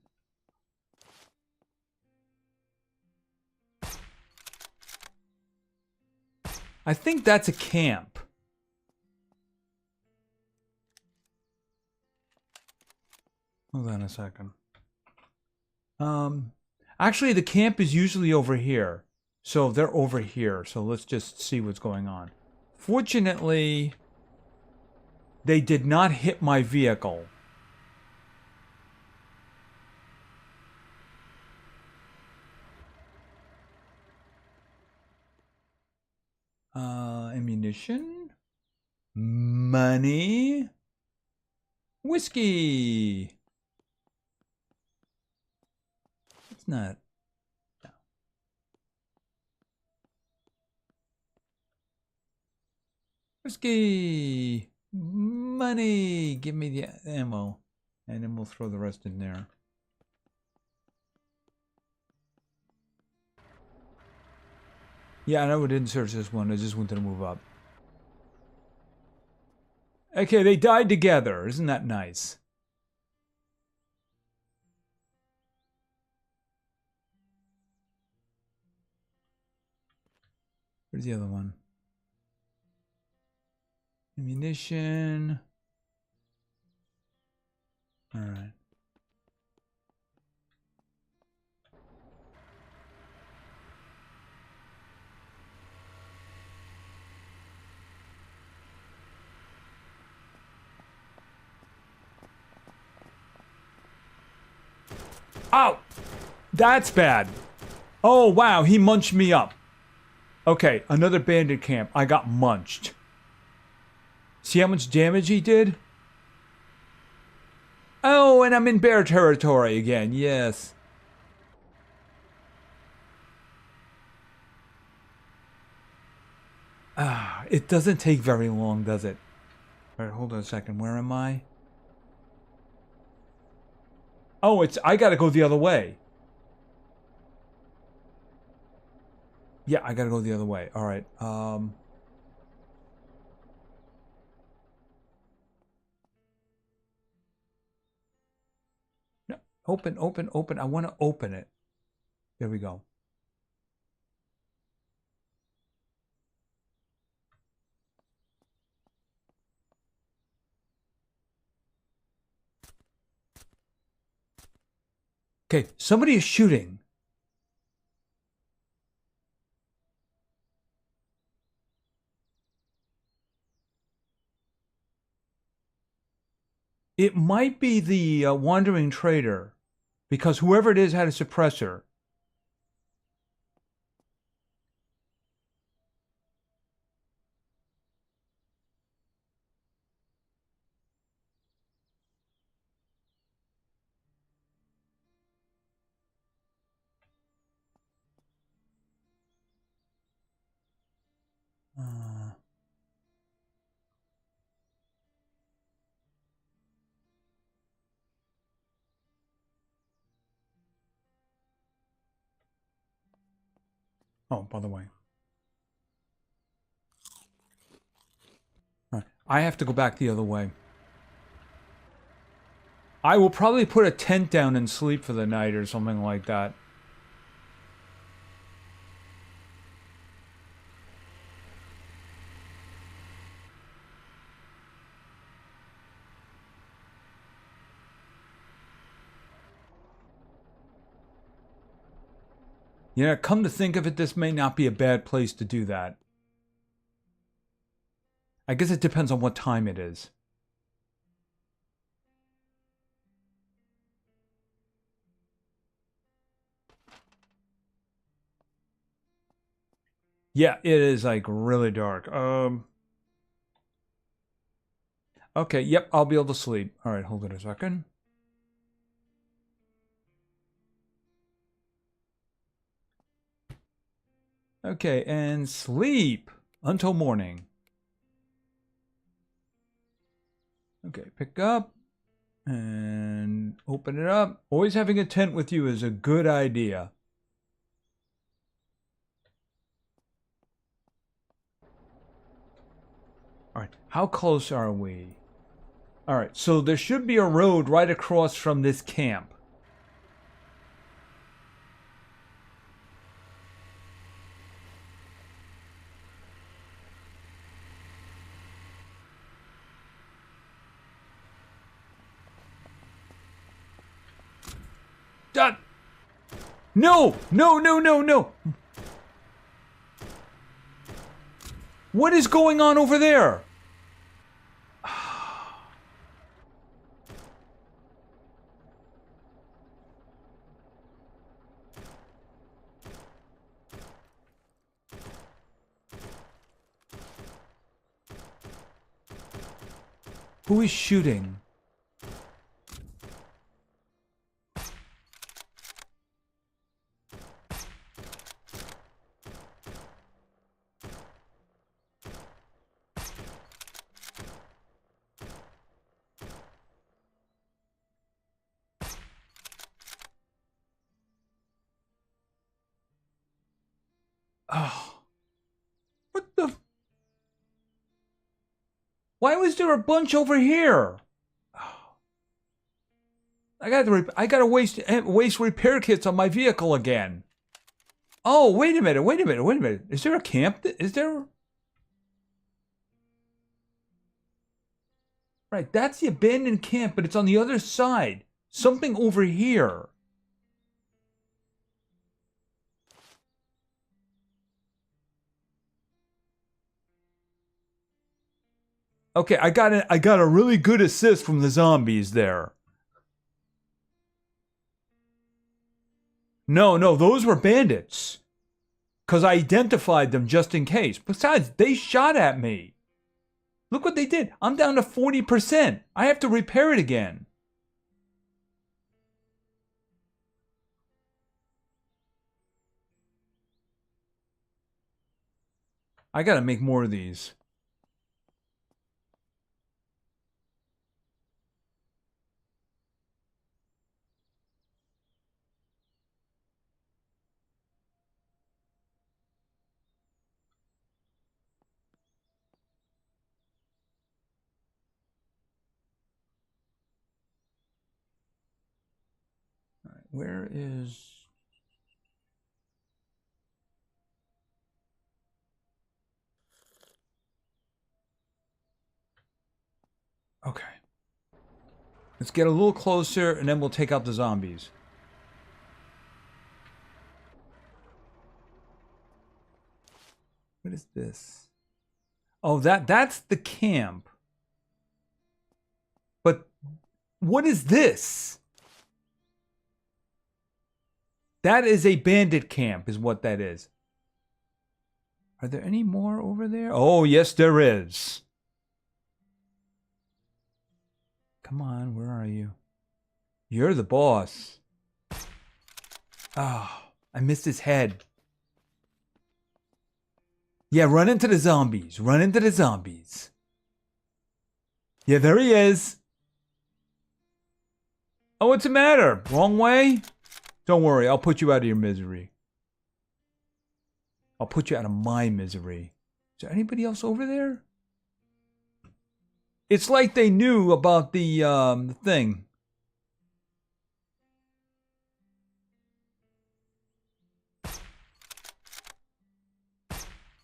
I think that's a camp. Hold on a second. Actually, the camp is usually over here. So they're over here. So let's just see what's going on. Fortunately, they did not hit my vehicle. Ammunition, money, whiskey. It's not. No. Whiskey, money. Give me the ammo, and then we'll throw the rest in there. Yeah, I know we didn't search this one. I just wanted to move up. Okay, they died together. Isn't that nice? Where's the other one? Ammunition. All right. Oh, that's bad. Oh, wow, he munched me up. Okay, another bandit camp. I got munched. See how much damage he did? Oh, and I'm in bear territory again. Yes. It doesn't take very long, does it? All right, hold on a second. Where am I? Oh, I gotta go the other way. Yeah, I gotta go the other way. All right. No, open, open, open. I want to open it. There we go. Okay, somebody is shooting. It might be the wandering trader, because whoever it is had a suppressor. Oh, by the way. All right. I have to go back the other way. I will probably put a tent down and sleep for the night or something like that. Yeah, come to think of it, this may not be a bad place to do that. I guess it depends on what time it is. Yeah, it is like really dark. Okay, yep, I'll be able to sleep. All right, hold it a second. Okay, and sleep until morning. Okay, pick up and open it up. Always having a tent with you is a good idea. All right, how close are we? All right, so there should be a road right across from this camp. No! No, no, no, no! What is going on over there? Who is shooting? Oh. What the? Why was there a bunch over here? I gotta waste repair kits on my vehicle again. Oh, wait a minute, wait a minute, wait a minute. Is there a camp? Is there? Right, that's the abandoned camp, but it's on the other side. Something over here. Okay, I got a really good assist from the zombies there. No, no, those were bandits. Because I identified them just in case. Besides, they shot at me. Look what they did. I'm down to 40%. I have to repair it again. I gotta make more of these. Where is... Okay. Let's get a little closer, and then we'll take out the zombies. What is this? Oh, that's the camp. But what is this? That is a bandit camp, is what that is. Are there any more over there? Oh, yes, there is. Come on, where are you? You're the boss. Oh, I missed his head. Yeah, run into the zombies. Run into the zombies. Yeah, there he is. Oh, what's the matter? Wrong way? Don't worry, I'll put you out of your misery. I'll put you out of my misery. Is there anybody else over there? It's like they knew about the thing.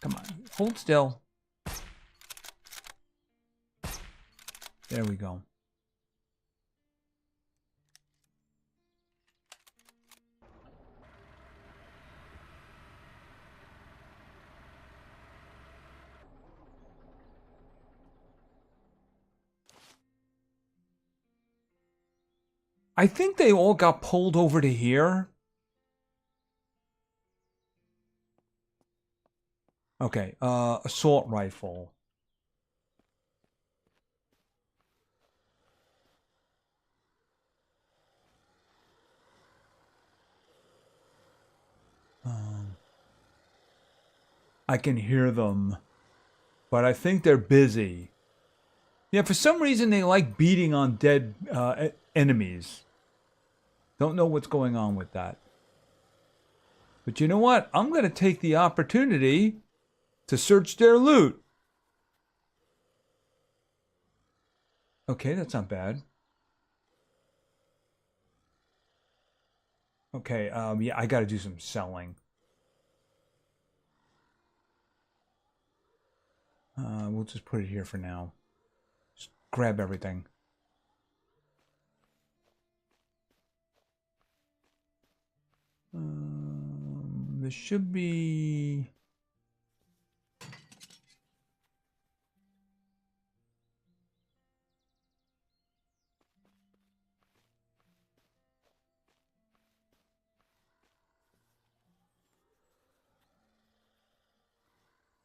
Come on, hold still. There we go. I think they all got pulled over to here. Okay, assault rifle. I can hear them, but I think they're busy. Yeah, for some reason they like beating on dead enemies. Don't know what's going on with that. But you know what? I'm going to take the opportunity to search their loot. Okay, that's not bad. Okay, yeah, I got to do some selling. We'll just put it here for now. Just grab everything. This should be...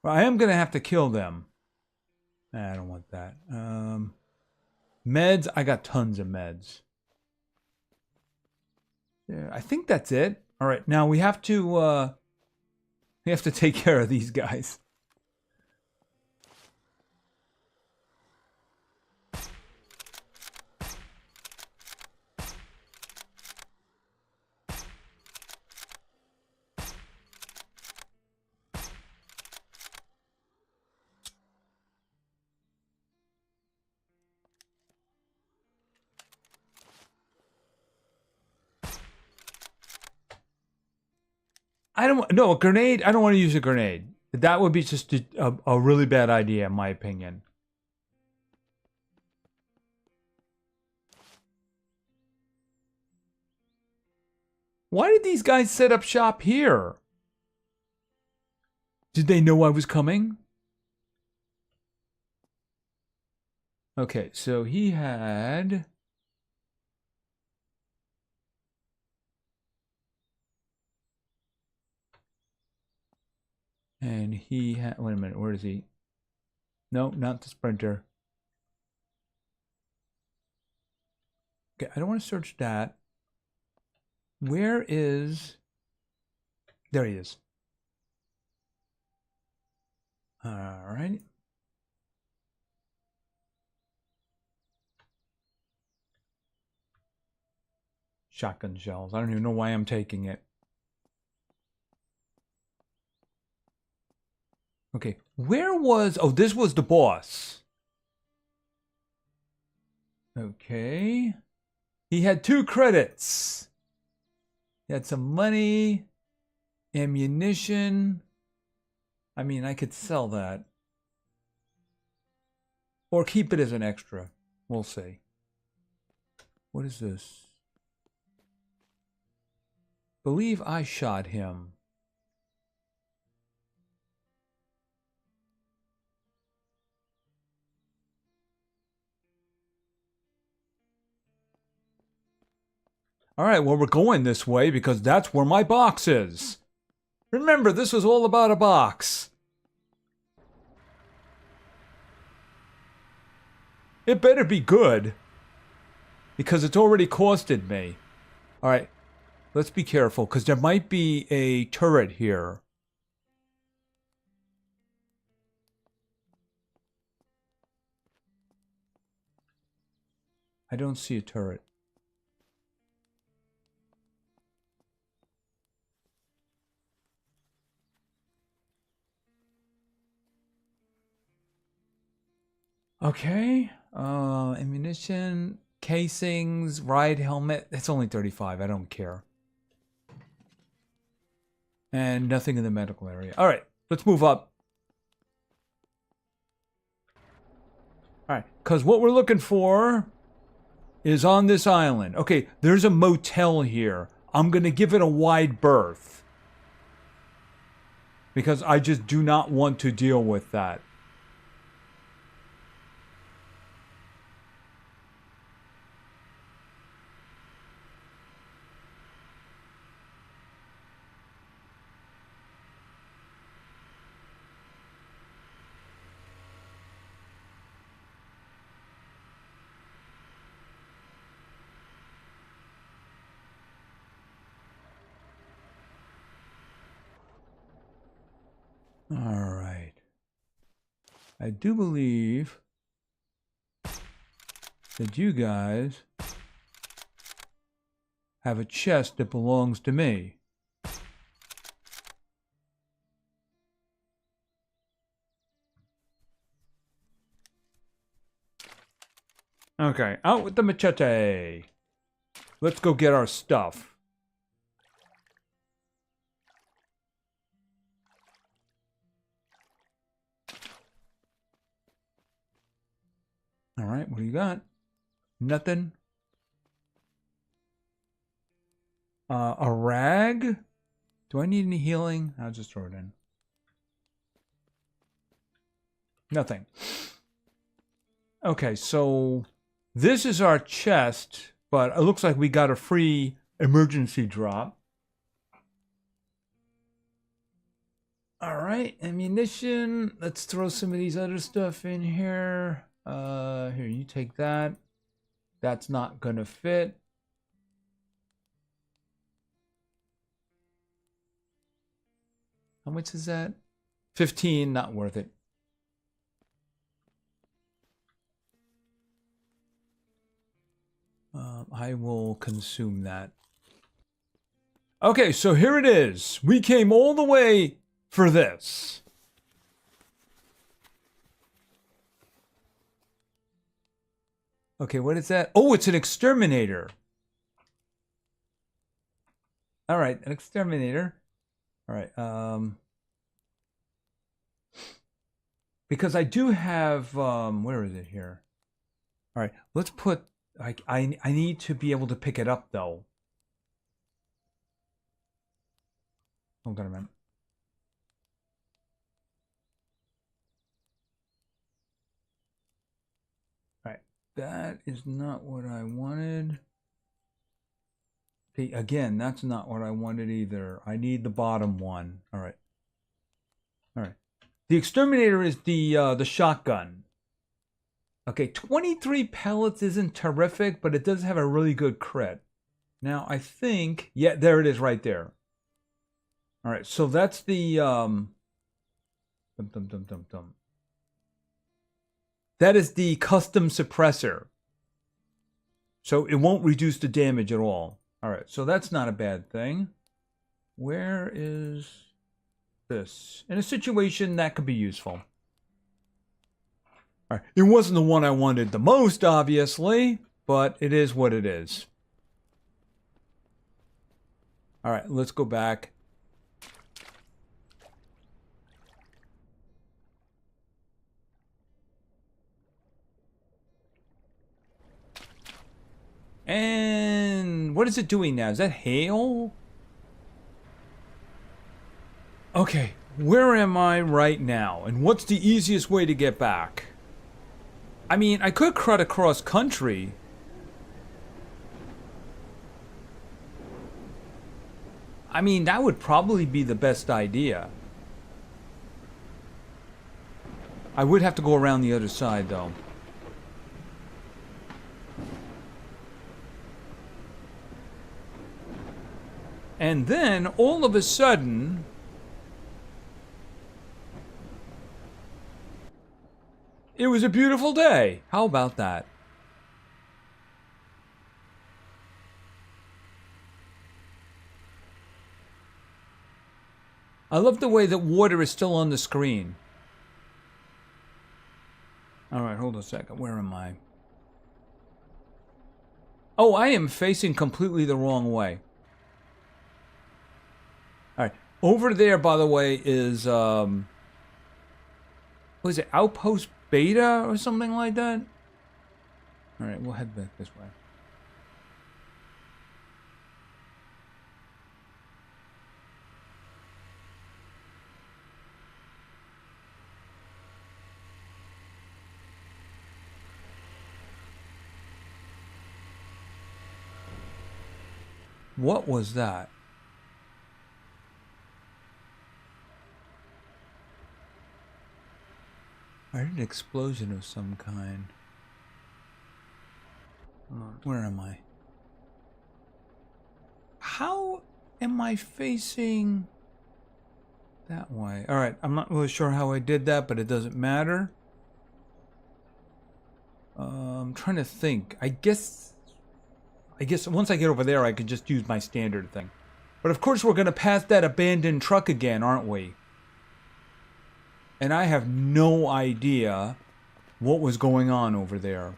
Well, I am going to have to kill them. Nah, I don't want that. Meds, I got tons of meds. Yeah, I think that's it. All right, now we have to take care of these guys. A grenade. I don't want to use a grenade. That would be just a really bad idea, in my opinion. Why did these guys set up shop here? Did they know I was coming? Okay, so he had... And he had... Wait a minute, where is he? No, not the sprinter. Okay, I don't want to search that. Where is... There he is. All right. Shotgun shells. I don't even know why I'm taking it. Okay, where was... Oh, this was the boss. Okay. He had 2 credits. Had some money, ammunition. I mean, I could sell that. Or keep it as an extra. We'll see. What is this? Believe I shot him. All right, well, we're going this way because that's where my box is. Remember, this was all about a box. It better be good because it's already costed me. All right, let's be careful because there might be a turret here. I don't see a turret. Okay, ammunition, casings, ride helmet. It's only 35. I don't care. And nothing in the medical area. All right, let's move up. All right, because what we're looking for is on this island. Okay, there's a motel here. I'm going to give it a wide berth because I just do not want to deal with that. All right. I do believe that you guys have a chest that belongs to me. Okay, out with the machete. Let's go get our stuff. All right, what do you got? Nothing. A rag? Do I need any healing? I'll just throw it in. Nothing. Okay, so this is our chest, but it looks like we got a free emergency drop. All right, ammunition. Let's throw some of these other stuff in here. Here, you take that. That's not gonna fit. How much is that? 15, not worth it. I will consume that. Okay, so here it is. We came all the way for this. Okay, what is that? Oh, it's an exterminator. All right, an exterminator. All right, because I do have, where is it here? All right, let's put, I need to be able to pick it up though. Hold on a minute. All right, that is not what I wanted. Okay, again, that's not what I wanted either. I need the bottom one. All right. All right. The exterminator is the shotgun. Okay, 23 pellets isn't terrific, but it does have a really good crit. Now, I think, yeah, there it is right there. All right, so that's the that is the custom suppressor. So it won't reduce the damage at all. All right, so that's not a bad thing. Where is this? In a situation that could be useful. All right, it wasn't the one I wanted the most, obviously, but it is what it is. All right, let's go back. And what is it doing now? Is that hail? Okay, where am I right now? And what's the easiest way to get back? I mean, I could cut across country. I mean, that would probably be the best idea. I would have to go around the other side, though. And then, all of a sudden... it was a beautiful day. How about that? I love the way that water is still on the screen. Alright, hold on a second. Where am I? Oh, I am facing completely the wrong way. Alright. Over there, by the way, is, what is it? Outpost Beta or something like that? Alright, we'll head back this way. What was that? I heard an explosion of some kind. Where am I? How am I facing that way? Alright, I'm not really sure how I did that, but it doesn't matter. I'm trying to think. I guess once I get over there, I could just use my standard thing. But of course we're going to pass that abandoned truck again, aren't we? And I have no idea what was going on over there.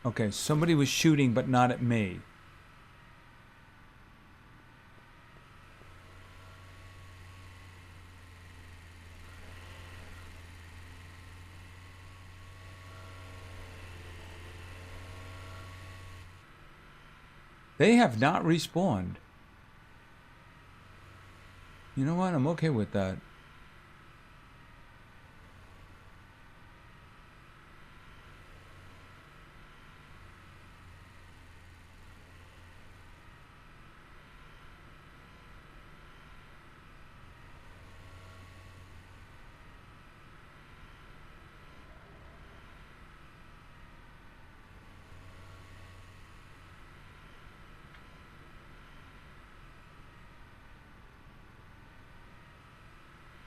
Okay, somebody was shooting, but not at me. They have not respawned. You know what? I'm okay with that.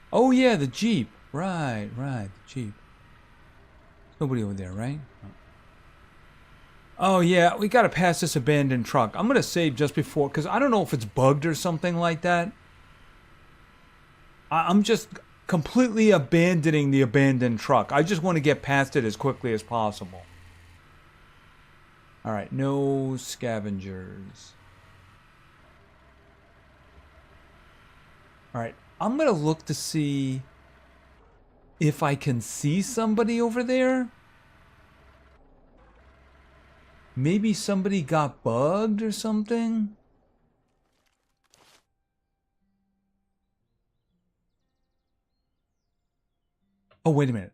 Oh yeah, the Jeep. Right, the Jeep. Nobody over there, right? Oh yeah, we gotta pass this abandoned truck. I'm gonna save just before, because I don't know if it's bugged or something like that. I'm just completely abandoning the abandoned truck. I just want to get past it as quickly as possible. Alright, no scavengers. Alright, I'm gonna look to see if I can see somebody over there. Maybe somebody got bugged or something. Oh, wait a minute.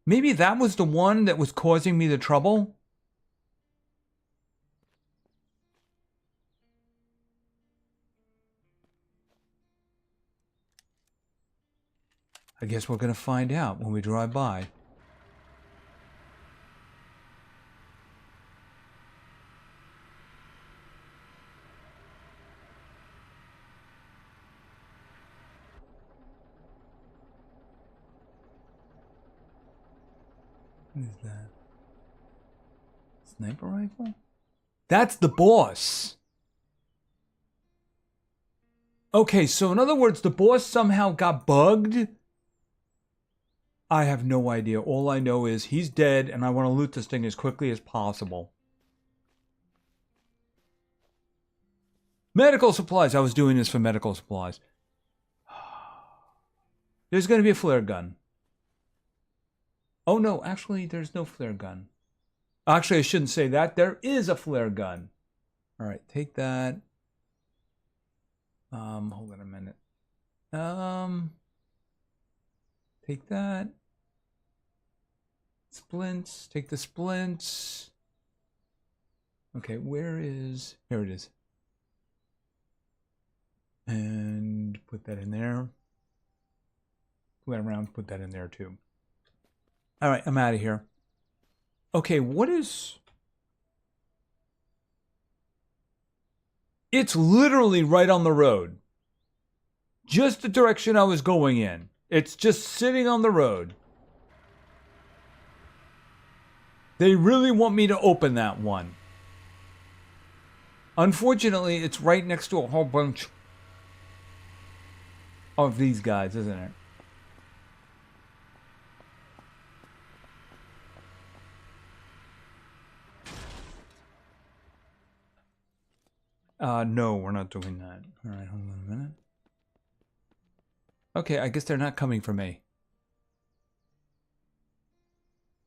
Maybe that was the one that was causing me the trouble? I guess we're gonna find out when we drive by. What is that? Sniper rifle? That's the boss. Okay, so in other words, the boss somehow got bugged. I have no idea. All I know is he's dead, and I want to loot this thing as quickly as possible. Medical supplies. I was doing this for medical supplies. There's going to be a flare gun. Oh, no. Actually, there's no flare gun. Actually, I shouldn't say that. There is a flare gun. All right, take that. Hold on a minute. Take that. Splints. Take the splints. Okay, where is... Here it is. And put that in there. Went around, put that in there too. All right, I'm out of here. Okay, what is... It's literally right on the road. Just the direction I was going in. It's just sitting on the road. They really want me to open that one. Unfortunately, it's right next to a whole bunch of these guys, isn't it? No, we're not doing that. All right, hold on a minute. Okay, I guess they're not coming for me.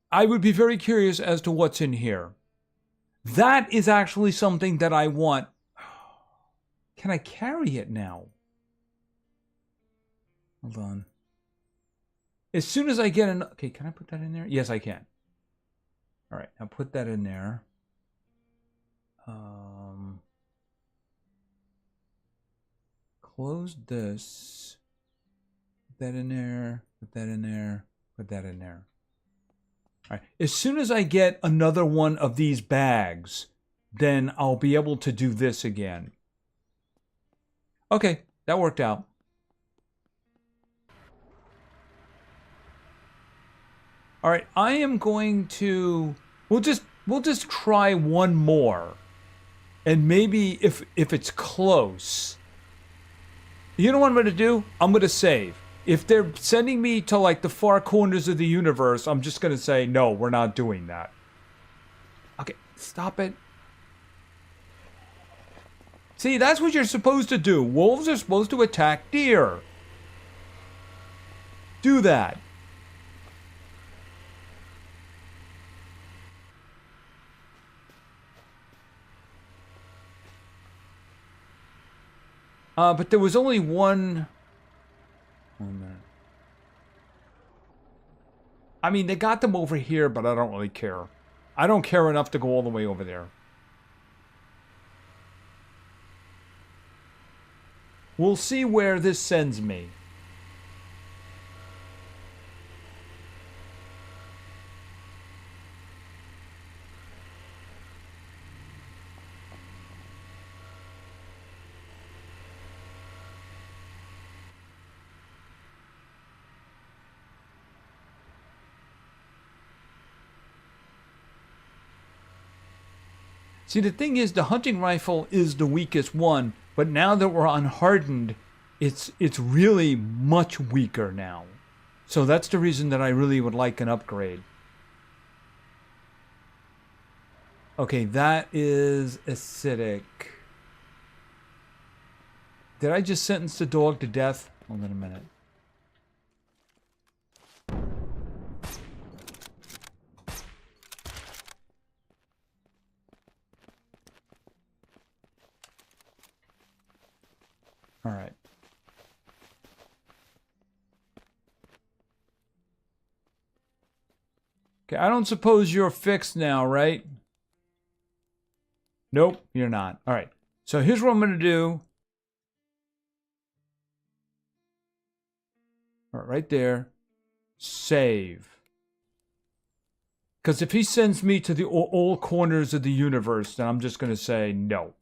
I would be very curious as to what's in here. That is actually something that I want. Can I carry it now? Hold on. As soon as I get an... Okay, can I put that in there? Yes, I can. All right, now put that in there. Close this. Put that in there. Put that in there. Put that in there. All right. As soon as I get another one of these bags, then I'll be able to do this again. Okay, that worked out. All right, I am going to... We'll just try one more. And maybe if it's close... You know what I'm going to do? I'm going to save. If they're sending me to like the far corners of the universe, I'm just going to say, no, we're not doing that. Okay, stop it. See, that's what you're supposed to do. Wolves are supposed to attack deer. Do that. But there was only one... I mean, they got them over here, but I don't really care. I don't care enough to go all the way over there. We'll see where this sends me. See, the thing is, the hunting rifle is the weakest one, but now that we're on Hardened, it's really much weaker now. So that's the reason that I really would like an upgrade. Okay, that is acidic. Did I just sentence the dog to death? Hold on a minute. All right. Okay, I don't suppose you're fixed now, right? Nope, you're not. All right. So here's what I'm going to do. All right there. Save. Because if he sends me to the all corners of the universe, then I'm just going to say no.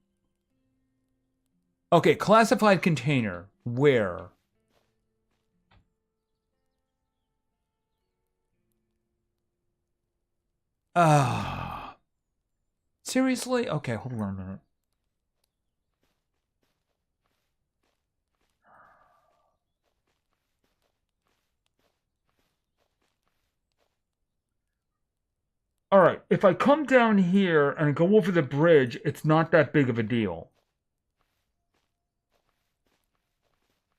Okay, classified container. Where? Seriously? Okay, hold on a minute. All right, if I come down here and go over the bridge, it's not that big of a deal.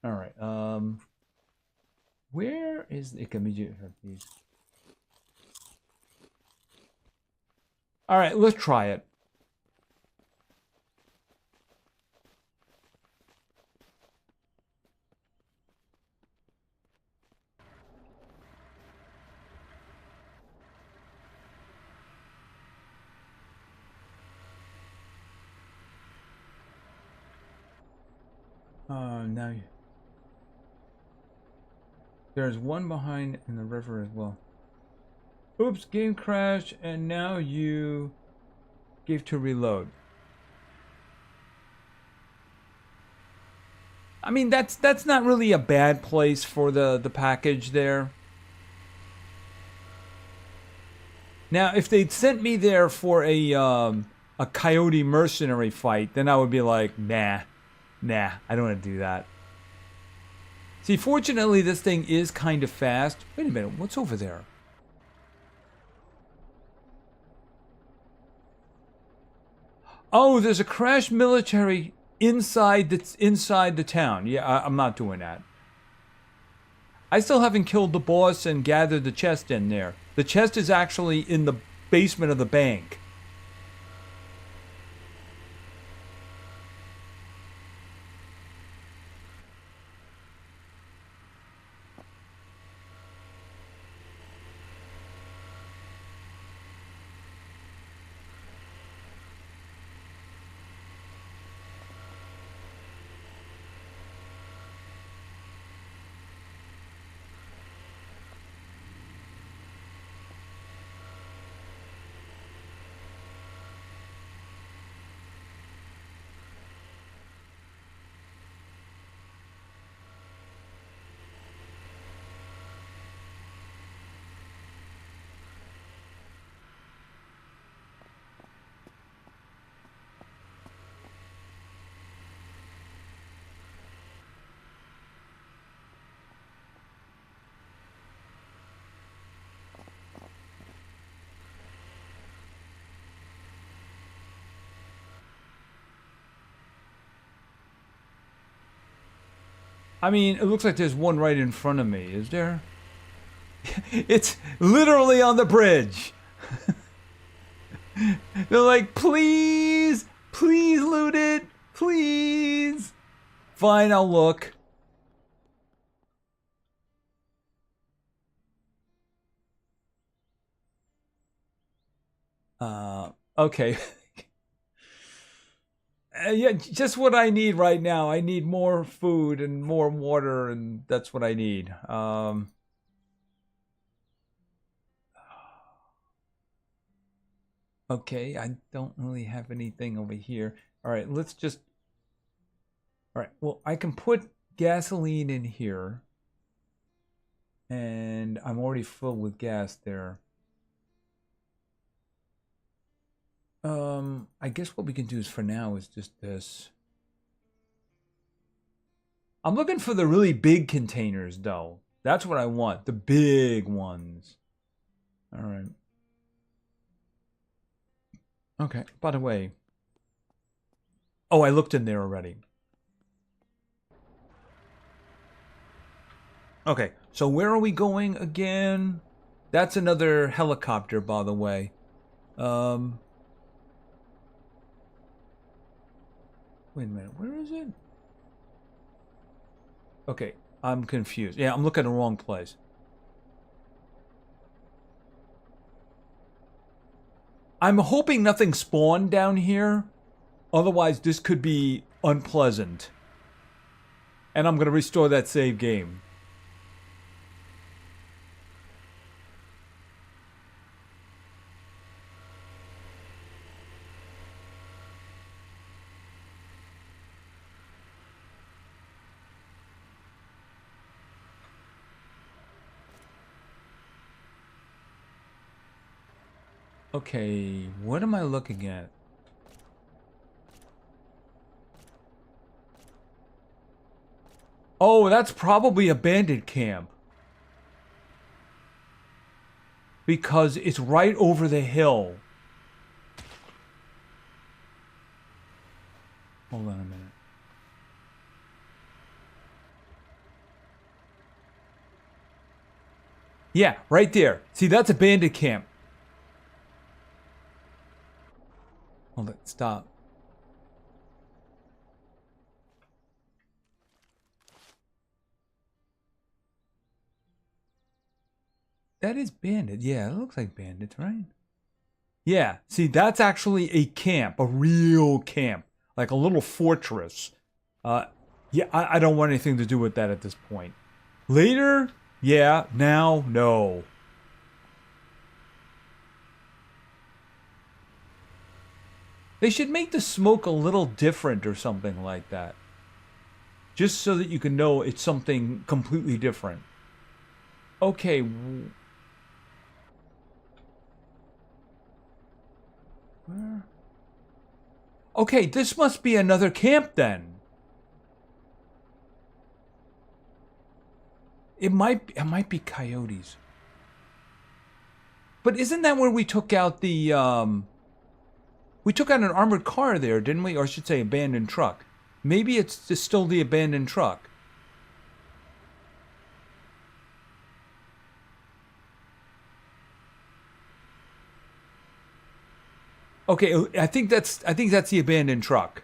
All right, where is the these? All right, let's try it. Now there's one behind in the river as well. Oops, game crashed, and now you gave to reload. I mean, that's not really a bad place for the package there. Now, if they'd sent me there for a coyote mercenary fight, then I would be like, nah, I don't want to do that. See, fortunately, this thing is kind of fast. Wait a minute, what's over there? Oh, there's a crashed military inside the town. Yeah, I'm not doing that. I still haven't killed the boss and gathered the chest in there. The chest is actually in the basement of the bank. I mean, it looks like there's one right in front of me, is there? It's literally on the bridge. They're like, please, please loot it, please. Fine, I'll look. Okay. Yeah, just what I need right now. I need more food and more water, and that's what I need. Okay, I don't really have anything over here. All right, let's just. All right, well, I can put gasoline in here, and I'm already full with gas there. I guess what we can do is for now is just this. I'm looking for the really big containers, though. That's what I want, the big ones. All right. Okay, by the way. Oh, I looked in there already. Okay, so where are we going again? That's another helicopter, by the way. Wait a minute, where is it? Okay, I'm confused. Yeah, I'm looking at the wrong place. I'm hoping nothing spawned down here. Otherwise, this could be unpleasant. And I'm going to restore that save game. Okay, what am I looking at? Oh, that's probably a bandit camp. Because it's right over the hill. Hold on a minute. Yeah, right there. See, that's a bandit camp. Hold it. Stop. That is bandit. Yeah, it looks like bandits, right? Yeah. See, that's actually a camp, a real camp, like a little fortress. Yeah, I don't want anything to do with that at this point. Later, yeah. Now, no. They should make the smoke a little different or something like that. Just so that you can know it's something completely different. Okay. Where? Okay, this must be another camp then. It might be coyotes. But isn't that where we took out the we took out an armored car there, didn't we? Or I should say abandoned truck. Maybe it's just still the abandoned truck. Okay, I think that's the abandoned truck.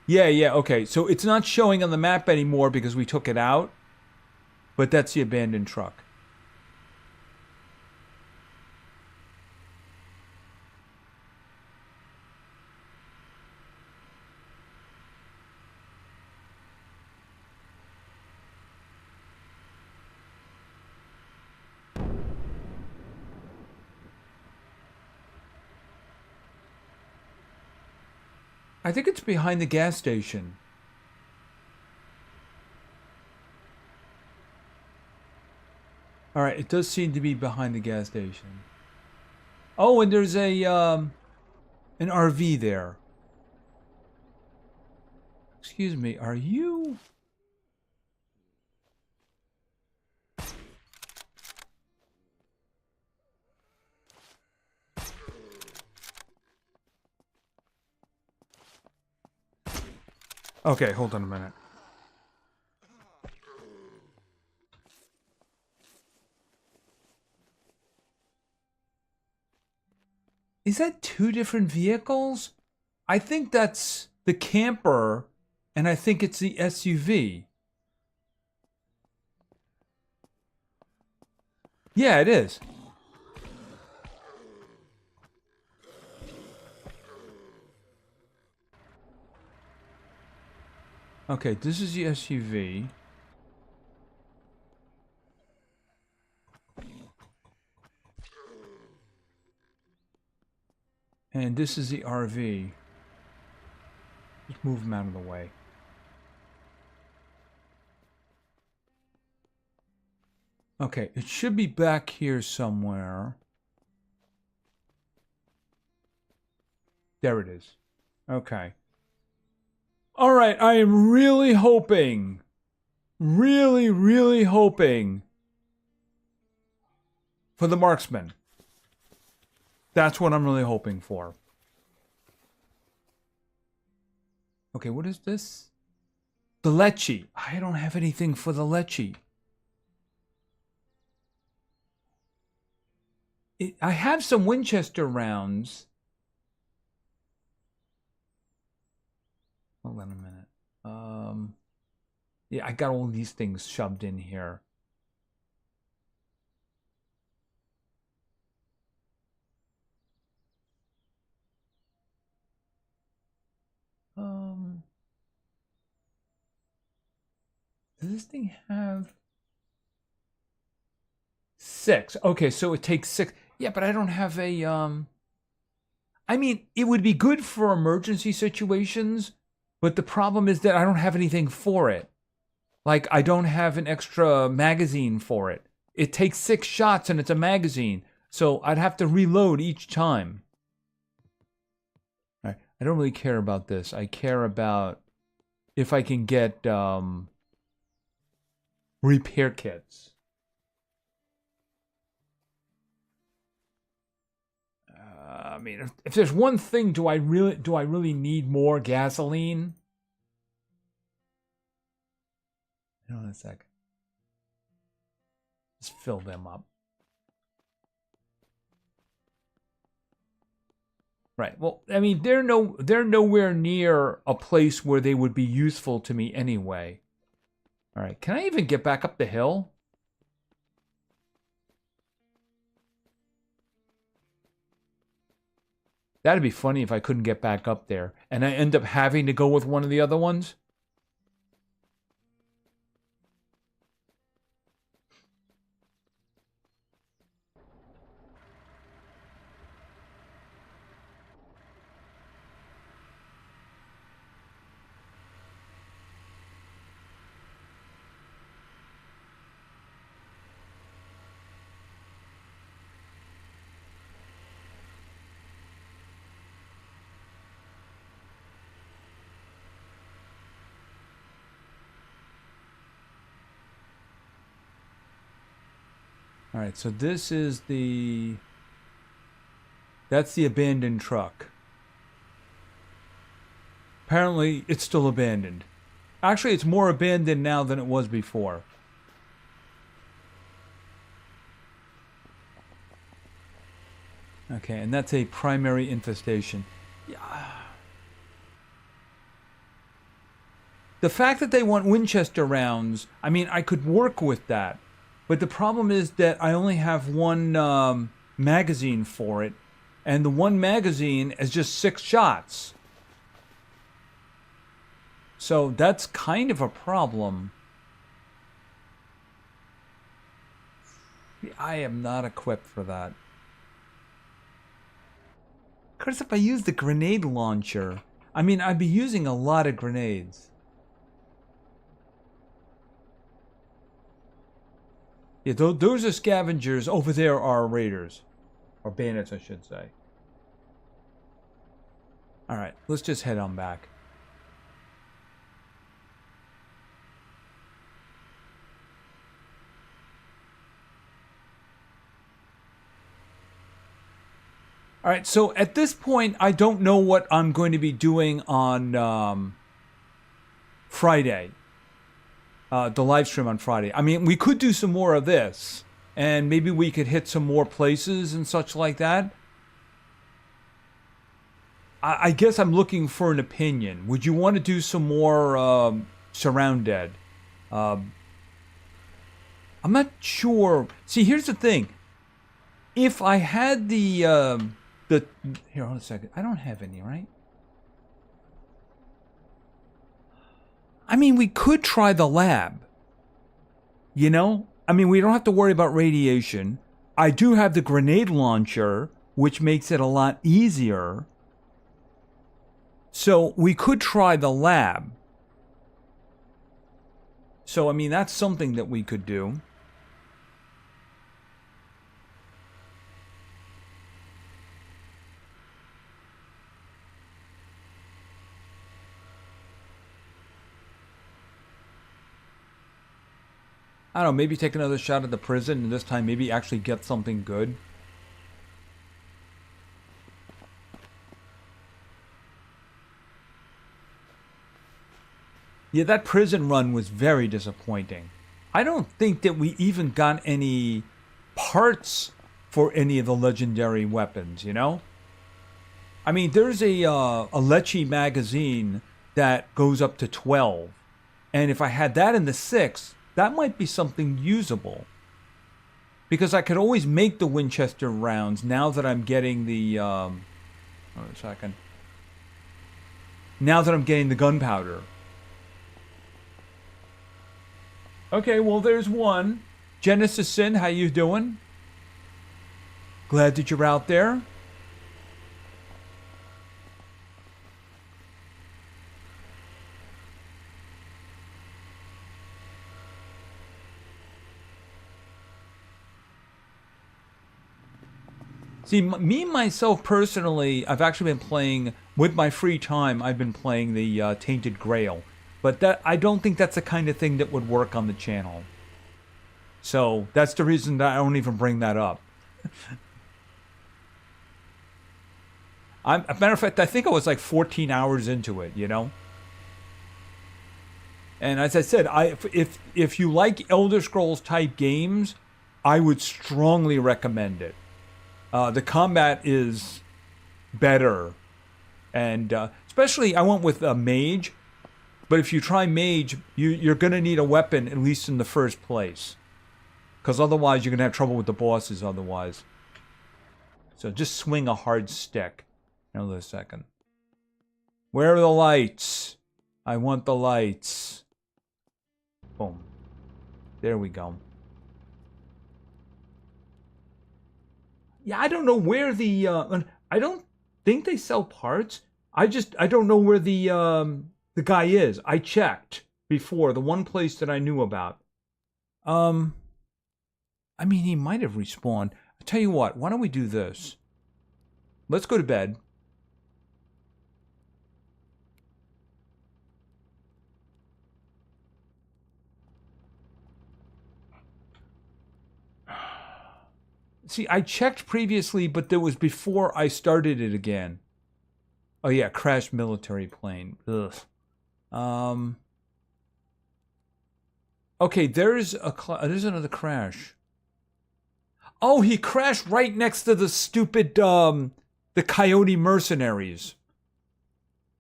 Yeah, okay. So it's not showing on the map anymore because we took it out. But that's the abandoned truck. I think it's behind the gas station. All right, it does seem to be behind the gas station. Oh, and there's a an RV there. Excuse me, are you? Okay, hold on a minute. Is that two different vehicles? I think that's the camper, and I think it's the SUV. Yeah, it is. Okay, this is the SUV. And this is the RV. Just move them out of the way. Okay, it should be back here somewhere. There it is. Okay. All right, I am really hoping, really hoping for the marksman. That's what I'm really hoping for. Okay, what is this? The Lecce. I don't have anything for the Lecce. I have some Winchester rounds. Hold on a minute. Yeah, I got all these things shoved in here. Does this thing have 6? Okay, so it takes 6. Yeah, but I don't have a I mean, it would be good for emergency situations, but the problem is that I don't have anything for it. Like, I don't have an extra magazine for it. It takes 6 shots and it's a magazine. So I'd have to reload each time. All right. I don't really care about this. I care about if I can get repair kits. I mean, if there's one thing, do I really need more gasoline? Hold on a sec. Let's fill them up. Right. Well, I mean, they're nowhere near a place where they would be useful to me anyway. All right. Can I even get back up the hill? That'd be funny if I couldn't get back up there and I end up having to go with one of the other ones. All right, so this is that's the abandoned truck. Apparently, it's still abandoned. Actually, it's more abandoned now than it was before. Okay, and that's a primary infestation. Yeah. The fact that they want Winchester rounds, I mean, I could work with that. But the problem is that I only have one magazine for it. And the one magazine is just 6 shots. So that's kind of a problem. I am not equipped for that. Of course, if I use the grenade launcher, I mean, I'd be using a lot of grenades. Yeah, those are scavengers. Over there are raiders. Or bandits, I should say. Alright, let's just head on back. Alright, so at this point, I don't know what I'm going to be doing on Friday. The live stream on Friday. I mean, we could do some more of this. And maybe we could hit some more places and such like that. I guess I'm looking for an opinion. Would you want to do some more SurrounDead? I'm not sure. See, here's the thing. If I had the here, hold on a second. I don't have any, right? I mean, we could try the lab. You know? I mean, we don't have to worry about radiation. I do have the grenade launcher, which makes it a lot easier. So we could try the lab. So, I mean, that's something that we could do. I don't know, maybe take another shot at the prison and this time maybe actually get something good. Yeah, that prison run was very disappointing. I don't think that we even got any parts for any of the legendary weapons, you know? I mean, there's a Lecce magazine that goes up to 12. And if I had that in the 6, that might be something usable. Because I could always make the Winchester rounds now that I'm getting the... hold on a second. Now that I'm getting the gunpowder. Okay, well, there's one. Genesis Sin, how you doing? Glad that you're out there. See, me, myself, personally, I've actually been playing, with my free time, I've been playing the Tainted Grail. But that I don't think that's the kind of thing that would work on the channel. So, that's the reason that I don't even bring that up. As a matter of fact, I think I was like 14 hours into it, you know? And as I said, if you like Elder Scrolls type games, I would strongly recommend it. The combat is better. And especially, I went with a mage. But if you try mage, you're going to need a weapon, at least in the first place. Because otherwise, you're going to have trouble with the bosses otherwise. So just swing a hard stick. Hold on a second. Where are the lights? I want the lights. Boom. There we go. Yeah, I don't know where the... I don't think they sell parts. I don't know where the guy is. I checked before, the one place that I knew about. I mean, he might have respawned. I'll tell you what, why don't we do this? Let's go to bed. See, I checked previously, but that was before I started it again. Oh yeah, crashed military plane. Ugh. Okay, there's another crash. Oh, he crashed right next to the stupid the coyote mercenaries.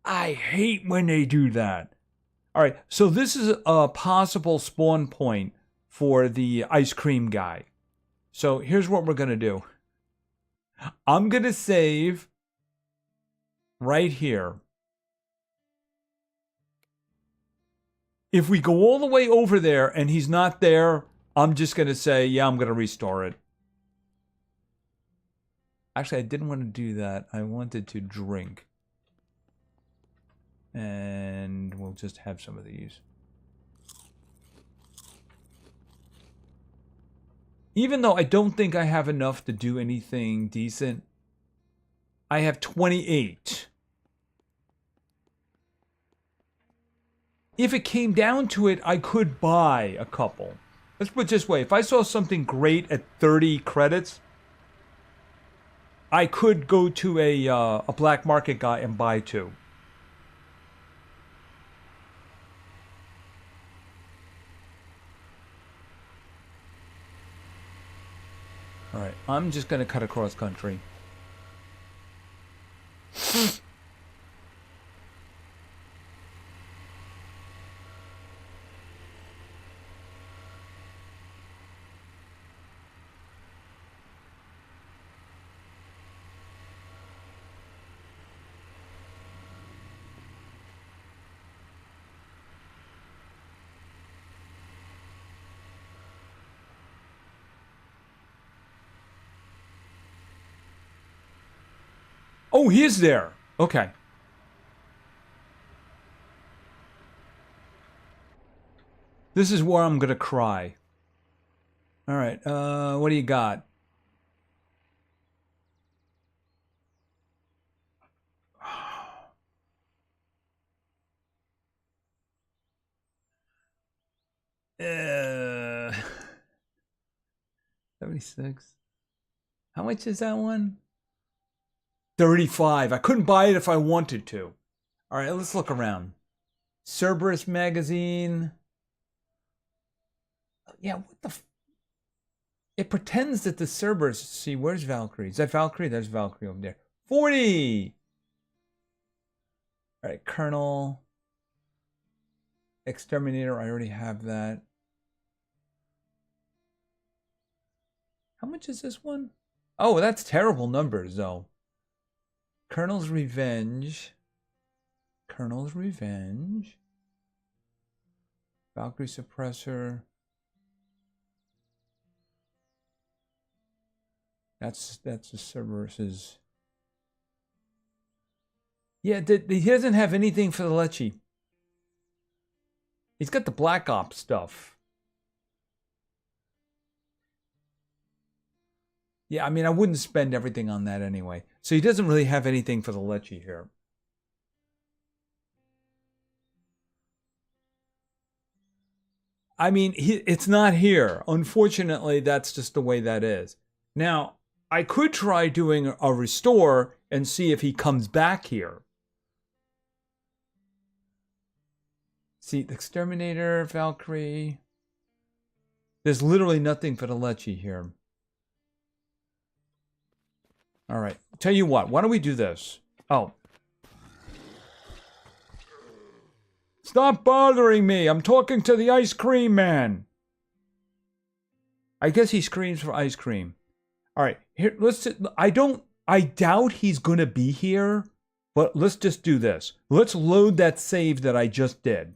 I hate when they do that. All right, so this is a possible spawn point for the ice cream guy. So here's what we're going to do. I'm going to save right here. If we go all the way over there and he's not there, I'm just going to say, yeah, I'm going to restore it. Actually, I didn't want to do that. I wanted to drink. And we'll just have some of these. Even though I don't think I have enough to do anything decent, I have 28. If it came down to it, I could buy a couple. Let's put it this way. If I saw something great at 30 credits, I could go to a black market guy and buy two. All right, I'm just going to cut across country. Oh, he is there. Okay. This is where I'm going to cry. All right. What do you got? Uh, 76. How much is that one? 35. I couldn't buy it if I wanted to. All right, let's look around. Cerberus magazine. Yeah, what the... It pretends that the Cerberus... See, where's Valkyrie? Is that Valkyrie? There's Valkyrie over there. 40! All right, Colonel. Exterminator, I already have that. How much is this one? Oh, that's terrible numbers, though. Colonel's Revenge. Colonel's Revenge. Valkyrie Suppressor. That's the Cerberus's. Yeah, he doesn't have anything for the Lecce. He's got the Black Ops stuff. Yeah, I mean, I wouldn't spend everything on that anyway. So he doesn't really have anything for the Lecce here. I mean, it's not here. Unfortunately, that's just the way that is. Now, I could try doing a restore and see if he comes back here. See, the Exterminator, Valkyrie. There's literally nothing for the Lecce here. All right. Tell you what, why don't we do this? Oh. Stop bothering me. I'm talking to the ice cream man. I guess he screams for ice cream. All right. Here, I doubt he's going to be here, but let's just do this. Let's load that save that I just did.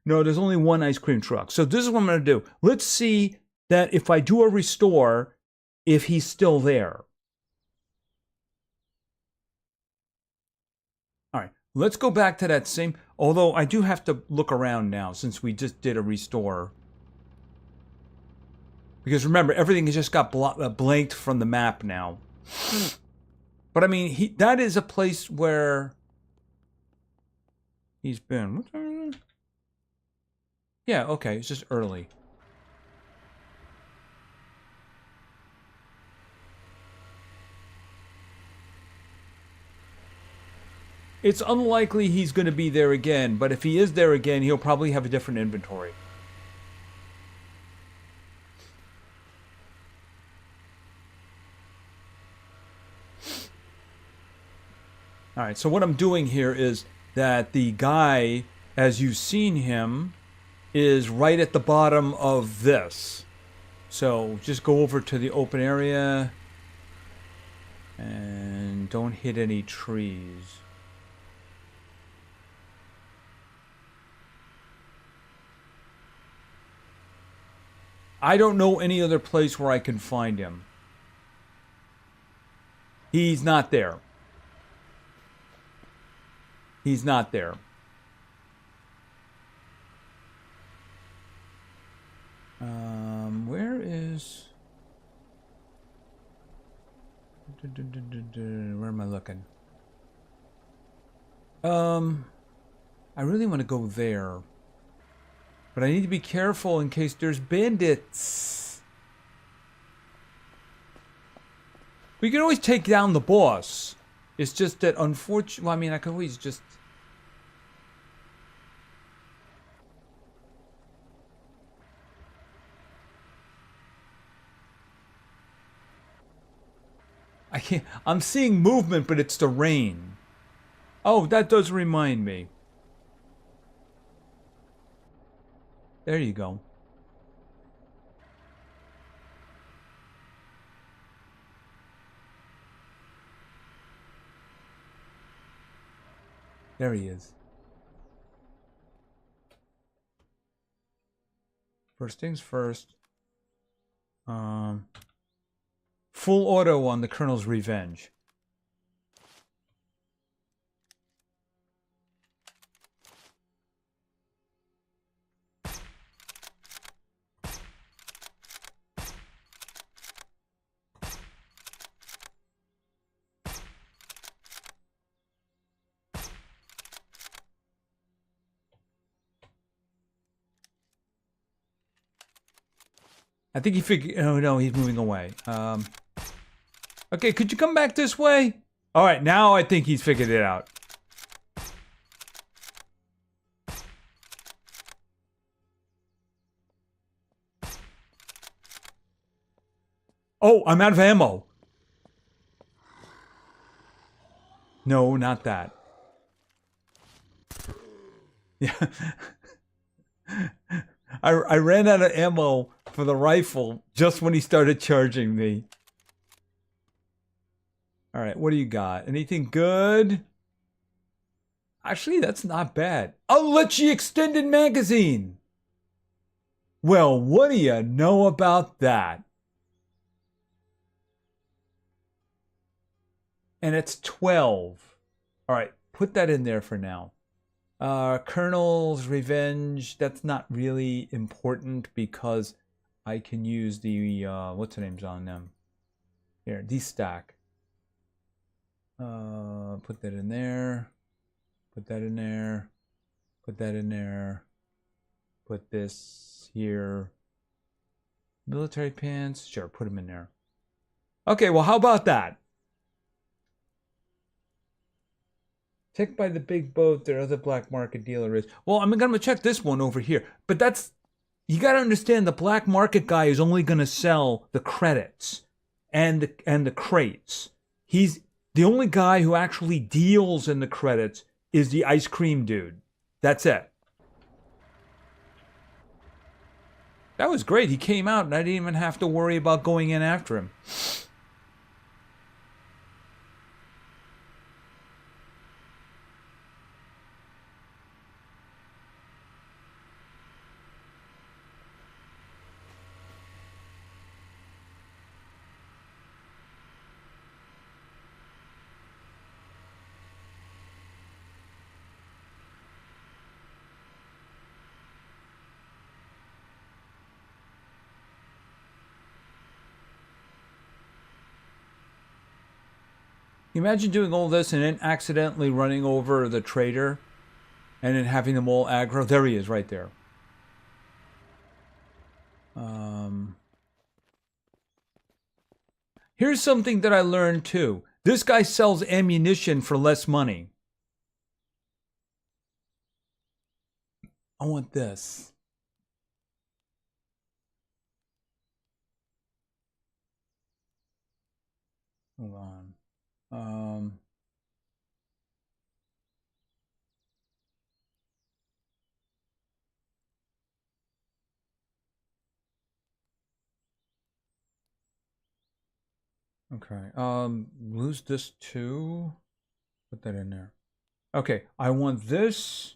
No, there's only one ice cream truck. So this is what I'm going to do. Let's see that if I do a restore, if he's still there. All right, let's go back to that same, although I do have to look around now since we just did a restore. Because remember, everything has just got blanked from the map now. But I mean, that is a place where he's been. Yeah, okay, it's just early. It's unlikely he's going to be there again, but if he is there again, he'll probably have a different inventory. All right, so what I'm doing here is that the guy, as you've seen him, is right at the bottom of this. So just go over to the open area and don't hit any trees. I don't know any other place where I can find him. He's not there. He's not there. Where is... Where am I looking? I really want to go there. But I need to be careful in case there's bandits. We can always take down the boss. It's just that unfortunately... Well, I mean, I can always just... I can't... I'm seeing movement, but it's the rain. Oh, that does remind me. There you go. There he is. First things first. Full auto on the Colonel's Revenge. I think he figured... Oh, no, he's moving away. Okay, could you come back this way? All right, now I think he's figured it out. Oh, I'm out of ammo. No, not that. Yeah. I ran out of ammo for the rifle just when he started charging me. All right, what do you got? Anything good? Actually, that's not bad. A Lecce extended magazine. Well, what do you know about that? And it's 12. All right, put that in there for now. Colonel's Revenge, that's not really important because I can use the, what's the names on them? Here, destack. Put that in there. Put that in there. Put that in there. Put this here. Military pants. Sure, put them in there. Okay, well, how about that? Check by the big boat. There other black market dealer is. Well, I'm going to check this one over here. But that's, you got to understand, the black market guy is only going to sell the credits and the crates. He's the only guy who actually deals in the credits is the ice cream dude. That's it. That was great. He came out and I didn't even have to worry about going in after him. Imagine doing all this and then accidentally running over the trader and then having them all aggro. There he is right there. Here's something that I learned too. This guy sells ammunition for less money. I want this. Hold on. Okay. Lose this too. Put that in there. Okay. I want this.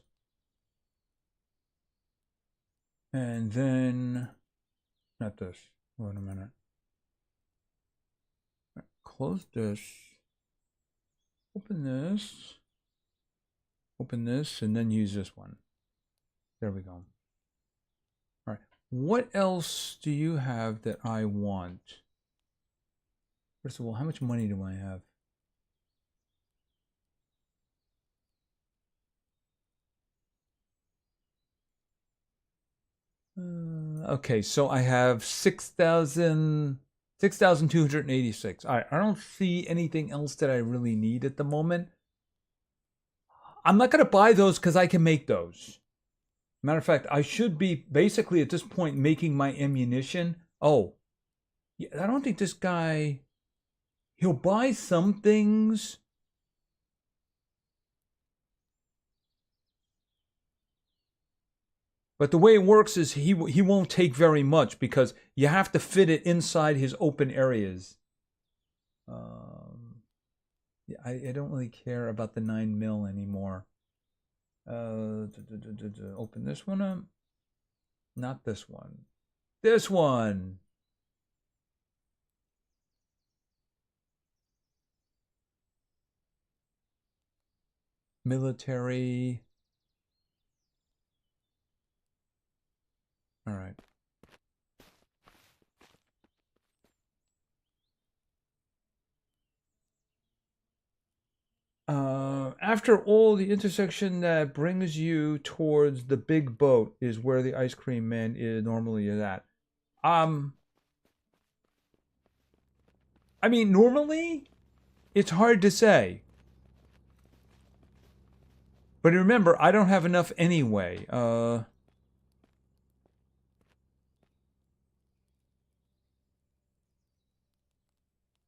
And then, not this. Wait a minute. Close this. Open this. Open this, and then use this one. There we go. All right. What else do you have that I want? First of all, how much money do I have? Okay, so I have 6,286. All right, I don't see anything else that I really need at the moment. I'm not going to buy those because I can make those. Matter of fact, I should be basically at this point making my ammunition. Oh, yeah, I don't think this guy, he'll buy some things. But the way it works is he won't take very much because you have to fit it inside his open areas. Yeah, I don't really care about the 9mm anymore. Open this one up. Not this one. This one. Military. All right. After all, the intersection that brings you towards the big boat is where the ice cream man normally is at. I mean, normally, it's hard to say. But remember, I don't have enough anyway.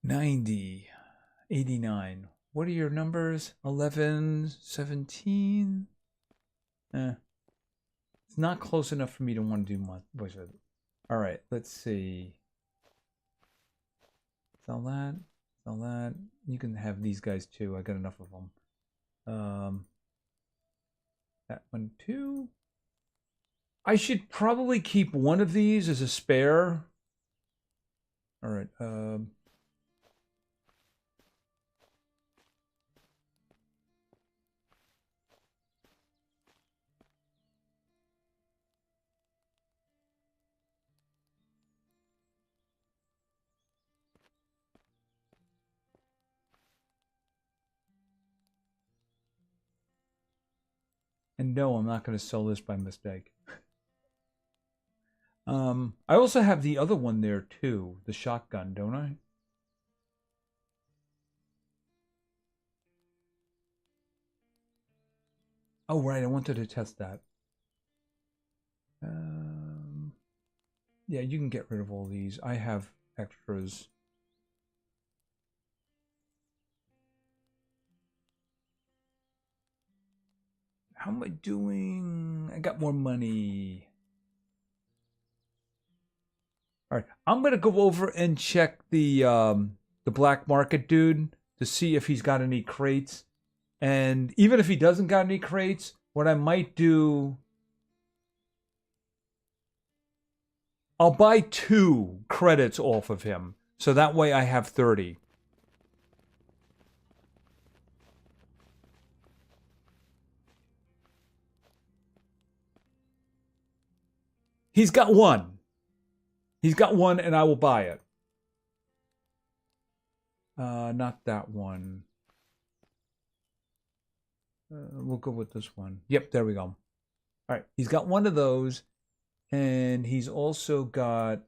90, 89. What are your numbers? 11, 17? It's not close enough for me to want to do much with it. All right, let's see. Sell that. Sell that. You can have these guys too. I got enough of them. That one too. I should probably keep one of these as a spare. All right. And no, I'm not going to sell this by mistake. I also have the other one there too, the shotgun, don't I? Oh, right, I wanted to test that. Yeah, you can get rid of all these. I have extras. How am I doing? I got more money. All right, I'm gonna go over and check the black market dude to see if he's got any crates, and even if he doesn't got any crates, what I might do, I'll buy 2 credits off of him, so that way I have 30. He's got 1. He's got 1, and I will buy it. Not that one. We'll go with this one. Yep, there we go. All right, he's got 1 of those, and he's also got...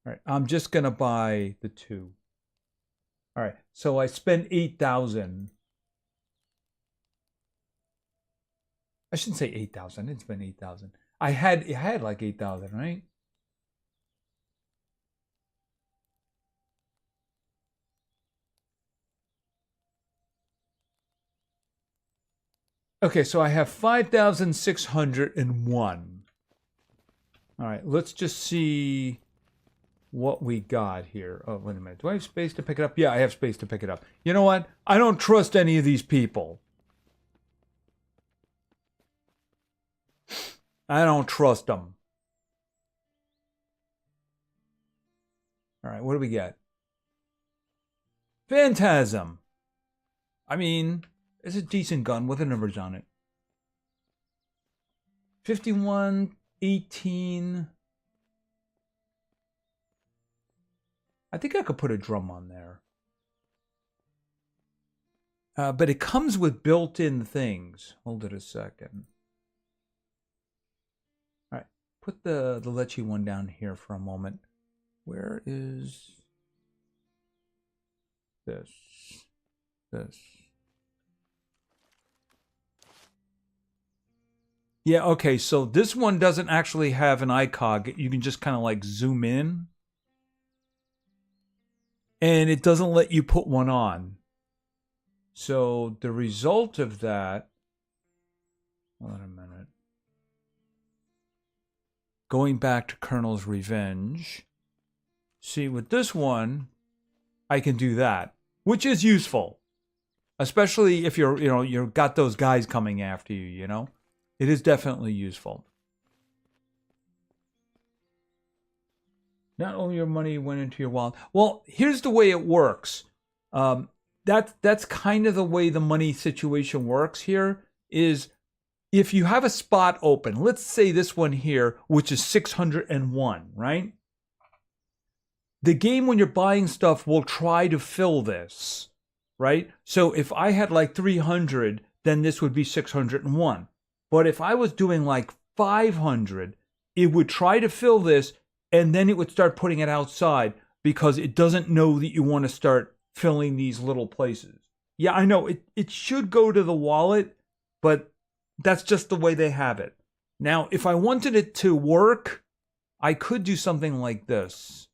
All right, I'm just going to buy the 2. All right, so I spent 8,000. I shouldn't say 8,000. I didn't spend 8,000. I had like 8,000, right? Okay, so I have 5,601. All right, let's just see what we got here. Oh, wait a minute. Do I have space to pick it up? Yeah, I have space to pick it up. You know what? I don't trust any of these people. I don't trust them. All right, what do we get? Phantasm. I mean, it's a decent gun with the numbers on it. 51, 18. I think I could put a drum on there. But it comes with built-in things. Hold it a second. All right, put the Lecce one down here for a moment. Where is this? This. Yeah, okay, so this one doesn't actually have an icog. You can just kind of like zoom in. And it doesn't let you put one on. So the result of that... Hold on a minute. Going back to Colonel's Revenge. See, with this one, I can do that, which is useful. Especially if you've got those guys coming after you, you know? It is definitely useful. Not all your money went into your wallet. Well, here's the way it works. That's kind of the way the money situation works here, is if you have a spot open, let's say this one here, which is 601, right? The game, when you're buying stuff, will try to fill this, right? So if I had like 300, then this would be 601. But if I was doing like 500, it would try to fill this, and then it would start putting it outside because it doesn't know that you want to start filling these little places. Yeah, I know, it should go to the wallet, but that's just the way they have it. Now, if I wanted it to work, I could do something like this.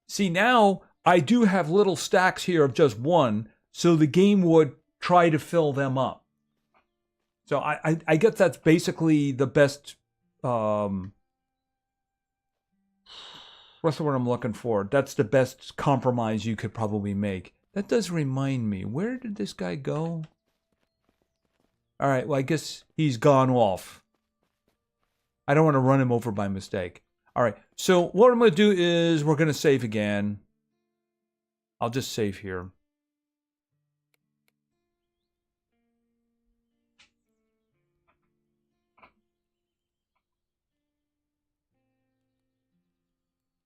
See, now I do have little stacks here of just 1, so the game would try to fill them up. So I guess that's basically the best, what's the word I'm looking for? That's the best compromise you could probably make. That does remind me, where did this guy go? All right, well, I guess he's gone off. I don't want to run him over by mistake. All right, so what I'm going to do is we're going to save again. I'll just save here.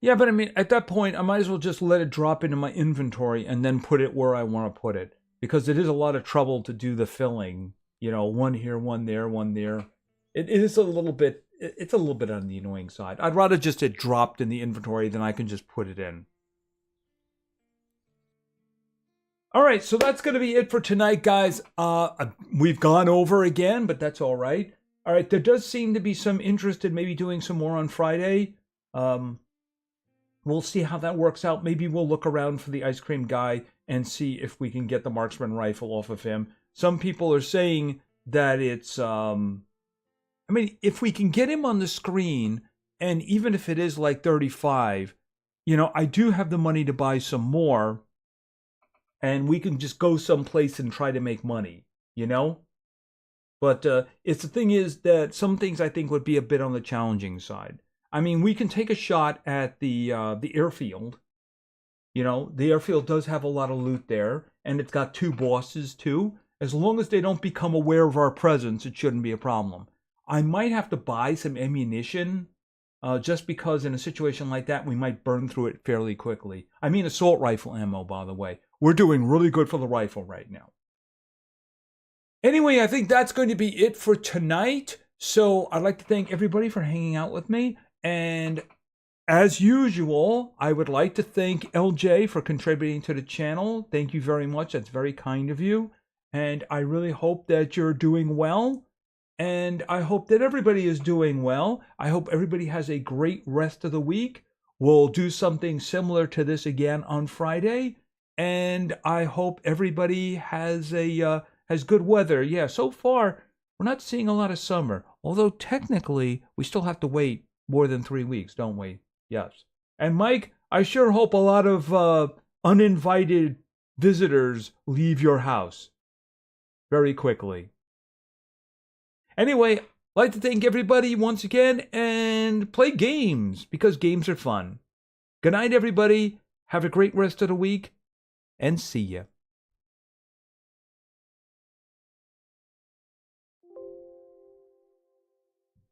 Yeah, but I mean, at that point, I might as well just let it drop into my inventory and then put it where I want to put it. Because it is a lot of trouble to do the filling. You know, one here, one there, one there. It is a little bit, it's a little bit on the annoying side. I'd rather just it dropped in the inventory than I can just put it in. All right, so that's going to be it for tonight, guys. We've gone over again, but that's all right. All right, there does seem to be some interest in maybe doing some more on Friday. We'll see how that works out. Maybe we'll look around for the ice cream guy and see if we can get the marksman rifle off of him. Some people are saying that it's, I mean, if we can get him on the screen, and even if it is like 35, you know, I do have the money to buy some more, and we can just go someplace and try to make money, you know? But it's the thing is that some things I think would be a bit on the challenging side. I mean, we can take a shot at the airfield. You know, the airfield does have a lot of loot there, and it's got 2 bosses too. As long as they don't become aware of our presence, it shouldn't be a problem. I might have to buy some ammunition, just because in a situation like that, we might burn through it fairly quickly. I mean assault rifle ammo, by the way. We're doing really good for the rifle right now. Anyway, I think that's going to be it for tonight. So I'd like to thank everybody for hanging out with me. And as usual, I would like to thank LJ for contributing to the channel. Thank you very much. That's very kind of you. And I really hope that you're doing well. And I hope that everybody is doing well. I hope everybody has a great rest of the week. We'll do something similar to this again on Friday. And I hope everybody has good weather. Yeah, so far, we're not seeing a lot of summer. Although technically, we still have to wait more than 3 weeks, don't we? Yes. And Mike, I sure hope a lot of uninvited visitors leave your house very quickly. Anyway, I'd like to thank everybody once again and play games because games are fun. Good night, everybody. Have a great rest of the week and see ya.